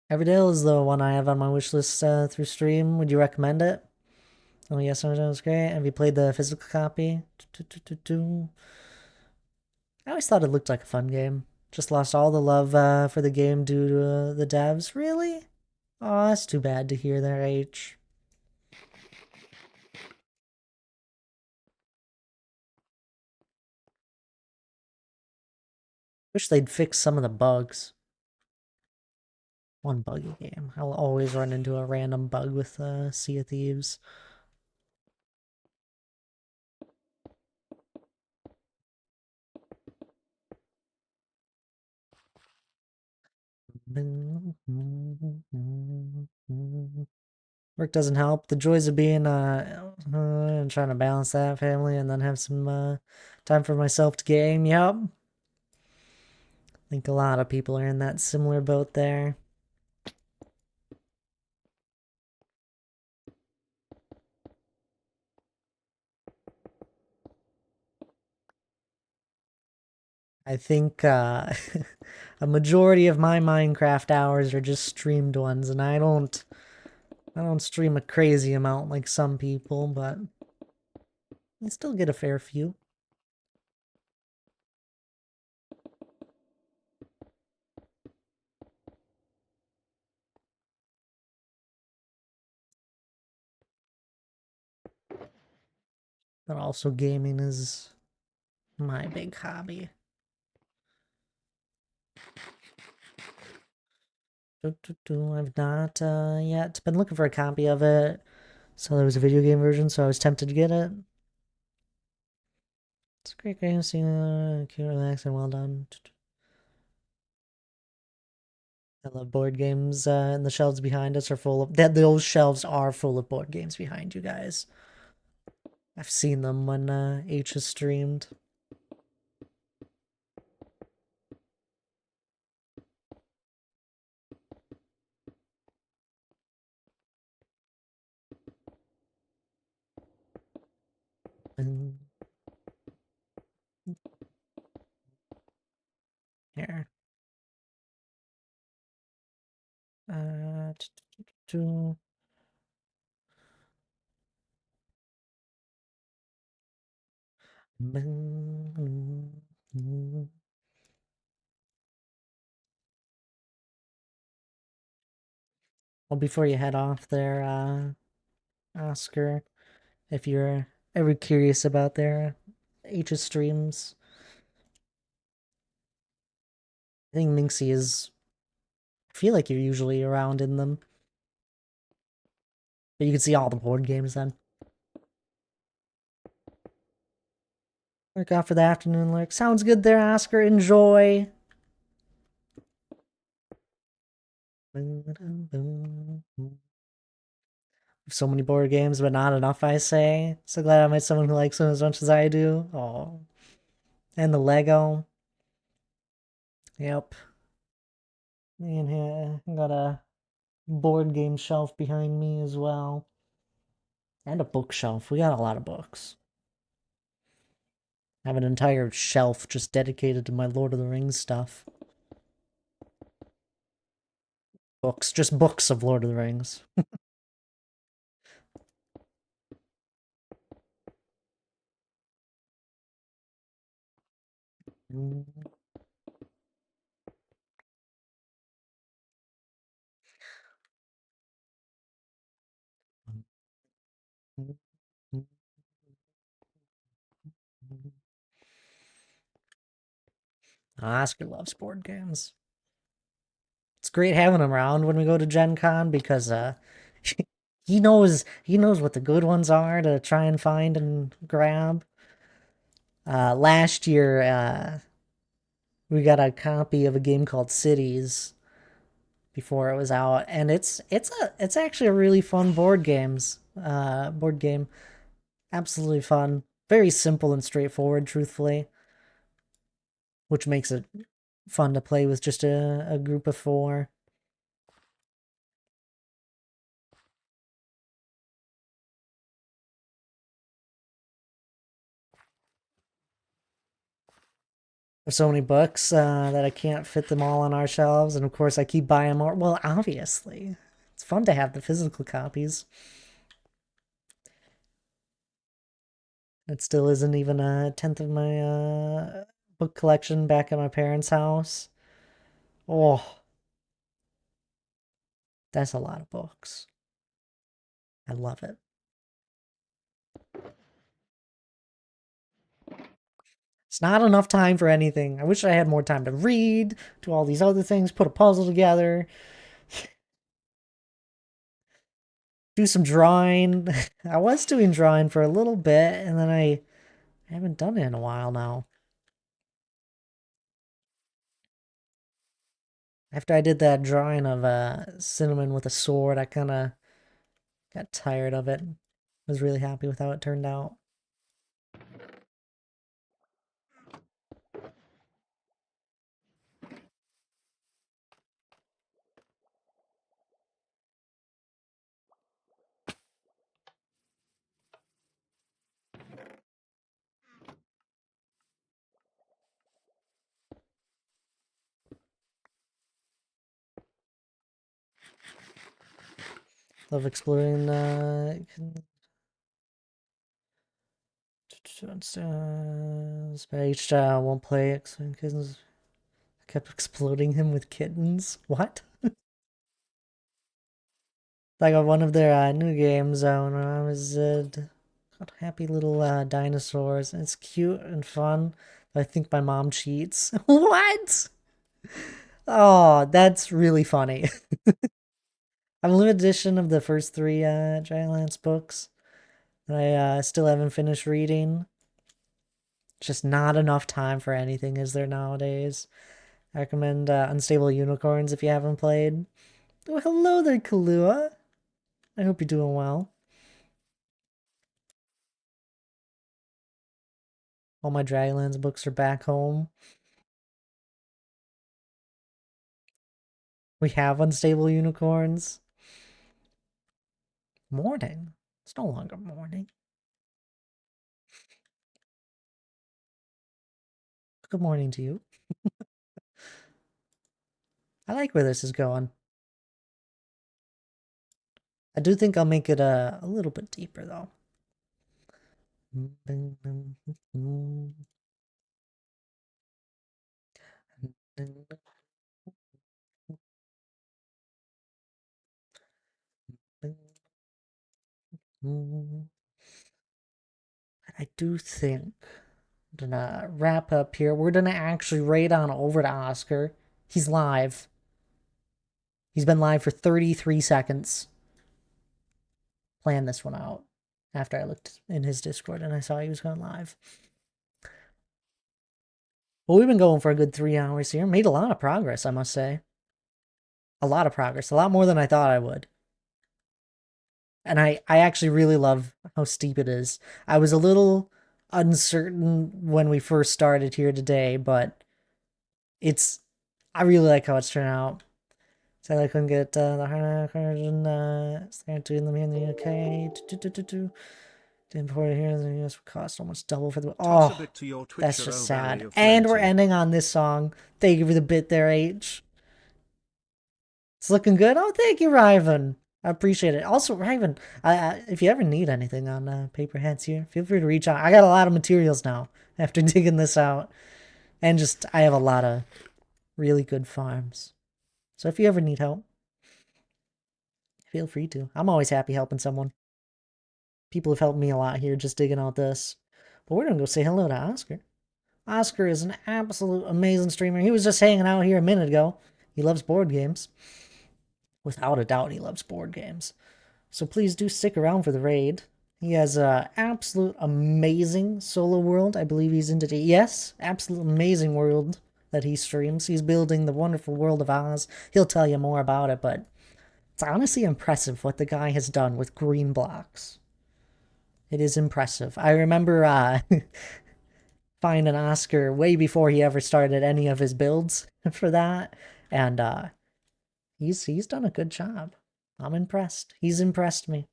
Everdale is the one I have on my wish list through stream. Would you recommend it? Oh yes, Everdale was great. Have you played the physical copy? I always thought it looked like a fun game. Just lost all the love for the game due to the devs. Really? Oh, that's too bad to hear there, H. Wish they'd fix some of the bugs. One buggy game. I'll always run into a random bug with Sea of Thieves. Work doesn't help. The joys of being and trying to balance that family and then have some time for myself to game. Yep. I think a lot of people are in that similar boat there. I think a majority of my Minecraft hours are just streamed ones, and I don't stream a crazy amount like some people, but I still get a fair few. But also gaming is my big hobby. I've not yet been looking for a copy of it. So there was a video game version, so I was tempted to get it. It's a great game, cute, relaxed, and well done. I love board games, and the shelves behind us are full of that. Those shelves are full of board games behind you guys. I've seen them when H has streamed. And here, uh, Well, before you head off there, Oscar, if you're ever curious about their H's streams, I think Minxie is. I feel like you're usually around in them, but you can see all the board games then. Work out for the afternoon lurk. Sounds good there, Oscar. Enjoy. So many board games, but not enough, I say. So glad I met someone who likes them as much as I do. Oh. And the Lego. Yep. And here, I got a board game shelf behind me as well. And a bookshelf. We got a lot of books. I have an entire shelf just dedicated to my Lord of the Rings stuff. Books. Just books of Lord of the Rings. Oscar loves board games. It's great having him around when we go to Gen Con because he knows what the good ones are to try and find and grab. Last year, we got a copy of a game called Cities before it was out, and it's actually a really fun board game. Absolutely fun. Very simple and straightforward, truthfully, which makes it fun to play with just a group of four. There's so many books that I can't fit them all on our shelves, and of course I keep buying more. Well, obviously, it's fun to have the physical copies. It still isn't even a tenth of my book collection back at my parents' house. Oh, that's a lot of books. I love it. It's not enough time for anything. I wish I had more time to read, do all these other things, put a puzzle together, do some drawing. I was doing drawing for a little bit, and then I haven't done it in a while now. After I did that drawing of Cinnamon with a sword, I kind of got tired of it. Was really happy with how it turned out. Love exploring Spaged won't play it because kept exploding him with kittens. What? Like one of their new games when I was got happy little dinosaurs. And it's cute and fun. But I think my mom cheats. What? Oh, that's really funny. I have a limited edition of the first three Giant books that I still haven't finished reading. Just not enough time for anything, is there nowadays? I recommend Unstable Unicorns if you haven't played. Oh, hello there, Kahlua. I hope you're doing well. All my Dragonlance books are back home. We have Unstable Unicorns. Morning. It's no longer morning. Good morning to you. I like where this is going. I do think I'll make it a little bit deeper, though. I do think I'm gonna wrap up here. We're gonna actually raid on over to Oscar. He's live. He's been live for 33 seconds. Plan this one out after I looked in his Discord and I saw he was going live. Well, we've been going for a good 3 hours here. Made a lot of progress, I must say. A lot of progress. A lot more than I thought I would. And I actually really love how steep it is. I was a little uncertain when we first started here today, but I really like how it's turned out. So I couldn't get the hard version, start doing them here in the UK. The imported here in the US would cost almost double for the. Toss a Oh, bit to your that's Twitcher, just oh Valley sad. of And we're Plenty. ending on this song. Thank you for the bit there, H. It's looking good. Oh, thank you, Riven. I appreciate it. Also, Riven, if you ever need anything on Paperhats here, feel free to reach out. I got a lot of materials now after digging this out. And just, I have a lot of really good farms. So if you ever need help, feel free to. I'm always happy helping someone. People have helped me a lot here just digging out this. But we're going to go say hello to Oscar. Oscar is an absolute amazing streamer. He was just hanging out here a minute ago. He loves board games. Without a doubt, he loves board games. So please do stick around for the raid. He has a absolute amazing solo world. I believe he's into yes, absolute amazing world that he streams. He's building the wonderful world of Oz. He'll tell you more about it, but it's honestly impressive what the guy has done with green blocks. It is impressive. I remember finding Oscar way before he ever started any of his builds for that, and he's done a good job. I'm impressed. He's impressed me.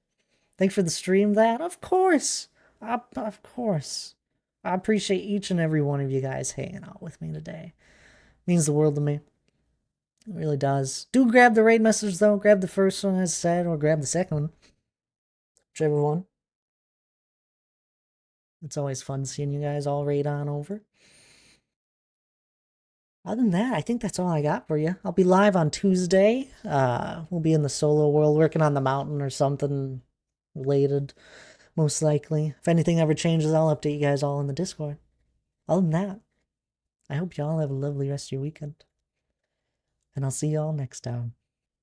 Thanks for the stream, that. Of course. Of course. I appreciate each and every one of you guys hanging out with me today. It means the world to me. It really does. Do grab the raid message, though. Grab the first one, as said, or grab the second one. Whichever one. It's always fun seeing you guys all raid on over. Other than that, I think that's all I got for you. I'll be live on Tuesday. We'll be in the solo world working on the mountain or something related. Most likely. If anything ever changes, I'll update you guys all in the Discord. Other than that, I hope y'all have a lovely rest of your weekend. And I'll see y'all next time.